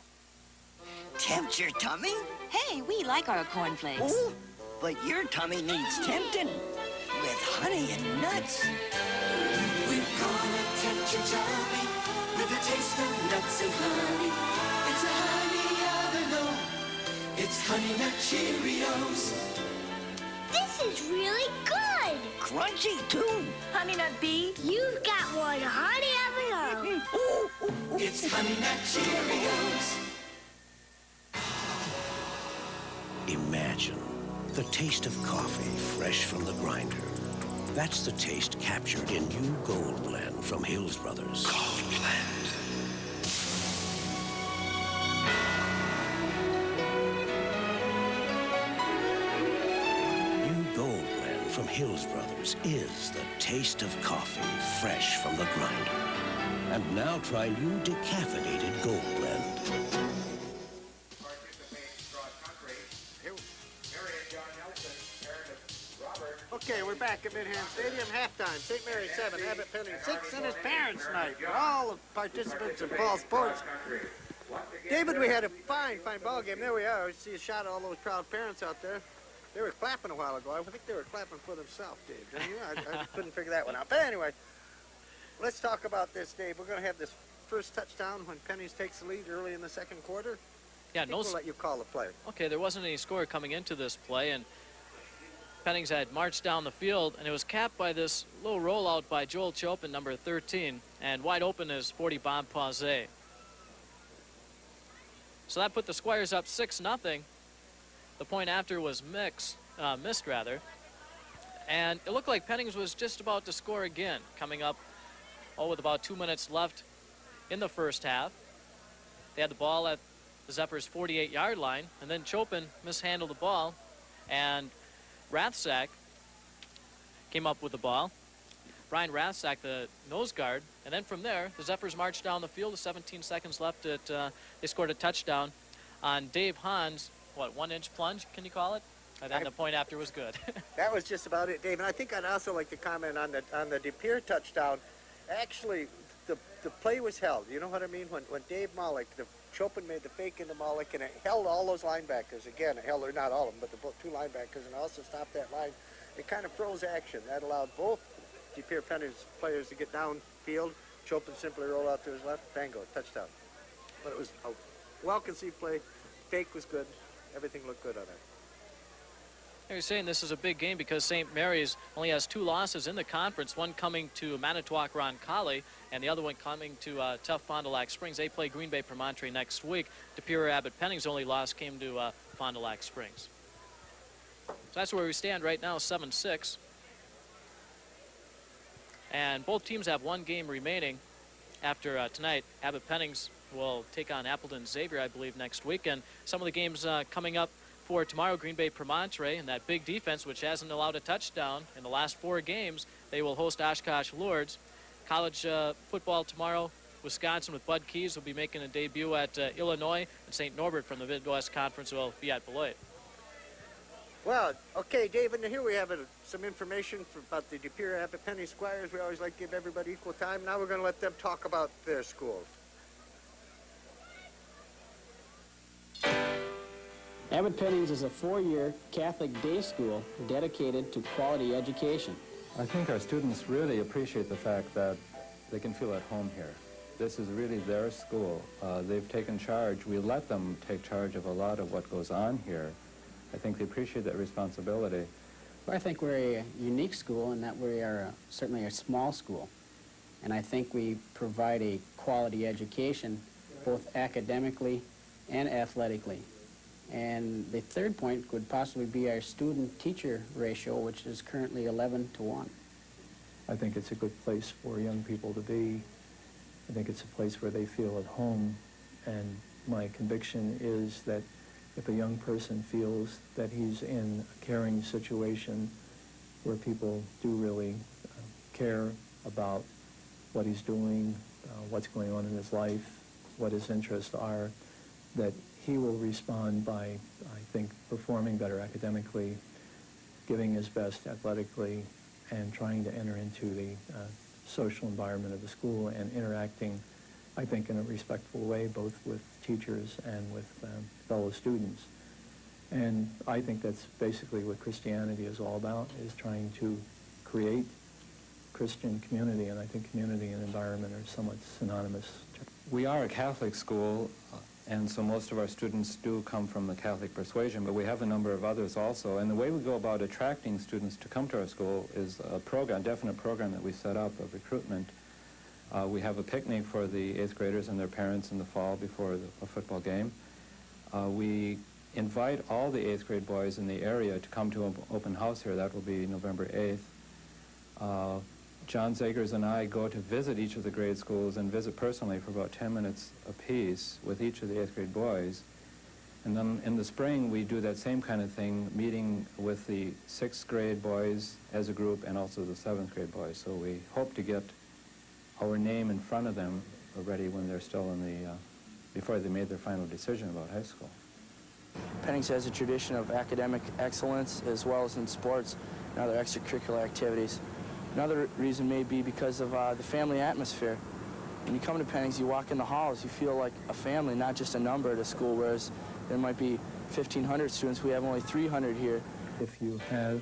Tempt your tummy? Hey, we like our cornflakes. Oh, but your tummy needs tempting with honey and nuts. We're gonna tempt your tummy with a taste of nuts and honey. It's a honey of the low. It's Honey Nut Cheerios. This is really good. Crunchy, too. Honey Nut Bee, you've got one honey of your own. It's Honey Nut Cheerios. Imagine the taste of coffee fresh from the grinder. That's the taste captured in new Gold Blend from Hills Brothers. Gold Blend. New Gold Blend from Hills Brothers is the taste of coffee fresh from the grinder. And now try new decaffeinated Gold Blend. Okay, we're back at Minehan Stadium, halftime. St. Mary's 7, Abbot Pennings 6, and it's Parents' Night. All the participants in fall sports. David, we had a fine ball game. There we are. We see a shot of all those proud parents out there. They were clapping a while ago. I think they were clapping for themselves, Dave. Don't you? I couldn't figure that one out. But anyway, let's talk about this, Dave. We're going to have this first touchdown when Pennings takes the lead early in the second quarter. Yeah, we'll let you call the play. Okay, there wasn't any score coming into this play, and Pennings had marched down the field, and it was capped by this little rollout by Joel Chopin, number 13, and wide open is 40 Bob Pausé. So that put the Squires up 6-0. The point after was missed, and it looked like Pennings was just about to score again, coming up with about 2 minutes left in the first half. They had the ball at the Zephyrs' 48-yard line, and then Chopin mishandled the ball, and Rathsack came up with the ball. Brian Rassak, the nose guard, and then from there, the Zephyrs marched down the field with 17 seconds left. They scored a touchdown on Dave Hahn's, what, 1-inch plunge, can you call it? And then the point after was good. That was just about it, Dave. And I think I'd also like to comment on the De Pere touchdown. Actually, the play was held. You know what I mean? When Dave Mollick, Chopin made the fake into Mollick, and it held all those linebackers. Again, it held, or not all of them, but the two linebackers, and also stopped that line. It kind of froze action. That allowed both De Pere Pennings players to get downfield. Chopin simply rolled out to his left, bango, touchdown. But it was a well-conceived play. Fake was good. Everything looked good on it. You're saying this is a big game because St. Mary's only has 2 losses in the conference, one coming to Manitowoc Roncalli and the other one coming to tough Fond du Lac Springs. They play Green Bay Promontory next week. De Pere Abbot Pennings' only loss came to Fond du Lac Springs. So that's where we stand right now, 7-6. And both teams have 1 game remaining after tonight. Abbot Pennings will take on Appleton Xavier, I believe, next week. And some of the games coming up for tomorrow, Green Bay Promontory, and that big defense, which hasn't allowed a touchdown in the last 4 games, they will host Oshkosh Lourdes. College football tomorrow, Wisconsin with Bud Keys will be making a debut at Illinois, and St. Norbert from the Midwest Conference will be at Beloit. Well, okay, Dave, and here we have some information about the De Pere Abbot Pennings Squires. We always like to give everybody equal time. Now we're going to let them talk about their schools. Abbot Pennings is a 4-year Catholic day school dedicated to quality education. I think our students really appreciate the fact that they can feel at home here. This is really their school. They've taken charge. We let them take charge of a lot of what goes on here. I think they appreciate that responsibility. Well, I think we're a unique school in that we are certainly a small school. And I think we provide a quality education both academically and athletically. And the third point would possibly be our student-teacher ratio, which is currently 11-to-1. I think it's a good place for young people to be. I think it's a place where they feel at home. And my conviction is that if a young person feels that he's in a caring situation where people do really care about what he's doing, what's going on in his life, what his interests are, that he will respond by, I think, performing better academically, giving his best athletically, and trying to enter into the social environment of the school and interacting, I think, in a respectful way, both with teachers and with fellow students. And I think that's basically what Christianity is all about, is trying to create Christian community, and I think community and environment are somewhat synonymous. We are a Catholic school, and so most of our students do come from the Catholic persuasion, but we have a number of others also. And the way we go about attracting students to come to our school is a program, a definite program that we set up of recruitment. We have a picnic for the 8th graders and their parents in the fall before a football game. We invite all the 8th grade boys in the area to come to an open house here. That will be November 8th. John Zegers and I go to visit each of the grade schools and visit personally for about 10 minutes apiece with each of the 8th grade boys. And then in the spring, we do that same kind of thing, meeting with the 6th grade boys as a group and also the 7th grade boys. So we hope to get our name in front of them already when they're still in the, before they made their final decision about high school. Pennings has a tradition of academic excellence as well as in sports and other extracurricular activities. Another reason may be because of the family atmosphere. When you come to Pennings, you walk in the halls, you feel like a family, not just a number at a school, whereas there might be 1,500 students. We have only 300 here. If you have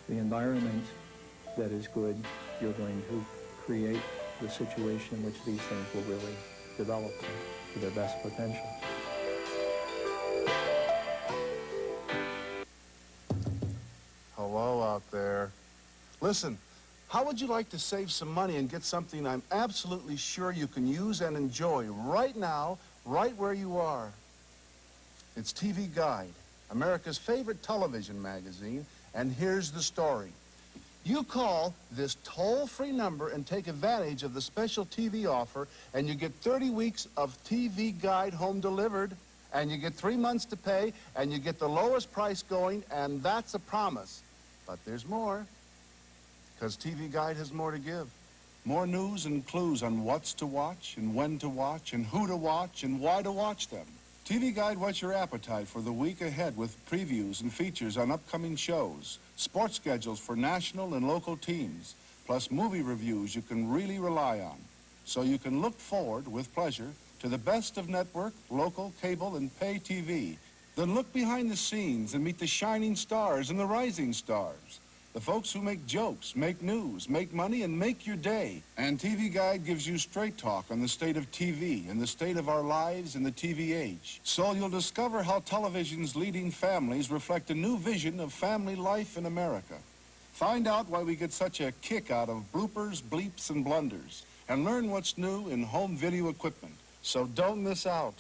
the environment that is good, you're going to create the situation in which these things will really develop to their best potential. Hello out there. Listen. How would you like to save some money and get something I'm absolutely sure you can use and enjoy right now, right where you are? It's TV Guide, America's favorite television magazine, and here's the story. You call this toll-free number and take advantage of the special TV offer, and you get 30 weeks of TV Guide home delivered, and you get 3 months to pay, and you get the lowest price going, and that's a promise. But there's more. because TV Guide has more to give. More news and clues on what's to watch and when to watch and who to watch and why to watch them. TV Guide whets your appetite for the week ahead with previews and features on upcoming shows, sports schedules for national and local teams, plus movie reviews you can really rely on. So you can look forward with pleasure to the best of network, local, cable, and pay TV. Then look behind the scenes and meet the shining stars and the rising stars. The folks who make jokes, make news, make money, and make your day. And TV Guide gives you straight talk on the state of TV and the state of our lives in the TV age. So you'll discover how television's leading families reflect a new vision of family life in America. Find out why we get such a kick out of bloopers, bleeps, and blunders, and learn what's new in home video equipment. So don't miss out.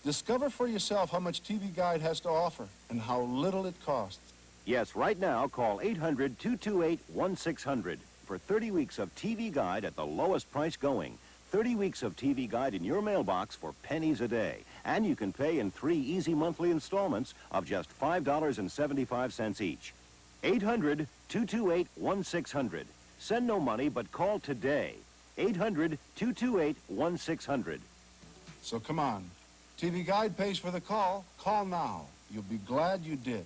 Discover for yourself how much TV Guide has to offer and how little it costs. Yes, right now, call 800-228-1600 for 30 weeks of TV Guide at the lowest price going. 30 weeks of TV Guide in your mailbox for pennies a day. And you can pay in 3 easy monthly installments of just $5.75 each. 800-228-1600. Send no money, but call today. 800-228-1600. So come on. TV Guide pays for the call. Call now. You'll be glad you did.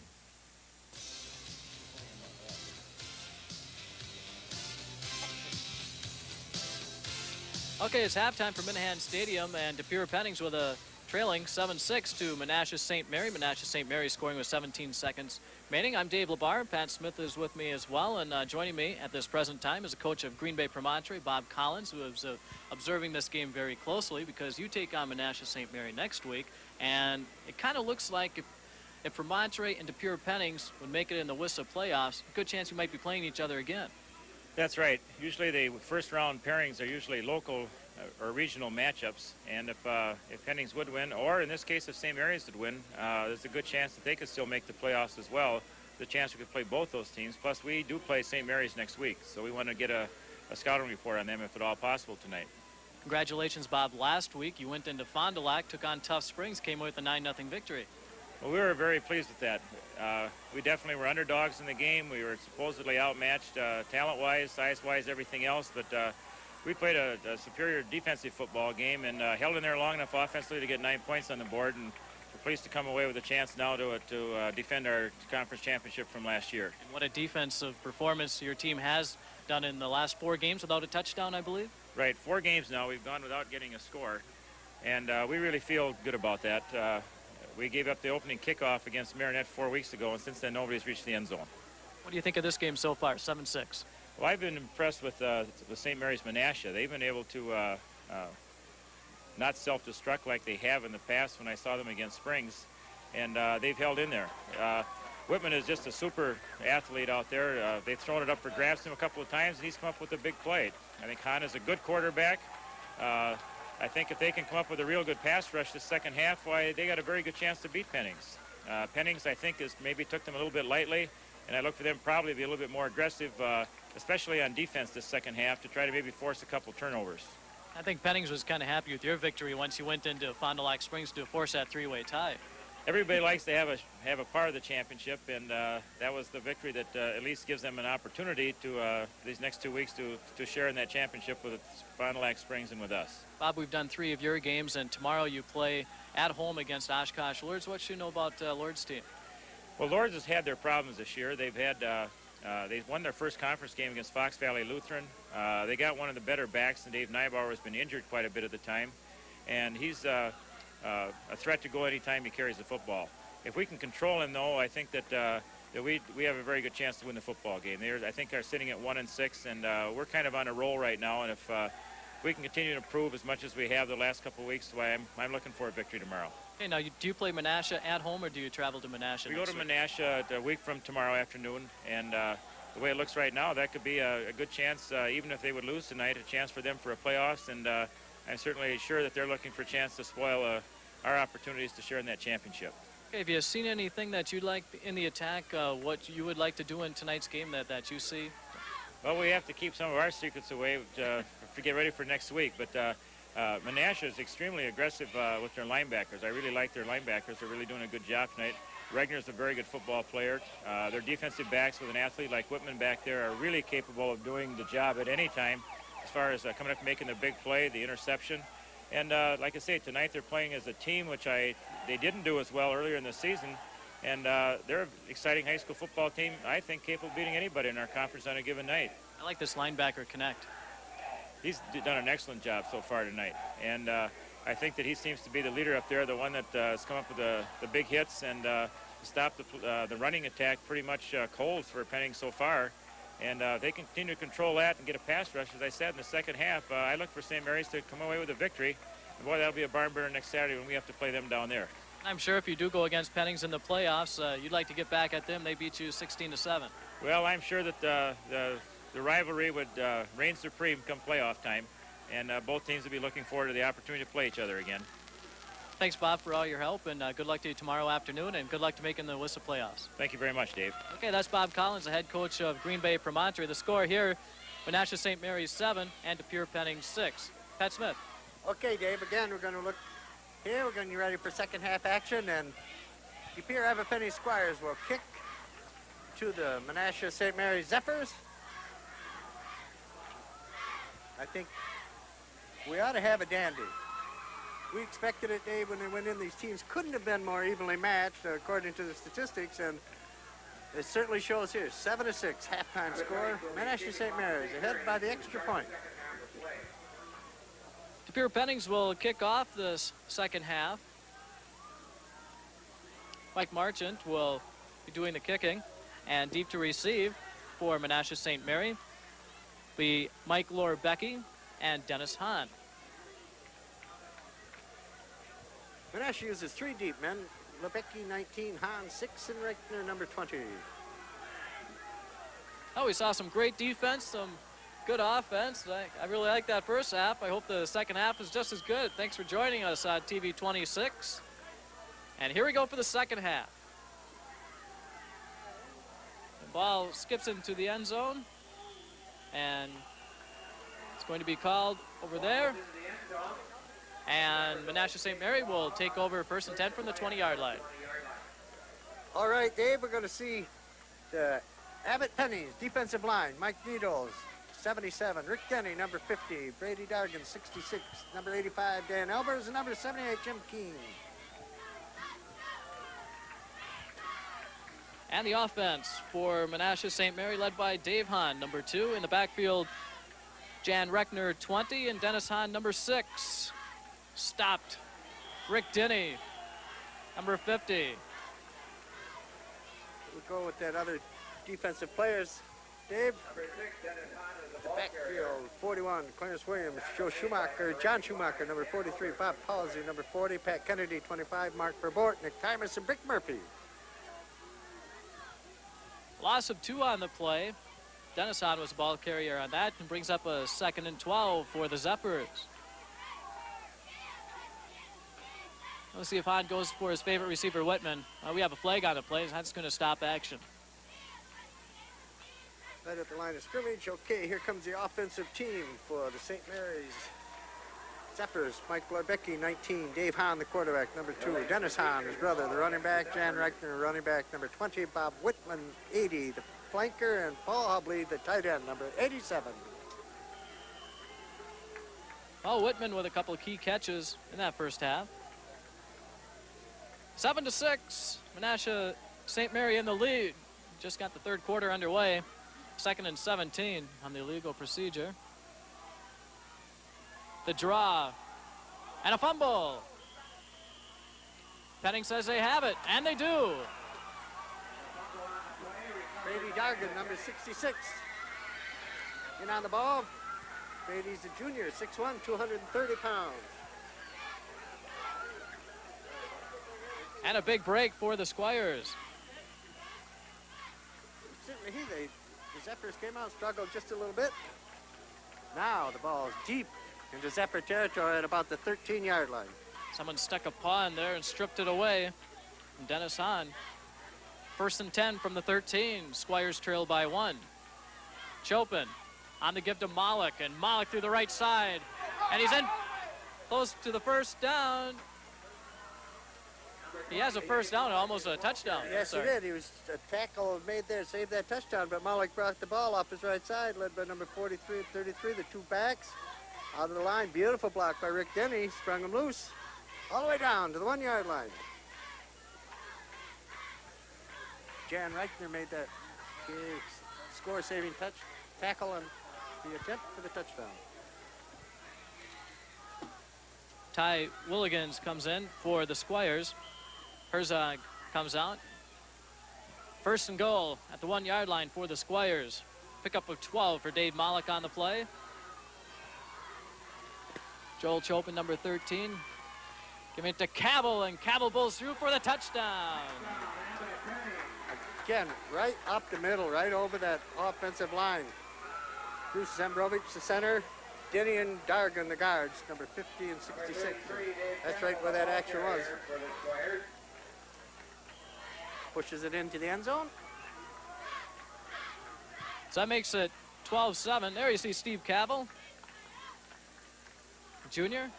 Okay, it's halftime for Minehan Stadium, and De Pere Pennings with a trailing 7-6 to Menasha St. Mary. Menasha St. Mary scoring with 17 seconds remaining. I'm Dave LeBar. Pat Smith is with me as well, and joining me at this present time is the coach of Green Bay Promontory, Bob Collins, who is observing this game very closely because you take on Menasha St. Mary next week, and it kind of looks like if Promontory and De Pere Pennings would make it in the WISA playoffs, a good chance you might be playing each other again. That's right. Usually the first round pairings are usually local or regional matchups, and if Pennings would win, or in this case if St. Mary's would win, there's a good chance that they could still make the playoffs as well. The chance we could play both those teams. Plus we do play St. Mary's next week, so we want to get a scouting report on them if at all possible tonight. Congratulations, Bob. Last week you went into Fond du Lac, took on Tough Springs, came away with a 9-0 victory. Well, we were very pleased with that. We definitely were underdogs in the game. We were supposedly outmatched talent-wise, size-wise, everything else, but we played a superior defensive football game and held in there long enough offensively to get 9 points on the board, and we're pleased to come away with a chance now to defend our conference championship from last year. And what a defensive performance your team has done in the last 4 games without a touchdown, I believe? Right, 4 games now. We've gone without getting a score, and we really feel good about that. We gave up the opening kickoff against Marinette 4 weeks ago, and since then nobody's reached the end zone. What do you think of this game so far, 7-6? Well, I've been impressed with St. Mary's Menasha. They've been able to not self-destruct like they have in the past when I saw them against Springs, and they've held in there. Whitman is just a super athlete out there. They've thrown it up for grabs to him a couple of times, and he's come up with a big play. I think Hahn is a good quarterback. I think if they can come up with a real good pass rush this second half, why, they got a very good chance to beat Pennings. Pennings, I think, maybe took them a little bit lightly, and I look for them probably to be a little bit more aggressive, especially on defense this second half, to try to maybe force a couple turnovers. I think Pennings was kind of happy with your victory once you went into Fond du Lac Springs to force that 3-way tie. Everybody likes to have a part of the championship, and that was the victory that at least gives them an opportunity to these next 2 weeks to share in that championship with Fond du Lac Springs and with us. Bob, we've done 3 of your games, and tomorrow you play at home against Oshkosh Lourdes. What should you know about Lourdes' team? Well, Lourdes has had their problems this year. They've had they won their first conference game against Fox Valley Lutheran. They got one of the better backs, and Dave Neibauer has been injured quite a bit of the time, and he's a threat to go anytime he carries the football. If we can control him, though, I think that we have a very good chance to win the football game. They, I think, are sitting at 1-6, and we're kind of on a roll right now. And if we can continue to improve as much as we have the last couple of weeks, I'm looking for a victory tomorrow. Okay, now do you play Menasha at home, or do you travel to Menasha? We go to Menasha a week from tomorrow afternoon, and the way it looks right now, that could be a good chance, even if they would lose tonight, a chance for them for a playoffs. And I'm certainly sure that they're looking for a chance to spoil our opportunities to share in that championship. Okay, have you seen anything that you'd like in the attack, what you would like to do in tonight's game that you see? Well, we have to keep some of our secrets away to get ready for next week, but Menasha is extremely aggressive with their linebackers. I really like their linebackers. They're really doing a good job tonight. Regner's a very good football player. Their defensive backs with an athlete like Whitman back there are really capable of doing the job at any time as far as coming up and making the big play, the interception. And like I say, tonight they're playing as a team, which they didn't do as well earlier in the season. And they're an exciting high school football team, I think, capable of beating anybody in our conference on a given night. I like this linebacker connect. He's done an excellent job so far tonight. And I think that he seems to be the leader up there, the one that has come up with the big hits and stopped the running attack pretty much cold for Pennings so far. And they continue to control that and get a pass rush. As I said, in the second half, I look for St. Mary's to come away with a victory. And boy, that'll be a barn burner next Saturday when we have to play them down there. I'm sure if you do go against Pennings in the playoffs, you'd like to get back at them. They beat you 16-7. Well, I'm sure that the rivalry would reign supreme come playoff time, and both teams will be looking forward to the opportunity to play each other again. Thanks, Bob, for all your help, and good luck to you tomorrow afternoon, and good luck to making the WISA playoffs. Thank you very much, Dave. Okay, that's Bob Collins, the head coach of Green Bay Promontory. The score here, Menasha St. Mary's 7 and De Pere Pennings 6. Pat Smith. Okay, Dave, again, we're going to look here. We're going to get ready for second half action, and De Pere Abbot Pennings Squires will kick to the Menasha St. Mary's Zephyrs. I think we ought to have a dandy. We expected it, Dave, when they went in. These teams couldn't have been more evenly matched, according to the statistics, and it certainly shows here. 7-6, halftime score. Menasha St. Mary's ahead by the extra point. De Pere Pennings will kick off this second half. Mike Marchant will be doing the kicking, and deep to receive for Menasha St. Mary be Mike Lorbecky and Dennis Hahn. Menasha uses 3 deep men. Lorbecky 19, Hahn 6, and Reichner number 20. Oh, we saw some great defense, some good offense. I really like that first half. I hope the second half is just as good. Thanks for joining us on TV 26. And here we go for the second half. The ball skips into the end zone, and it's going to be called over there. And Menasha St. Mary will take over 1st and 10 from the 20-yard line. All right, Dave, we're going to see the Abbot Pennings defensive line. Mike Needles, 77. Rick Denny, number 50. Brady Dargan, 66. Number 85, Dan Elbers. And number 78, Jim Keene. And the offense for Menasha St. Mary, led by Dave Hahn, number 2. In the backfield, Jan Reckner, 20. And Dennis Hahn, number 6. Stopped. Rick Denny, number 50. We'll go with that other defensive players. Dave, the backfield, 41, Clarence Williams, Joe Schumacher, John Schumacher, number 43, Bob Palsy, number 40, Pat Kennedy, 25, Mark Verbort, Nick Timers, and Brick Murphy. Loss of 2 on the play. Dennis Hahn was the ball carrier on that and brings up a 2nd and 12 for the Zephyrs. Let's see if Hahn goes for his favorite receiver, Whitman. We have a flag on the play. That's going to stop action. Right at the line of scrimmage. Okay, here comes the offensive team for the St. Mary's Zephyrs. Mike Lorbecky, 19. Dave Hahn, the quarterback, number 2. Dennis Hahn, his brother, the running back. Jan Reichner, running back, number 20. Bob Whitman, 80, the flanker. And Paul Hubley, the tight end, number 87. Paul Whitman with a couple of key catches in that first half. 7-6, Menasha St. Mary in the lead. Just got the third quarter underway. 2nd and 17 on the illegal procedure. The draw and a fumble. Pennings says they have it, and they do. Brady Dargan, number 66. In on the ball. Brady's a junior, 6'1", 230 pounds. And a big break for the Squires. Certainly the Zephyrs came out, struggled just a little bit. Now the ball is deep into Zephyr territory at about the 13-yard line. Someone stuck a paw in there and stripped it away from Dennis Hahn. 1st and 10 from the 13. Squires trail by 1. Chopin on the give to Malik, and Malik through the right side. And he's in. close to the first down. He has a first down and almost a touchdown. Yes, he did. He was a tackle made there, saved that touchdown, but Malik brought the ball off his right side, led by number 43 and 33, the two backs. Out of the line, beautiful block by Rick Denny, sprung him loose, all the way down to the 1 yard line. Jan Reichner made that score-saving tackle on the attempt for the touchdown. Ty Willigans comes in for the Squires. Herzog comes out. First and goal at the 1 yard line for the Squires. Pickup of 12 for Dave Malik on the play. Joel Chopin, number 13. Giving it to Cabell, and Cabell pulls through for the touchdown. Again, right up the middle, right over that offensive line. Bruce Zembrovich, the center. Denny and Dargan, the guards, number 50 and 66. That's right where that action was. Pushes it into the end zone. So that makes it 12-7. There you see Steve Cabell, Jr.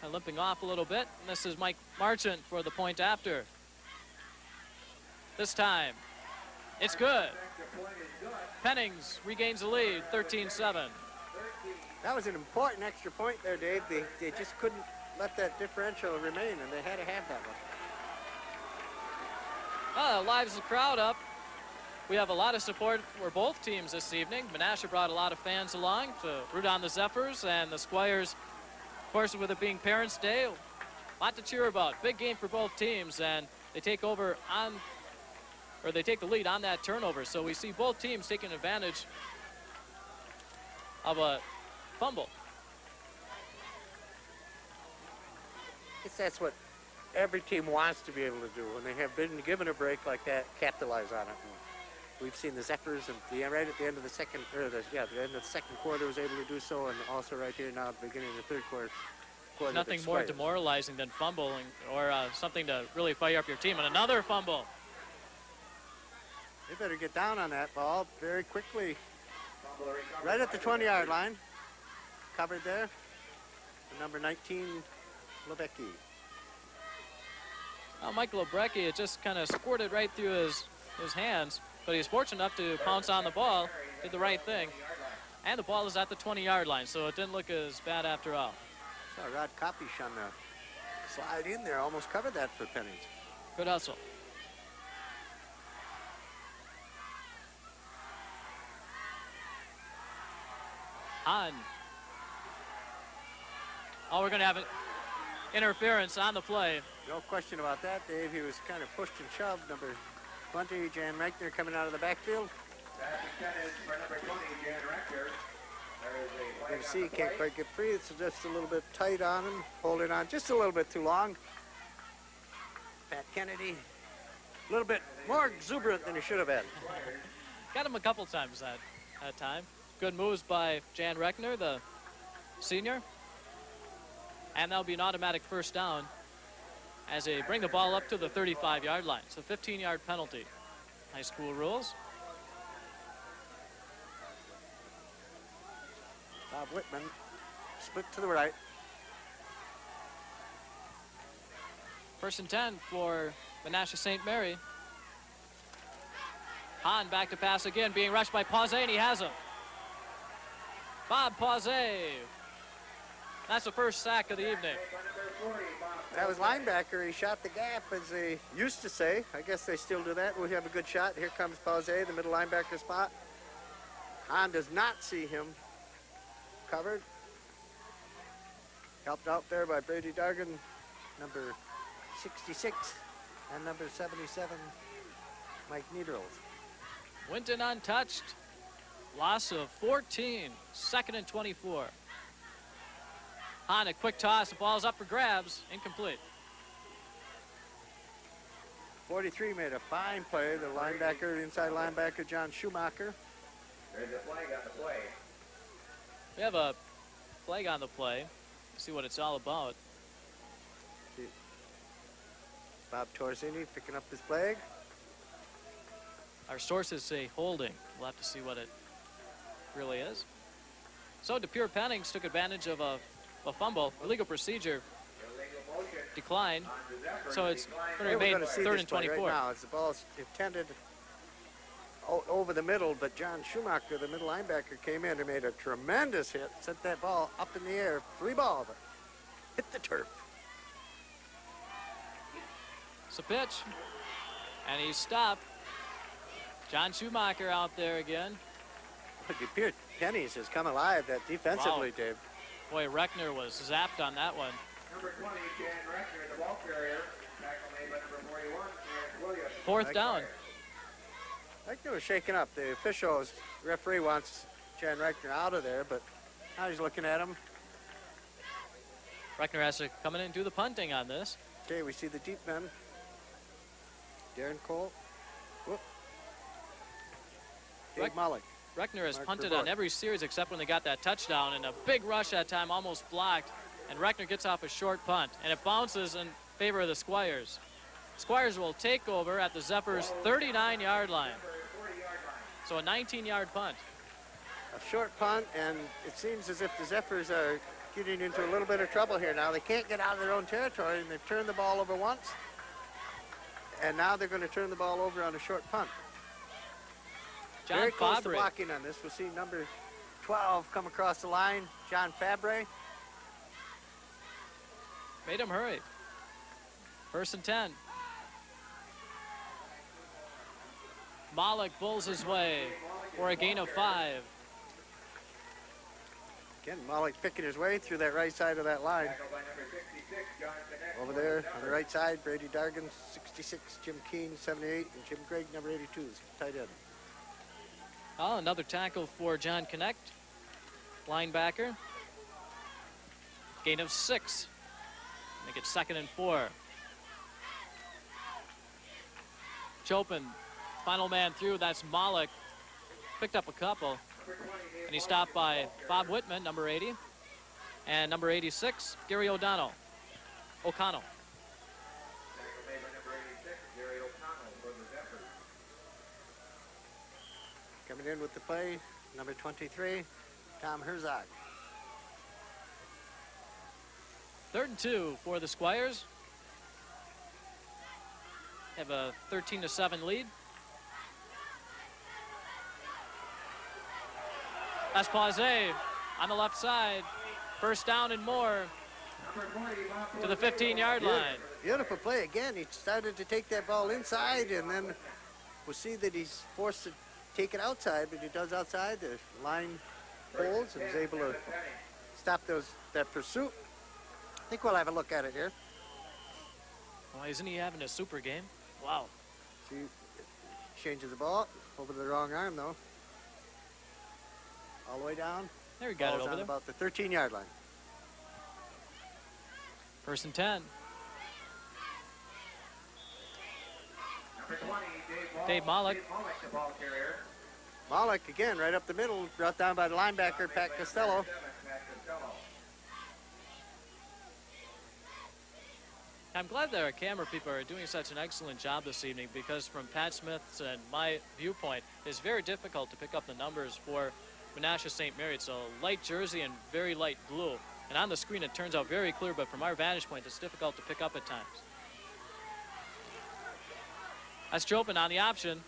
And limping off a little bit. And this is Mike Marchant for the point after. This time, it's good. Pennings regains the lead, 13-7. That was an important extra point there, Dave. They just couldn't let that differential remain, and they had to have that one. Lives the crowd up. We have a lot of support for both teams this evening. Menasha brought a lot of fans along to root on the Zephyrs, and the Squires, of course, with it being Parents' Day, a lot to cheer about. Big game for both teams, and they take over on, or they take the lead on that turnover. So we see both teams taking advantage of a fumble. I guess that's what every team wants to be able to do when they have been given a break like that, capitalize on it. And we've seen the Zephyrs right at the end of the second, or the end of the second quarter was able to do so, and also right here now at the beginning of the third quarter. There's nothing more demoralizing than fumbling or something to really fire up your team. And another fumble. They better get down on that ball very quickly. Right at the 20-yard line. Covered there. The number 19, Lebecki. Well, Michael Lebrecki, it just kind of squirted right through his hands, but he's fortunate enough to pounce on the ball, did the right thing. And the ball is at the 20-yard line, so it didn't look as bad after all. Saw Rod Kopish on the slide in there, almost covered that for Pennings. Good hustle. On. Oh, we're going to have an interference on the play. No question about that, Dave. He was kind of pushed and shoved. Number 20, Jan Reichner, coming out of the backfield. For number 20, Jan Reichner. You can see he can't quite get free. It's just a little bit tight on him, holding on just a little bit too long. Pat Kennedy, a little bit more exuberant than he should have been. Got him a couple times that time. Good moves by Jan Reichner, the senior. And that'll be an automatic first down as they bring the ball up to the 35-yard line. So 15-yard penalty. High school rules. Bob Whitman, split to the right. First and 10 for Menasha St. Mary. Hahn back to pass again, being rushed by Pause, and he has him. Bob Pause. That's the first sack of the evening. That was linebacker. He shot the gap, as they used to say. I guess they still do that. We have a good shot. Here comes Pause, the middle linebacker spot. Hahn does not see him covered. Helped out there by Brady Dargan, number 66, and number 77, Mike Niederls. Went in untouched. Loss of 14. Second and 24. Hahn, a quick toss. The ball's up for grabs. Incomplete. 43 made a fine play. The linebacker, inside linebacker, John Schumacher. There's a flag on the play. We have a flag on the play. Let's see what it's all about. Bob Torzini picking up his flag. Our sources say holding. We'll have to see what it really is. So De Pere Pennings took advantage of a a fumble. Illegal procedure declined. So it's going to remain third and 24. Right now, as the ball's intended over the middle, but John Schumacher, the middle linebacker, came in and made a tremendous hit, sent that ball up in the air, free ball, but hit the turf. It's a pitch, and he's stopped. John Schumacher out there again. Look, Pennings has come alive that defensively, Wow. Dave. Boy, Reckner was zapped on that one. Number 20, Jan Reckner, the ball carrier. Tackle made by number 41, Terrence Williams. Fourth down. Reckner was shaken up. The officials, the referee wants Jan Reckner out of there, but now he's looking at him. Reckner has to come in and do the punting on this. Okay, we see the deep men. Darren Cole. Whoop. Dave Mullock. Reckner has Mark punted Verboort. on every series except when they got that touchdown, and a big rush that time almost blocked, and Reckner gets off a short punt, and it bounces in favor of the Squires. Squires will take over at the Zephyrs' 39-yard line. So a 19-yard punt. A short punt, and it seems as if the Zephyrs are getting into a little bit of trouble here now. They can't get out of their own territory, and they've turned the ball over once, and now they're going to turn the ball over on a short punt. John Very close to Fabre. blocking on this. We'll see number 12 come across the line, John Fabre. Made him hurry. First and 10. Malik bulls his way for a gain of 5. Again, Malik picking his way through that right side of that line. Over there on the right side, Brady Dargan, 66, Jim Keene, 78, and Jim Gregg, number 82, is tight end. Oh, another tackle for John Connect, linebacker. Gain of 6. Make it 2nd and 4. Chopin, final man through, that's Malik. Picked up a couple. And he's stopped by Bob Whitman, number 80. And number 86, Gary O'Connell. Coming in with the play, number 23, Tom Herzog. 3rd and 2 for the Squires. Have a 13-7 lead. That's Paze on the left side. First down and more to the 15-yard line. Beautiful play again. He started to take that ball inside, and then we'll see that he's forced to take it outside, but he does outside. The line holds and is able to stop that pursuit. I think we'll have a look at it here. Well, isn't he having a super game? Wow. See, changes the ball over to the wrong arm though. All the way down. There, he got it Ball's over on there. about the 13-yard line. First and 10. Number 20, Dave Malik. the ball carrier. Malik again, right up the middle, brought down by the linebacker, Pat Costello. I'm glad that our camera people are doing such an excellent job this evening, because from Pat Smith's and my viewpoint, it's very difficult to pick up the numbers for Menasha St. Mary. It's a light jersey and very light blue. And on the screen it turns out very clear, but from our vantage point it's difficult to pick up at times. That's Chopin on the option.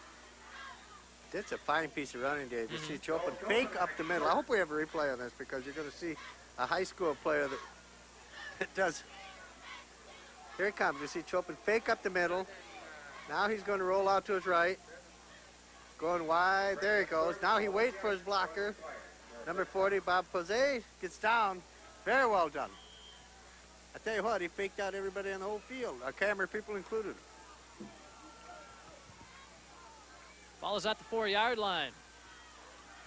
That's a fine piece of running, Dave. You see Chopin fake up the middle. I hope we have a replay on this, because you're going to see a high school player that does. Here he comes. You see Chopin fake up the middle. Now he's going to roll out to his right. Going wide. There he goes. Now he waits for his blocker. Number 40, Bob Posey, gets down. Very well done. I tell you what, he faked out everybody on the whole field. Our camera people included. Ball is at the 4-yard line.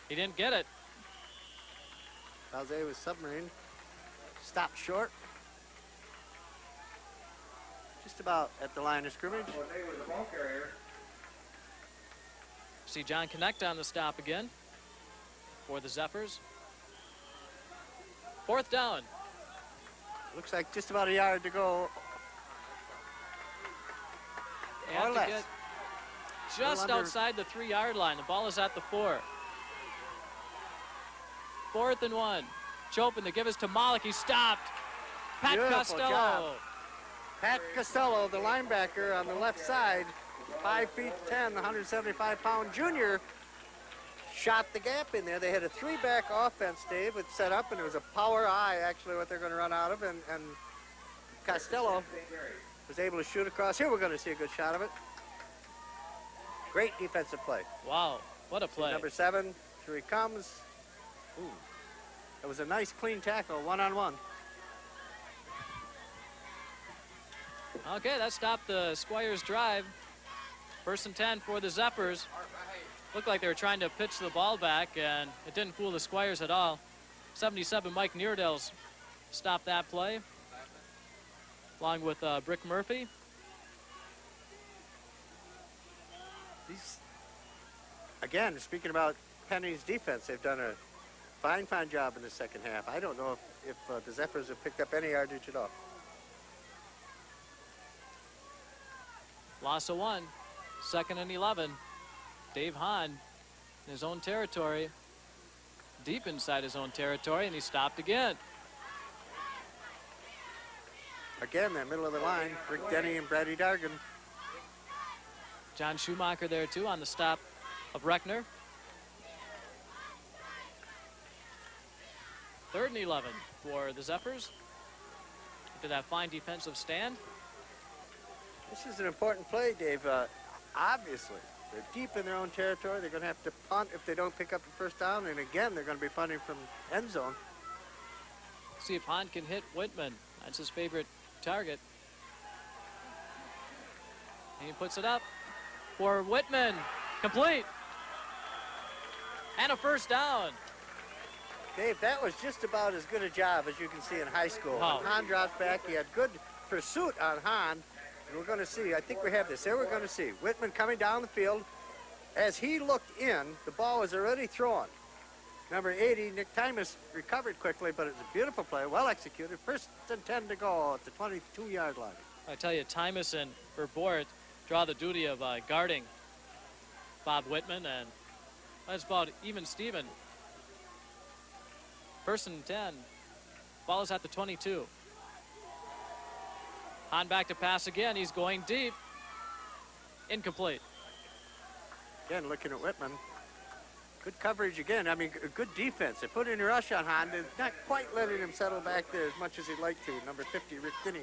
He didn't get it. Posey was submarine. Stopped short. Just about at the line of scrimmage. Jose was the ball carrier. See John Connect on the stop again for the Zephyrs. 4th down. Looks like just about a yard to go. They have Or to less. get just under- outside the 3-yard line. The ball is at the 4. 4th and 1. Chopin, the give is to Malik. He's stopped. Pat Beautiful Costello. job. Pat Costello, the linebacker on the left side, 5 feet 10, 175-pound junior, shot the gap in there. They had a 3-back offense, Dave, with set up, and it was a power I, actually, what they're going to run out of, and Costello was able to shoot across. Here we're going to see a good shot of it. Great defensive play. Wow, what a play. Number 7, here he comes. Ooh. It was a nice, clean tackle, one-on-one. Okay, that stopped the Squires drive. 1st and 10 for the Zephyrs. Looked like they were trying to pitch the ball back, and it didn't fool the Squires at all. 77 Mike Neerdels stopped that play, along with Brick Murphy. Again, speaking about Pennings' defense, they've done a fine job in the second half. I don't know if the Zephyrs have picked up any yardage at all. Loss of 1. 2nd and 11. Dave Hahn in his own territory, deep inside his own territory, and he stopped again. Again, that middle of the line, Rick Denny and Brady Dargan. John Schumacher there too on the stop of Reckner. 3rd and 11 for the Zephyrs. After that fine defensive stand. This is an important play, Dave. Obviously, they're deep in their own territory. They're going to have to punt if they don't pick up the 1st down. And again, they're going to be punting from end zone. See if Hahn can hit Whitman. That's his favorite target. And he puts it up for Whitman. Complete. And a 1st down. Dave, that was just about as good a job as you can see in high school. Wow. When Hahn drops back, he had good pursuit on Hahn. And we're going to see, I think we have this. There we're going to see Whitman coming down the field. As he looked in, the ball was already thrown. Number 80, Nick Timus, recovered quickly, but it was a beautiful play, well executed. 1st and 10 to go at the 22-yard line. I tell you, Timus and Verboort draw the duty of guarding Bob Whitman, and that's about even Steven. 1st and 10. Ball is at the 22. Hahn back to pass again. He's going deep. Incomplete. Again, looking at Whitman. Good coverage again. I mean, good defense. They put in a rush on Hahn. They're not quite letting him settle back there as much as he'd like to. Number 50, Rick Denny.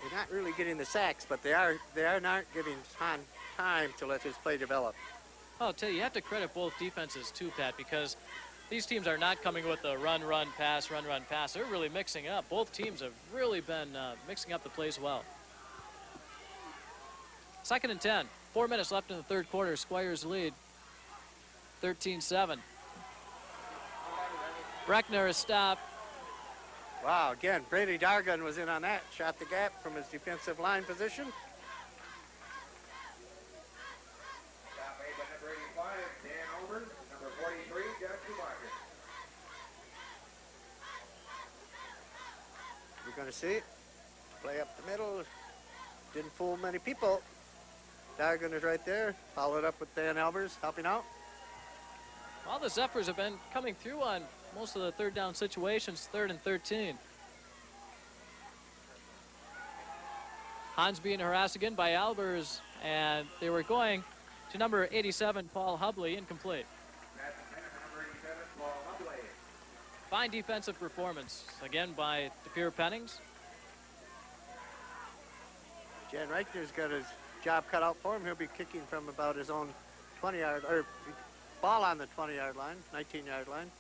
They're not really getting the sacks, but they are not giving Hahn time to let his play develop. I'll tell you, you have to credit both defenses too, Pat, because these teams are not coming with a run, pass, run, pass. They're really mixing up. Both teams have really been mixing up the plays well. 2nd and 10. 4 minutes left in the 3rd quarter. Squires lead 13-7. Reckner is stopped. Wow, again, Brady Dargan was in on that. Shot the gap from his defensive line position. Stop made by number 85, Dan Olbers. Number 43, Jeff Schumacher. We're going to see it. Play up the middle. Didn't fool many people. Dargan is right there. Followed up with Dan Albers helping out. Well, the Zephyrs have been coming through on most of the 3rd down situations, 3rd and 13. Hahn's being harassed again by Albers, and they were going to number 87, Paul Hubley, incomplete. Number 87, Paul Hubley. Fine defensive performance, again by DePere Pennings. Jan Reichner's got his job cut out for him. He'll be kicking from about his own 20-yard, or ball on the 20-yard line, 19-yard line.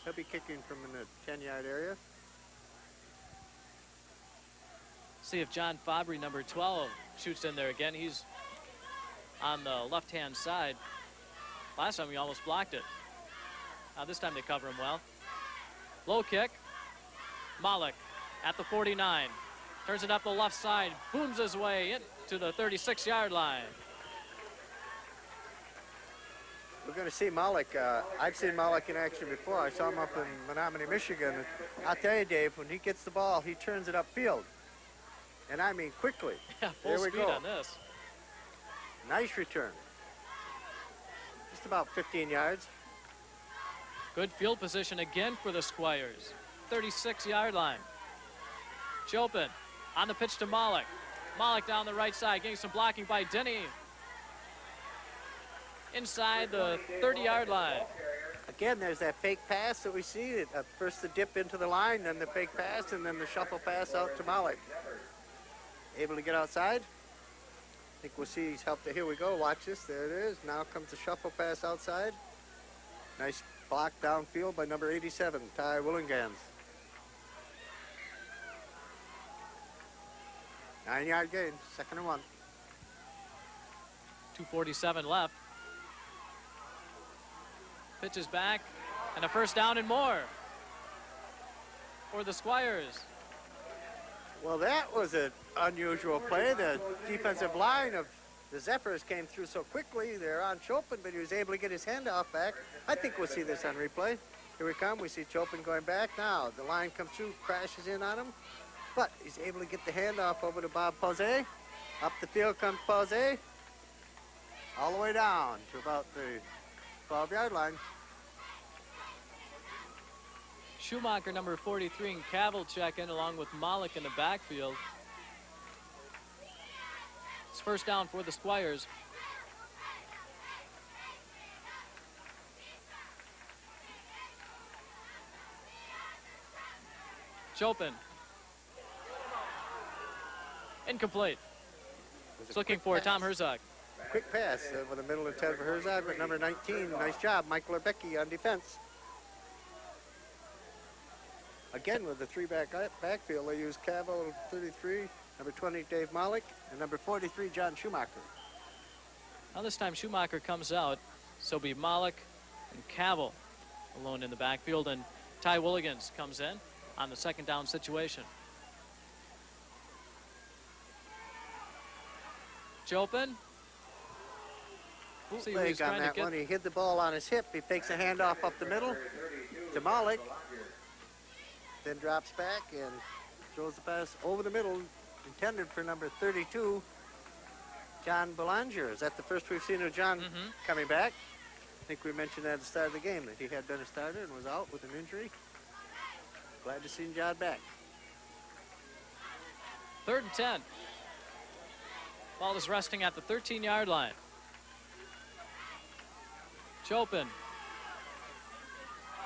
He'll be kicking from in the 10-yard area. See if John Fabry, number 12, shoots in there again. He's on the left-hand side. Last time he almost blocked it. Now this time they cover him well. Low kick. Malik at the 49. Turns it up the left side. Booms his way into the 36-yard line. We're going to see Malik. I've seen Malik in action before. I saw him up in Menominee, Michigan. And I'll tell you, Dave, when he gets the ball, he turns it upfield. And I mean quickly. Yeah, full there we speed go. on this. Nice return. Just about 15 yards. Good field position again for the Squires. 36-yard line. Chopin on the pitch to Malik. Malik down the right side, getting some blocking by Denny. Inside the 30-yard line. Again, there's that fake pass that we see. First the dip into the line, then the fake pass, and then the shuffle pass out to Malik. Able to get outside. I think we'll see he's helped. Here we go. Watch this. There it is. Now comes the shuffle pass outside. Nice block downfield by number 87, Ty Willingans. 9-yard gain, 2nd and 1. 2:47 left. Pitches back, and a first down and more for the Squires. Well, that was an unusual play. The defensive line of the Zephyrs came through so quickly. They're on Chopin, but he was able to get his handoff back. I think we'll see this on replay. Here we come. We see Chopin going back. Now the line comes through, crashes in on him, but he's able to get the handoff over to Bob Posey. Up the field comes Posey, all the way down to about the 12-yard line. Schumacher, number 43, and Cavill check in along with Malik in the backfield. It's first down for the Squires. Chopin. Incomplete. It's looking for Tom Herzog. Quick pass over the middle intent for Herzog, but number 19, nice job, Michael Erbecki on defense. Again, with the backfield, they use Cavill, 33, number 20, Dave Malik, and number 43, John Schumacher. Now this time Schumacher comes out, so be Malik and Cavill alone in the backfield, and Ty Willigans comes in on the 2nd down situation. Chopin. Bootleg on that one. He hid the ball on his hip. He takes a handoff up the middle to Malik, then drops back and throws the pass over the middle, intended for number 32, John Belanger. Is that the first we've seen of John coming back? I think we mentioned that at the start of the game, that he had been a starter and was out with an injury. Glad to see John back. 3rd and 10. Ball is resting at the 13-yard line. Chopin.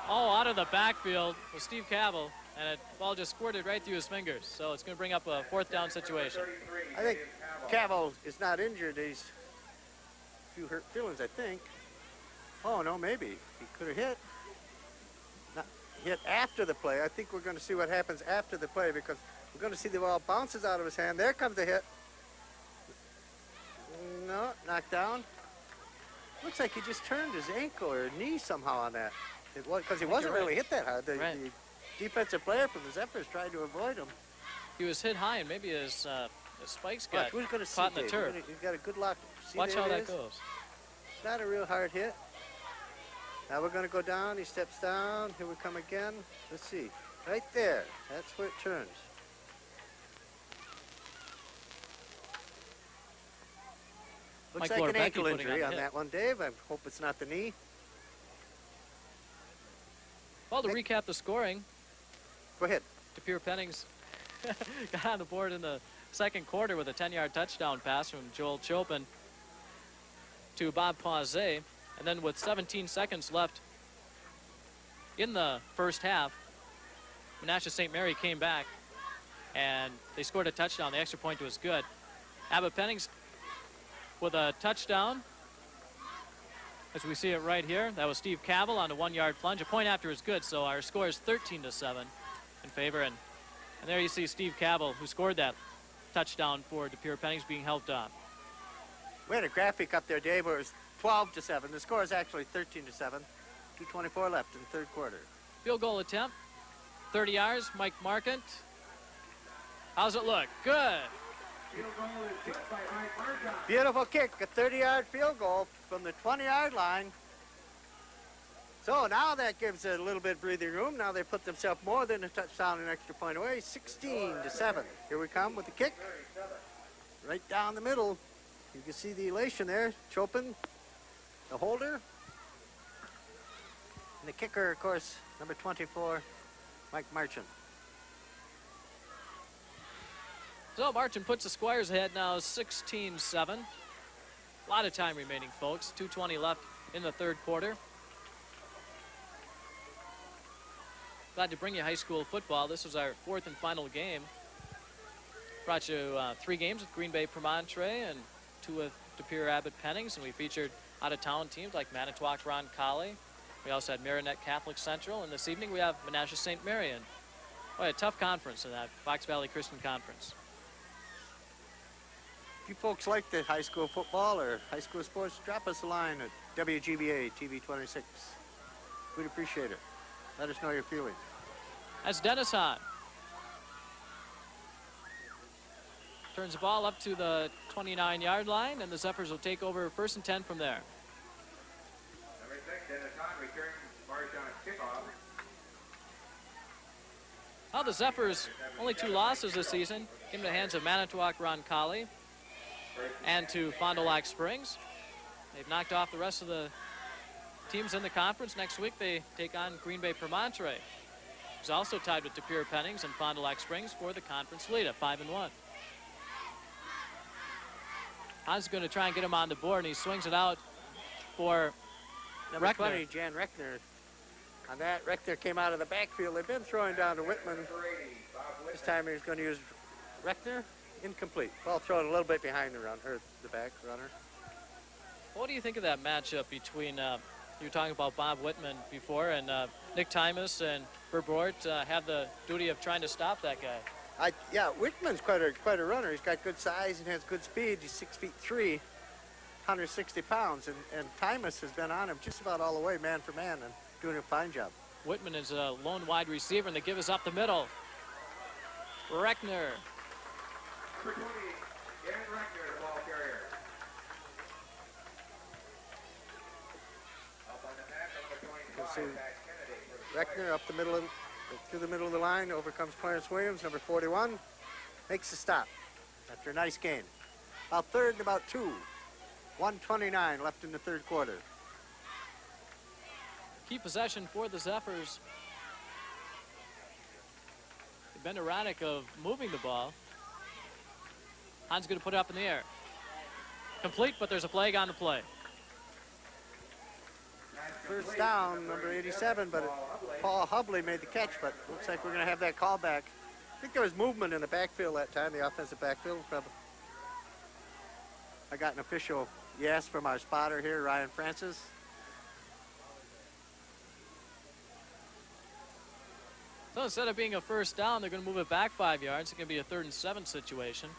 Oh, out of the backfield with Steve Cavill, and the ball just squirted right through his fingers. So it's going to bring up a 4th down situation. I think Cavill is not injured. He's a few hurt feelings, I think. Oh, no, maybe. He could have hit. Not hit after the play. I think we're going to see what happens after the play, because we're going to see the ball bounces out of his hand. There comes the hit. No, knocked down. Looks like he just turned his ankle or knee somehow on that. Because he wasn't really hit that hard. The defensive player from the Zephyrs tried to avoid him. He was hit high, and maybe his spikes got who's gonna caught see in the turf. He's got a good lock. See, Watch how that goes. It's not a real hard hit. Now we're going to go down. He steps down. Here we come again. Let's see. Right there. That's where it turns. Looks like an ankle injury on that one, Dave. I hope it's not the knee. Well, to recap the scoring. Go ahead. DePere Pennings got on the board in the 2nd quarter with a 10-yard touchdown pass from Joel Chopin to Bob Pausé. And then with 17 seconds left in the 1st half, Menasha St. Mary came back and they scored a touchdown. The extra point was good. Abbot Pennings with a touchdown, as we see it right here. That was Steve Cavill on a 1-yard plunge. A point after is good, so our score is 13-7 in favor. And there you see Steve Cavill, who scored that touchdown for DePere Pennings, being helped on. We had a graphic up there, Dave, where it was 12-7. The score is actually 13-7. 2:24 left in the 3rd quarter. Field goal attempt, 30 yards, Mike Markant. How's it look? Good. Beautiful kick, a 30-yard field goal from the 20-yard line. So now that gives a little bit of breathing room. Now they put themselves more than a touchdown and an extra point away, 16-7. Here we come with the kick. Right down the middle. You can see the elation there. Chopin, the holder. And the kicker, of course, number 24, Mike Marchant. So Marchant puts the Squires ahead now 16-7. A lot of time remaining, folks. 2:20 left in the third quarter. Glad to bring you high school football. This was our fourth and final game. Brought you 3 games with Green Bay Promontory and 2 with De Pere Abbot Pennings, and we featured out-of-town teams like Manitowoc Roncalli. We also had Marinette Catholic Central, and this evening we have Menasha St. Marian. Boy, a tough conference in that Fox Valley Christian Conference. If you folks like the high school football or high school sports, drop us a line at WGBA TV 26. We'd appreciate it. Let us know your feelings. That's Dennis Hahn. Turns the ball up to the 29-yard line, and the Zephyrs will take over 1st and 10 from there. Number 6, Dennis Hahn, returns Marchant's kickoff. Well, the Zephyrs, only 2 losses this season, came to the hands of Manitowoc Roncalli and to Fond du Lac Springs. They've knocked off the rest of the teams in the conference. Next week they take on Green Bay Promontory, who's also tied with De Pere Pennings and Fond du Lac Springs for the conference lead at 5-1. Hahn's going to try and get him on the board, and he swings it out for Number 20, Jan Reckner. On that, Reckner came out of the backfield. They've been throwing down to Whitman. This time he's going to use Reckner. Incomplete. Ball thrown a little bit behind the run, or the back runner. What do you think of that matchup between, you were talking about Bob Whitman before, and Nick Timus and Berbort have the duty of trying to stop that guy? Yeah, Whitman's quite a runner. He's got good size and has good speed. He's 6'3", 160 pounds, and Timus has been on him just about all the way, man for man, and doing a fine job. Whitman is a lone wide receiver, and the give is up the middle. Reckner. Number 20, Jan Reckner, the ball carrier. Up on the back, number 25, Pat Kennedy. Reckner up the middle, through the middle of the line, overcomes Clarence Williams, number 41, makes the stop after a nice gain. About 3rd and about 2. 1:29 left in the third quarter. Key possession for the Zephyrs. They've been erratic of moving the ball. Hahn's going to put it up in the air. Complete, but there's a flag on the play. First down, number 87, but Paul Hubley made the catch, but looks like we're going to have that call back. I think there was movement in the backfield that time, the offensive backfield. Probably. I got an official yes from our spotter here, Ryan Francis. So instead of being a first down, they're going to move it back 5 yards. It's going to be a 3rd and 7 situation.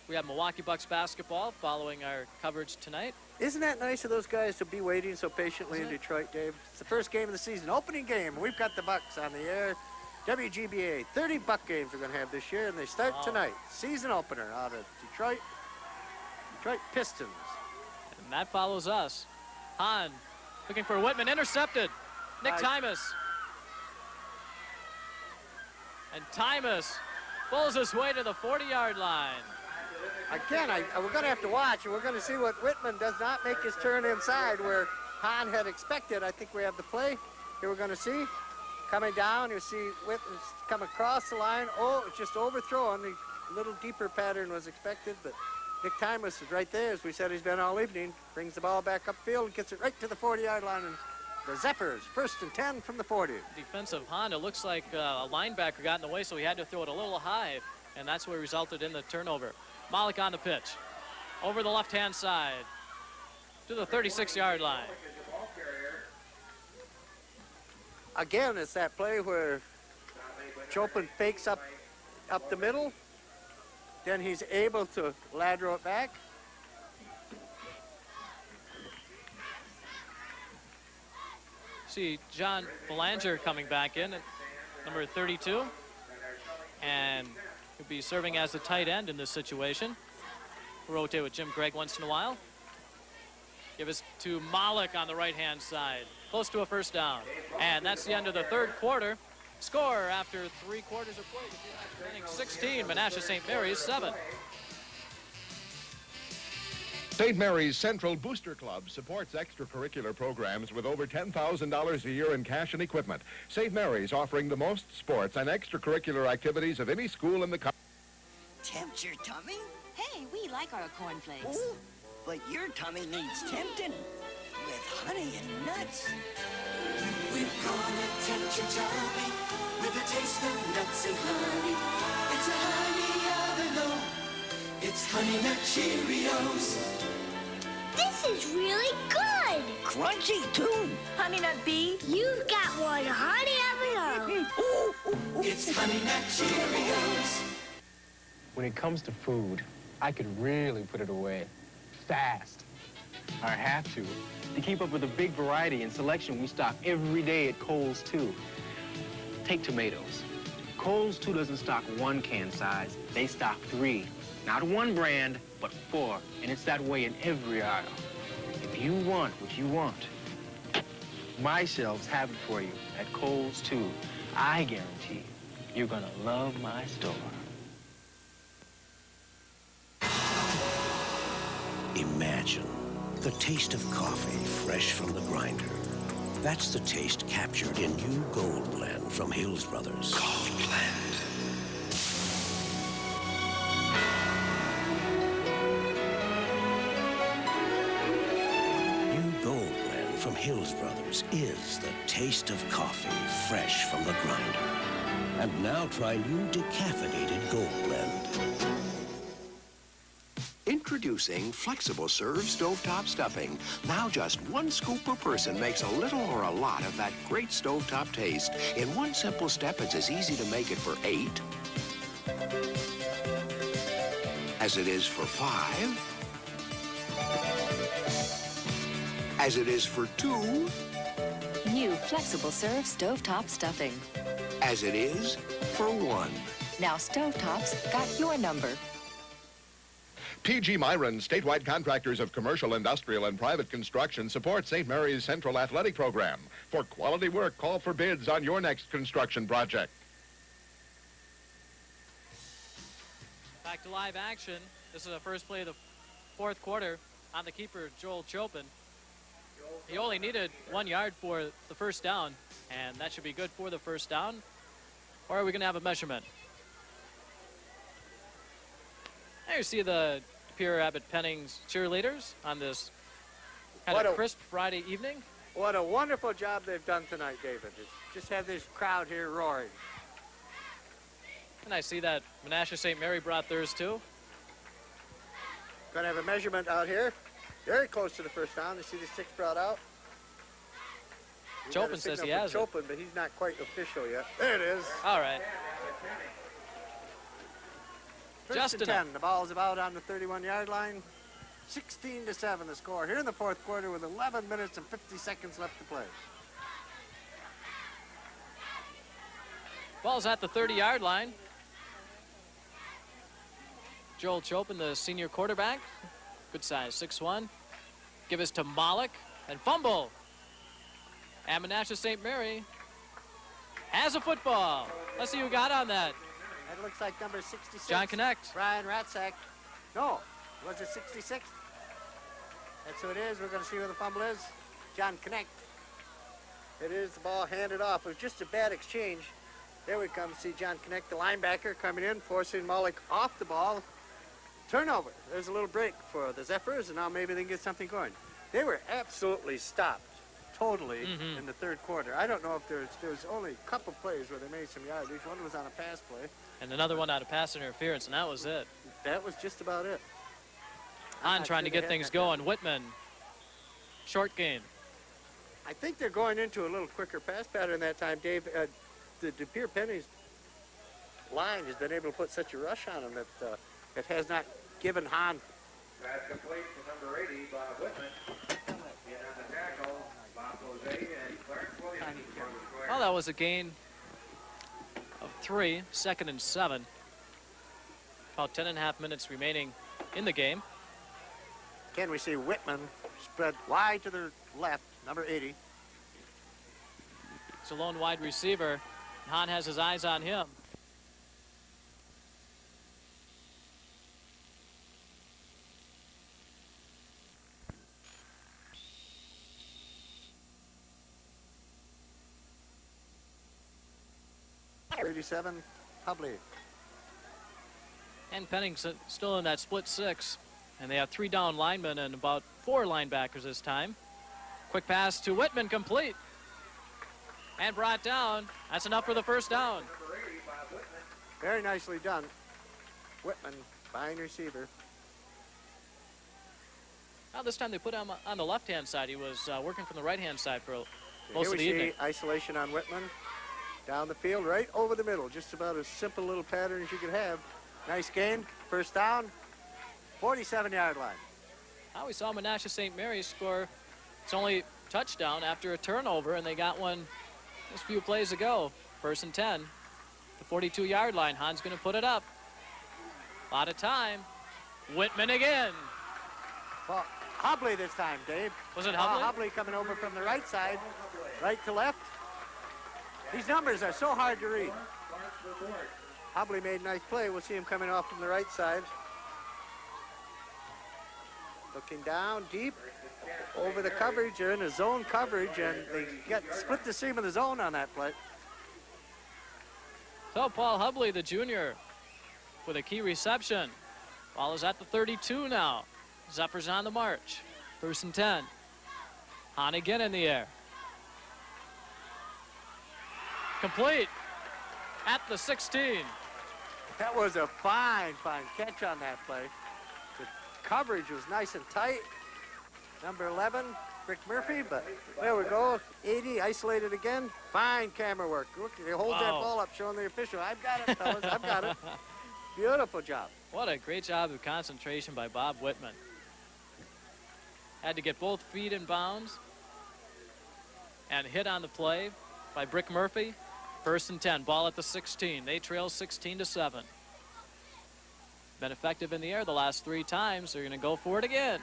We have Milwaukee Bucks basketball following our coverage tonight. Isn't that nice of those guys to be waiting so patiently in Detroit, Dave? It's the first game of the season, opening game. We've got the Bucks on the air. WGBA, 30 Buck games we're going to have this year, and they start tonight. Season opener out of Detroit Pistons. And that follows us. Hahn looking for Whitman, intercepted. Nick Timus. And Timus pulls his way to the 40-yard line. Again, we're going to have to watch, and we're going to see what Whitman does not make his turn inside where Hahn had expected. I think we have the play. Here we're going to see. Coming down, you see Whitman come across the line. Oh, it's just overthrown. The little deeper pattern was expected, but Nick Timus is right there, as we said he's been all evening. Brings the ball back upfield and gets it right to the 40-yard line. And the Zephyrs, 1st and 10 from the 40. Defensive Honda looks like a linebacker got in the way, so he had to throw it a little high, and that's what resulted in the turnover. Malik on the pitch. Over the left-hand side to the 36-yard line. Again, it's that play where Chopin fakes up the middle. Then he's able to lateral it back. See John Belanger coming back in at number 32. And he'll be serving as the tight end in this situation. We'll rotate with Jim Gregg once in a while. Give us to Malik on the right-hand side. Close to a first down. And that's the end of the third quarter. Score after 3 quarters of play. 16, Menasha St. Mary's 7. St. Mary's Central Booster Club supports extracurricular programs with over $10,000 a year in cash and equipment. St. Mary's offering the most sports and extracurricular activities of any school in the country. Tempt your tummy? Hey, we like our cornflakes. Ooh, but your tummy needs tempting with honey and nuts. We're gonna tempt your tummy with a taste of nuts and honey. It's a honey overload. It's Honey Nut Cheerios. This is really good. Crunchy, too. Honey Nut B, you've got one honey ever know. It's Honey Nut Cheerios. When it comes to food, I could really put it away fast. I have to keep up with the big variety and selection we stock every day at Kohl's, too. Take tomatoes. Kohl's, too, doesn't stock one can size. They stock 3. Not one brand, but 4. And it's that way in every aisle. If you want what you want, my shelves have it for you at Kohl's, too. I guarantee you're gonna love my store. Imagine the taste of coffee fresh from the grinder. That's the taste captured in new Gold Blend from Hills Brothers. Gold Blend. From Hills Brothers is the taste of coffee fresh from the grinder. And now try new decaffeinated Gold Blend. Introducing Flexible Serve Stovetop Stuffing. Now just 1 scoop per person makes a little or a lot of that great stovetop taste. In one simple step, it's as easy to make it for 8 as it is for 5. As it is for 2. New Flexible Serve Stovetop Stuffing. As it is for 1. Now Stovetops got your number. P.G. Myron, statewide contractors of commercial, industrial, and private construction, support St. Mary's Central Athletic Program. For quality work, call for bids on your next construction project. Back to live action. This is the first play of the 4th quarter on the keeper, Joel Chopin. He only needed 1 yard for the first down, and that should be good for the first down. Or are we going to have a measurement? There you see the Pure Abbot Pennings cheerleaders on this kind of crisp Friday evening. What a wonderful job they've done tonight, David. Just have this crowd here roaring. And I see that Menasha St. Mary brought theirs too. Going to have a measurement out here. Very close to the first down. You see the 6 brought out? Chopin says he has Chopin, but he's not quite official yet. There it is. All right. First and 10. The ball's about on the 31-yard line. 16-7 the score here in the 4th quarter with 11 minutes and 50 seconds left to play. Ball's at the 30-yard line. Joel Chopin, the senior quarterback. Good size, 6'1". Give us to Malik and fumble. And Menasha St. Mary has a football. Let's see who got on that. That looks like number 66. John Connect. Ryan Ratzak. No, was it 66? That's who it is. We're going to see who the fumble is. John Connect. It is the ball handed off. It was just a bad exchange. There we come to see John Connect, the linebacker, coming in, forcing Malik off the ball. Turnover. There's a little break for the Zephyrs, and now maybe they can get something going. They were absolutely stopped, totally, in the 3rd quarter. I don't know if there's only a couple plays where they made some yardage. One was on a pass play. And another one out of pass interference, and that was it. That was just about it. On trying to get things going. Whitman, short gain. I think they're going into a little quicker pass pattern that time, Dave. The Pure Pennings line has been able to put such a rush on them that it has not given Hahn. Pass complete to number 80, Bob Whitman. In on the tackle, Bob Jose and Clarence Williams. Well, that was a gain of 3, 2nd and 7. About 10.5 minutes remaining in the game. Again, we see Whitman spread wide to the left, number 80. It's a lone wide receiver. Hahn has his eyes on him. 37, Hubley. And Pennings still in that split 6. And they have 3 down linemen and about 4 linebackers this time. Quick pass to Whitman, complete. And brought down. That's enough for the first down. Very nicely done. Whitman, fine receiver. Now this time they put him on the left-hand side. He was working from the right-hand side for most Here of we the see evening. isolation on Whitman. Down the field, right over the middle. Just about as simple little pattern as you could have. Nice gain. First down. 47-yard line. Now we saw Menasha St. Mary's score its only touchdown after a turnover, and they got one just a few plays ago. 1st and 10. The 42-yard line. Hahn's going to put it up. A lot of time. Whitman again. Well, Hubley this time, Dave. Was it Hubley? Hubley coming over from the right side, right to left. These numbers are so hard to read. Hubley made a nice play. We'll see him coming off from the right side. Looking down deep over the coverage. They're in a zone coverage, and they split the seam of the zone on that play. So Paul Hubley, the junior, with a key reception. Ball is at the 32 now. Zephyrs on the march. 1st and 10. Hahn again in the air. Complete at the 16. That was a fine catch on that play. The coverage was nice and tight. Number 11, Rick Murphy, but there we go. 80, isolated again. Fine camera work. Look, they hold that ball up, showing the official. I've got it, fellas. I've got it. Beautiful job. What a great job of concentration by Bob Whitman. Had to get both feet in bounds and hit on the play by Brick Murphy. 1st and 10, ball at the 16. They trail 16-7. Been effective in the air the last 3 times. They're going to go for it again.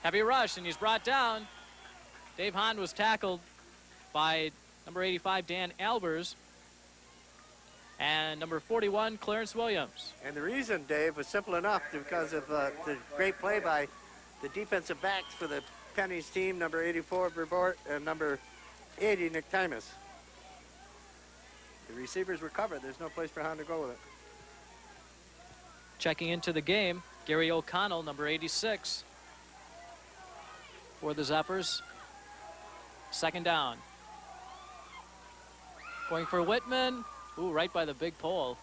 Heavy rush, and he's brought down. Dave Hahn was tackled by number 85, Dan Albers, and number 41, Clarence Williams. And the reason, Dave, was simple enough because of the great play by the defensive backs for the Pennings team, number 84, Verbort, and number 80, Nick Timus. The receivers were covered. There's no place for Hahn to go with it. Checking into the game, Gary O'Connell, number 86, for the Zephyrs. 2nd down. Going for Whitman. Ooh, right by the big pole.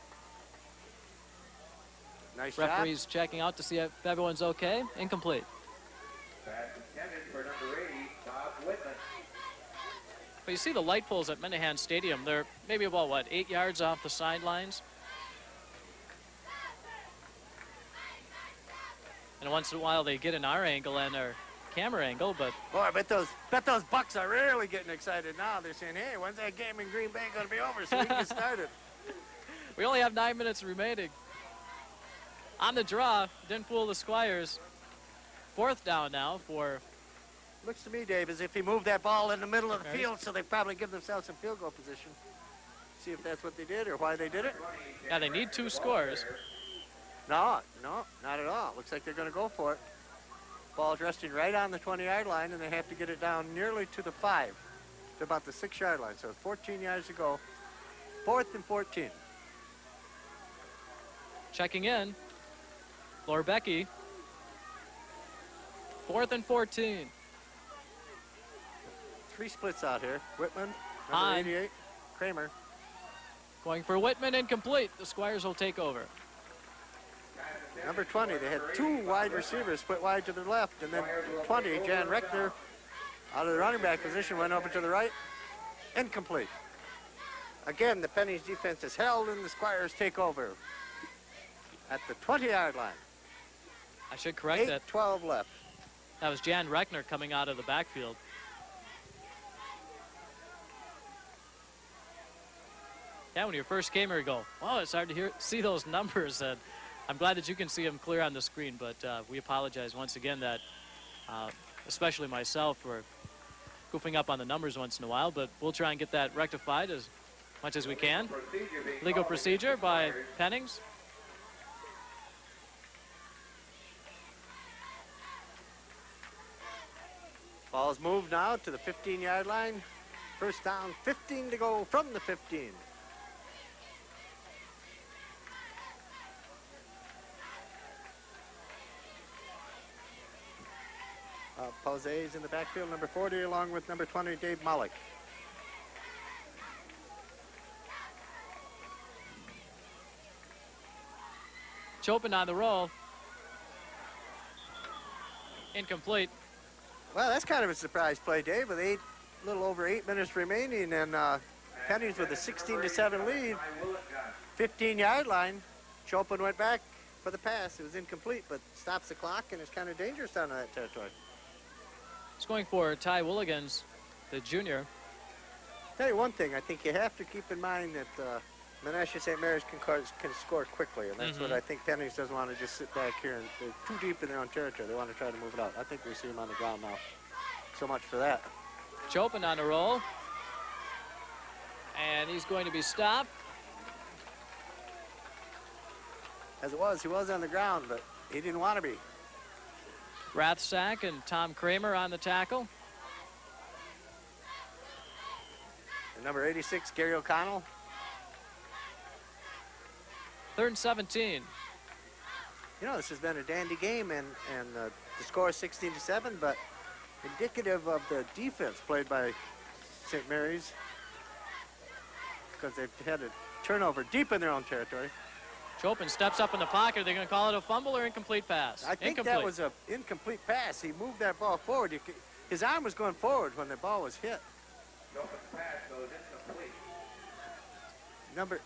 Nice Referee's checking out to see if everyone's okay. Incomplete. Pass intended for number 80, Bob Whitman. But you see the light poles at Minehan Stadium. They're maybe about, what, 8 yards off the sidelines? And once in a while they get an our angle and our camera angle, but... Boy, I bet those Bucks are really getting excited now. They're saying, hey, when's that game in Green Bay going to be over so we can get started? We only have 9 minutes remaining. On the draw, didn't fool the Squires. 4th down now for... Looks to me, Dave, as if he moved that ball in the middle of the field, so they probably give themselves some field goal position. See if that's what they did or why they did it. Yeah, they need 2 scores. No, not at all. Looks like they're going to go for it. Ball's resting right on the 20-yard line, and they have to get it down nearly to the 5, to about the 6-yard line. So 14 yards to go. 4th and 14. Checking in, Lorbecky. 4th and 14. 3 splits out here. Whitman, Hahn. number 88, Kramer. Going for Whitman, incomplete. The Squires will take over. Number 20, they had 2 wide receivers split wide to the left, and then 20, Jan Reckner, out of the running back position, went over to the right. Incomplete. Again, the Pennings defense is held, and the Squires take over at the 20-yard line. I should correct that. 8:12 left. That was Jan Reckner coming out of the backfield. Yeah, when you first came here, you go, oh, it's hard to see those numbers. And I'm glad that you can see them clear on the screen, but we apologize once again that, especially myself, for goofing up on the numbers once in a while, but we'll try and get that rectified as much as we can. Legal procedure by Pennings. Ball's moved now to the 15-yard line. First down, 15 to go from the 15. Posey is in the backfield, number 40, along with number 20, Dave Malik. Chopin on the roll. Incomplete. Well, that's kind of a surprise play, Dave, with a little over 8 minutes remaining, and Pennings with a 16-7 lead. 15-yard line. Chopin went back for the pass. It was incomplete, but stops the clock, and it's kind of dangerous down in that territory. It's going for Ty Willigans, the junior. Tell you one thing, I think you have to keep in mind that Menasha St. Mary's can score quickly, and that's what I think Pennings doesn't want to just sit back here, and they're too deep in their own territory. They want to try to move it out. I think we see them on the ground now. So much for that. Chopin on the roll. And he's going to be stopped. As it was, he was on the ground, but he didn't want to be. Rathsack and Tom Kramer on the tackle. And number 86, Gary O'Connell. 3rd and 17. You know, this has been a dandy game, and the score is 16-7, but indicative of the defense played by St. Mary's, because they've had a turnover deep in their own territory. Chopin steps up in the pocket. Are they going to call it a fumble or incomplete pass? I think that was an incomplete pass. He moved that ball forward. His arm was going forward when the ball was hit. Chopin's pass goes incomplete.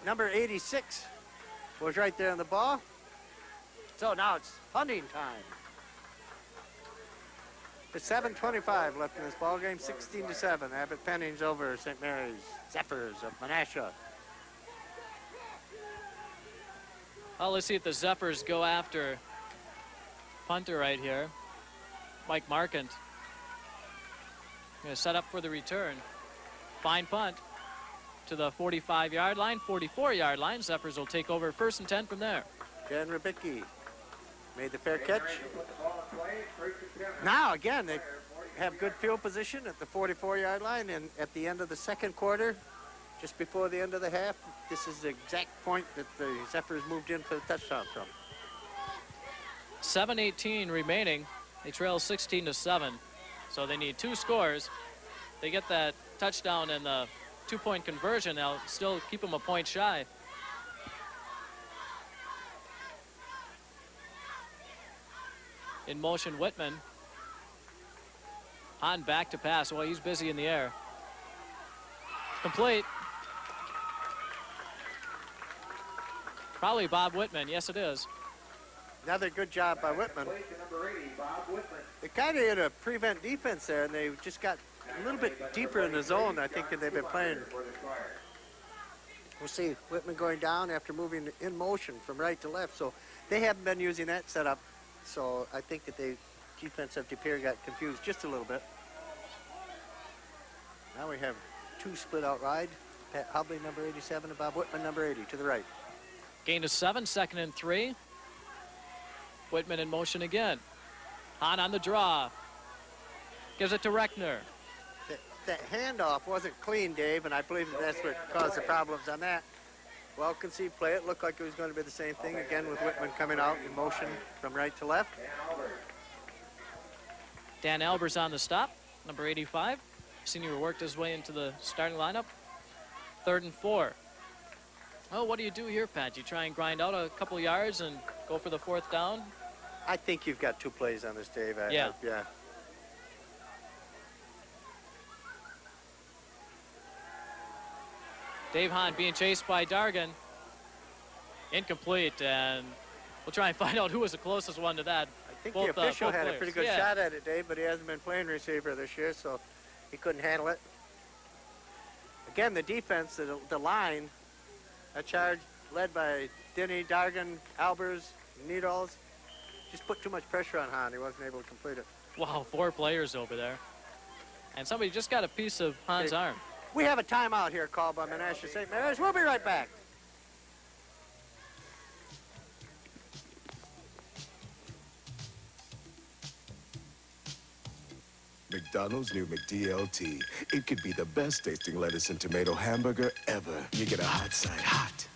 Number 86 was right there on the ball. So now it's punting time. There's 7:25 left in this ball game, 16-7. Abbot Pennings over St. Mary's Zephyrs of Menasha. Well, let's see if the Zephyrs go after punter right here. Mike Markant. Going to set up for the return. Fine punt to the 45-yard line, 44-yard line. Zephyrs will take over 1st and 10 from there. Dan Rubicki made the fair catch. Now, again, they have good field position at the 44-yard line, and at the end of the second quarter, just before the end of the half, this is the exact point that the Zephyrs moved in for the touchdown from. 7:18 remaining. They trail 16-7, so they need 2 scores. They get that touchdown and the 2-point conversion. They'll still keep them a point shy. In motion, Whitman. On back to pass. Well, he's busy in the air. Complete. Probably Bob Whitman. Yes, it is. Another good job by Whitman. They kind of had a prevent defense there, and they just got a little bit deeper in the zone, I think, than they've been playing. We'll see Whitman going down after moving in motion from right to left. So they haven't been using that setup. So I think that the defense of De Pere got confused just a little bit. Now we have 2 split out ride. Pat Hubley, number 87, and Bob Whitman, number 80, to the right. Gain to 7, 2nd and 3. Whitman in motion again. Hahn on the draw. Gives it to Reckner. That handoff wasn't clean, Dave, and I believe that's what caused the problems on that. Well conceived play. It looked like it was going to be the same thing again with Whitman coming out in motion from right to left. Dan Albers on the stop, number 85. Senior worked his way into the starting lineup. 3rd and 4. Well, what do you do here, Pat? You try and grind out a couple yards and go for the 4th down? I think you've got 2 plays on this, Dave. Yeah. Yeah. Dave Hahn being chased by Dargan. Incomplete, and we'll try and find out who was the closest one to that. I think the official had a pretty good shot at it, Dave, but he hasn't been playing receiver this year, so he couldn't handle it. Again, the defense, the line, a charge led by Denny, Dargan, Albers, Needles, just put too much pressure on Hahn. He wasn't able to complete it. Wow, 4 players over there. And somebody just got a piece of Hahn's arm. We have a timeout here called by Menasha St. Mary's. We'll be right back. McDonald's new McDLT. It could be the best tasting lettuce and tomato hamburger ever. You get a hot side hot.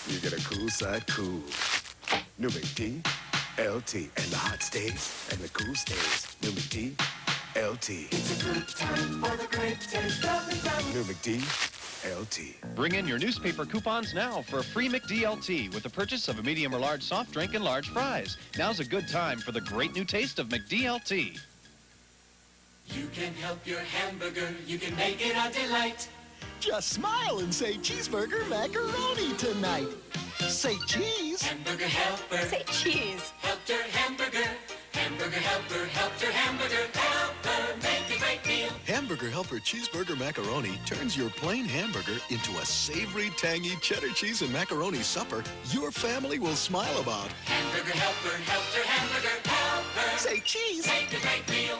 You get a cool side cool. New McDLT. And the hot stays and the cool stays. New McDLT. It's a good time for the great taste of McDonald's. New McDLT. Bring in your newspaper coupons now for a free McDLT with the purchase of a medium or large soft drink and large fries. Now's a good time for the great new taste of McDLT. You can help your hamburger. You can make it a delight. Just smile and say cheeseburger macaroni tonight. Say cheese. Hamburger helper. Say cheese. Helped her hamburger. Hamburger helper. Helped her hamburger helper. Make a great meal. Hamburger Helper Cheeseburger Macaroni turns your plain hamburger into a savory, tangy cheddar cheese and macaroni supper your family will smile about. Hamburger helper. Helped her hamburger helper. Say cheese. Make a great meal.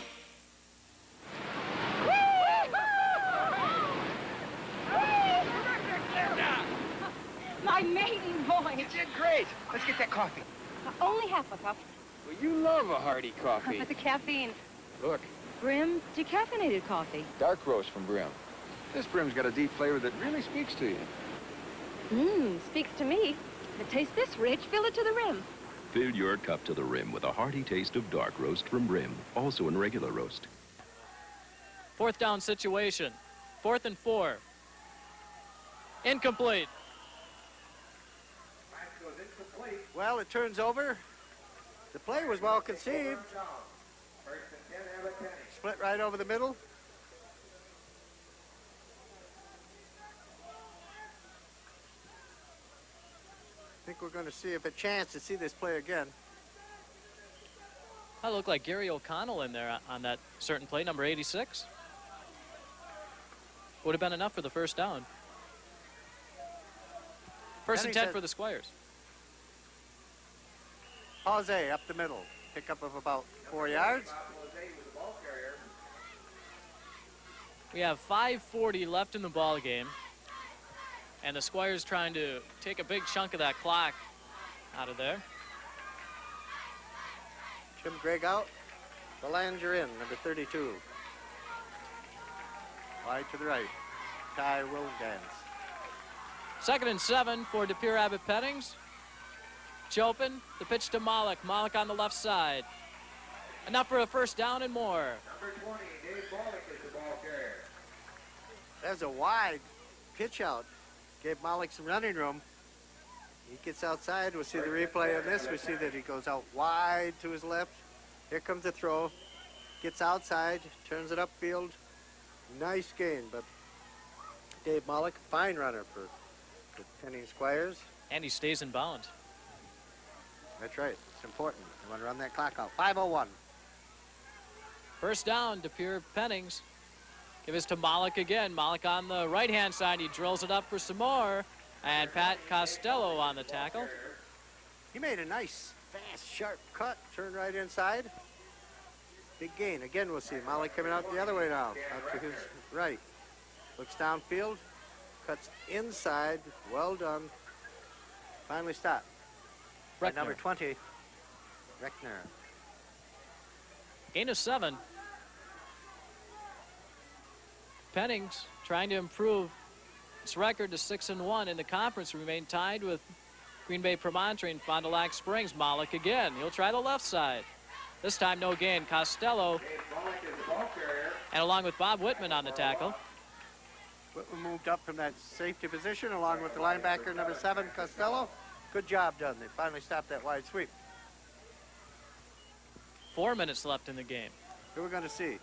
My maiden voice. You did great. Let's get that coffee. Only half a cup. Well, you love a hearty coffee. With the caffeine. Look, Brim, decaffeinated coffee. dark roast from Brim. This Brim's got a deep flavor that really speaks to you. Speaks to me. If it tastes this rich, fill it to the rim. Fill your cup to the rim with a hearty taste of dark roast from Brim, also in regular roast. Fourth down situation. 4th and 4. Incomplete. Well, it turns over. The play was well conceived. Split right over the middle. I think we're going to see if a chance to see this play again. That looked like Gary O'Connell in there on that certain play, number 86. Would have been enough for the first down. First and 10 for the Squires. Jose up the middle. Pickup of about 4 yards. We have 5:40 left in the ball game. And the Squires trying to take a big chunk of that clock out of there. Jim Gregg out. Belanger in, number 32. Wide to the right. Ty Wilgans. 2nd and 7 for De Pere Abbot Pennings. Chopin, the pitch to Malik. Malik on the left side. Enough for a first down and more. Number 20, Dave Bollick is the ball carrier. There's a wide pitch out. Gave Malik some running room. He gets outside. We'll see the replay of this. We see that he goes out wide to his left. Here comes the throw. Gets outside, turns it upfield. Nice gain, but Dave Malik, fine runner for the Pennings Squires. And he stays in bounds. That's right. It's important. You want to run that clock out. 5:01. First down, De Pere Pennings. Give this to Malik again. Malik on the right-hand side. He drills it up for some more. And Pat Costello on the tackle. He made a nice, fast, sharp cut. Turn right inside. Big gain. Again, we'll see Malik coming out the other way now. Out to his right. Looks downfield. Cuts inside. Well done. Finally stopped. By number 20, Reckner. Gain of 7. Pennings trying to improve its record to 6-1 in the conference. Remain tied with Green Bay Promontory and Fond du Lac Springs. Malik again. He'll try the left side. This time no gain. Costello. And along with Bob Whitman on the tackle. Whitman moved up from that safety position along with the linebacker number 7, Costello. Good job done. They finally stopped that wide sweep. 4 minutes left in the game. Here we're going to see.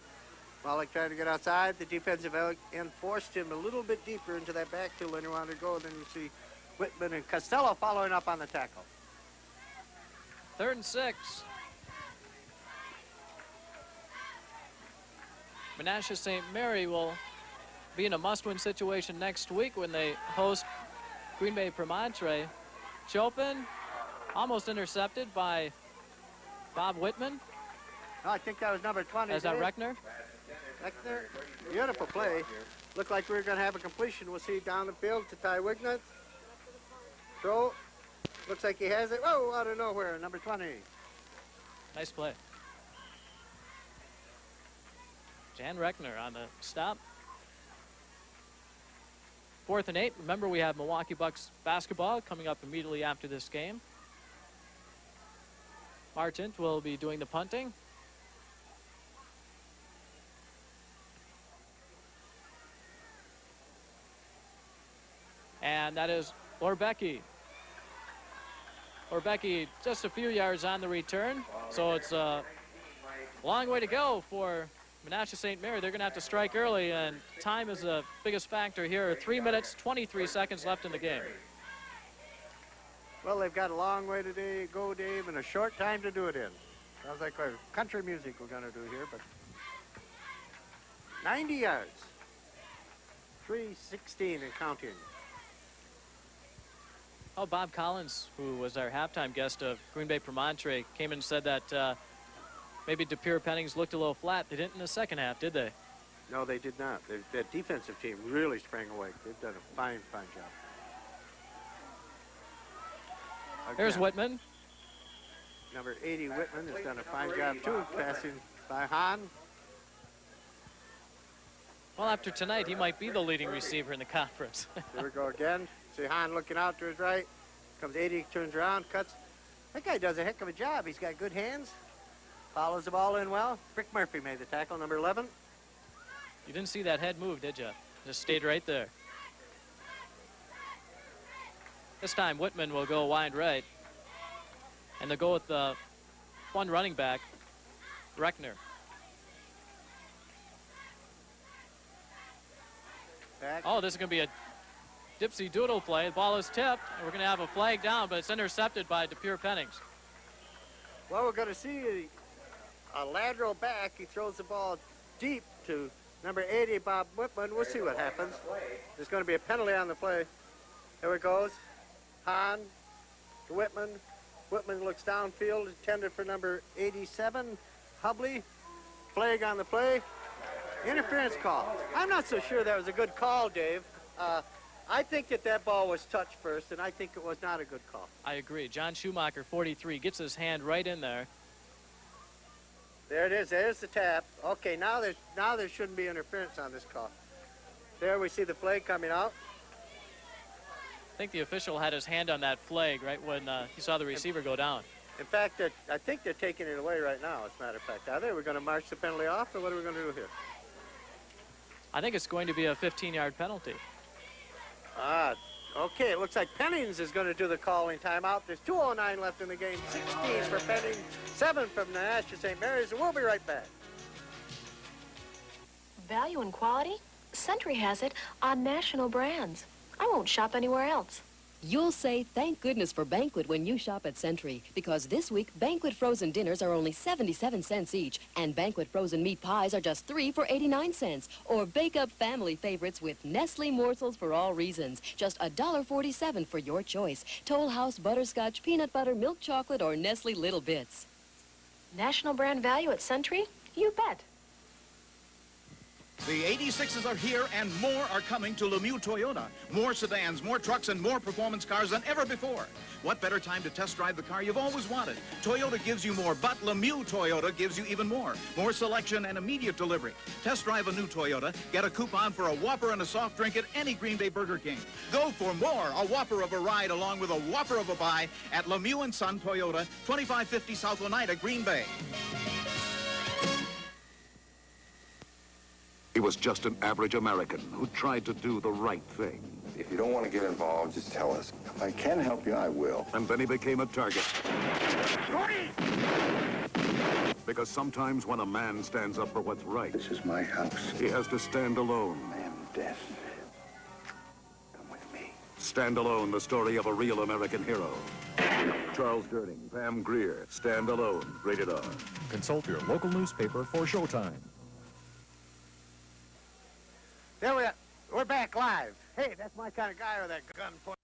Malik trying to get outside. The defensive end forced him a little bit deeper into that backfield than he wanted to go. Then you see Whitman and Costello following up on the tackle. 3rd and 6. Menasha St. Mary will be in a must-win situation next week when they host Green Bay Promontory. Chopin almost intercepted by Bob Whitman. No, I think that was number 20. Is that Reckner? Reckner, beautiful play. Looked like we were going to have a completion. We'll see down the field to Ty Wignut. Throw. Looks like he has it. Whoa, out of nowhere, number 20. Nice play. Jan Reckner on the stop. 4th and 8. Remember, we have Milwaukee Bucks basketball coming up immediately after this game. Martint will be doing the punting. And that is Lorbecki. Lorbecki just a few yards on the return. So it's a long way to go for Menasha St. Mary. They're going to have to strike early, and time is the biggest factor here. 3 minutes, 23 seconds left in the game. Well, they've got a long way to go, Dave, and a short time to do it in. Sounds like our country music we're going to do here, but 90 yards. 3:16 and counting. Oh, Bob Collins, who was our halftime guest of Green Bay Promontory, came in and said that maybe De Pere Pennings looked a little flat. They didn't in the second half, did they? No, they did not. That defensive team really sprang awake. They've done a fine, fine job. There's Whitman. Number 80, Whitman, has done a fine job, too, passing by Hahn. Well, after tonight, he might be the leading receiver in the conference. There we go again. See Hahn looking out to his right. Comes 80, turns around, cuts. That guy does a heck of a job. He's got good hands. Follows the ball in well. Rick Murphy made the tackle, number 11. You didn't see that head move, did you? Just stayed right there. This time, Whitman will go wide right. And they'll go with the one running back, Reckner. Back. Oh, this is going to be a dipsy doodle play. The ball is tipped, and we're going to have a flag down, but it's intercepted by De Pere Pennings. Well, we're going to see a lateral back. He throws the ball deep to number 80, Bob Whitman. We'll see what happens. There's going to be a penalty on the play. Here it goes. Hahn to Whitman. Whitman looks downfield, intended for number 87, Hubley. Flag on the play. Interference call. I'm not so sure that was a good call, Dave. I think that ball was touched first, and I think it was not a good call. I agree. John Schumacher, 43, gets his hand right in there. There it is. There's the tap. Okay, now there shouldn't be interference on this call. There we see the flag coming out. I think the official had his hand on that flag right when he saw the receiver go down. In fact, I think they're taking it away right now, as a matter of fact. Are they? We're going to march the penalty off, or what are we going to do here? I think it's going to be a 15-yard penalty. Okay, it looks like Pennings is going to do the calling timeout. There's 2:09 left in the game, 16 for Pennings, 7 from Menasha St. Mary's, and we'll be right back. Value and quality? Century has it on national brands. I won't shop anywhere else. You'll say thank goodness for Banquet when you shop at Century, because this week Banquet frozen dinners are only 77 cents each, and Banquet frozen meat pies are just 3 for 89 cents. Or bake up family favorites with Nestle morsels for all reasons, just $1.47 for your choice. Toll House butterscotch, peanut butter, milk chocolate, or Nestle Little Bits. National brand value at Century? You bet. The 86s are here, and more are coming to Lemieux Toyota. More sedans, more trucks, and more performance cars than ever before. What better time to test drive the car you've always wanted? Toyota gives you more, but Lemieux Toyota gives you even more. More selection and immediate delivery. Test drive a new Toyota. Get a coupon for a Whopper and a soft drink at any Green Bay Burger King. Go for more, a Whopper of a ride along with a Whopper of a buy at Lemieux & Son Toyota, 2550 South Oneida, Green Bay. He was just an average American who tried to do the right thing. If you don't want to get involved, just tell us. If I can help you, I will. And then he became a target. Because sometimes when a man stands up for what's right, this is my house. He has to stand alone. Man, death. Come with me. Stand Alone, the story of a real American hero. Charles Durning, Pam Grier, Stand Alone, rated R. Consult your local newspaper for showtime. There we are. We're back live. Hey, that's my kind of guy with that gun pointed.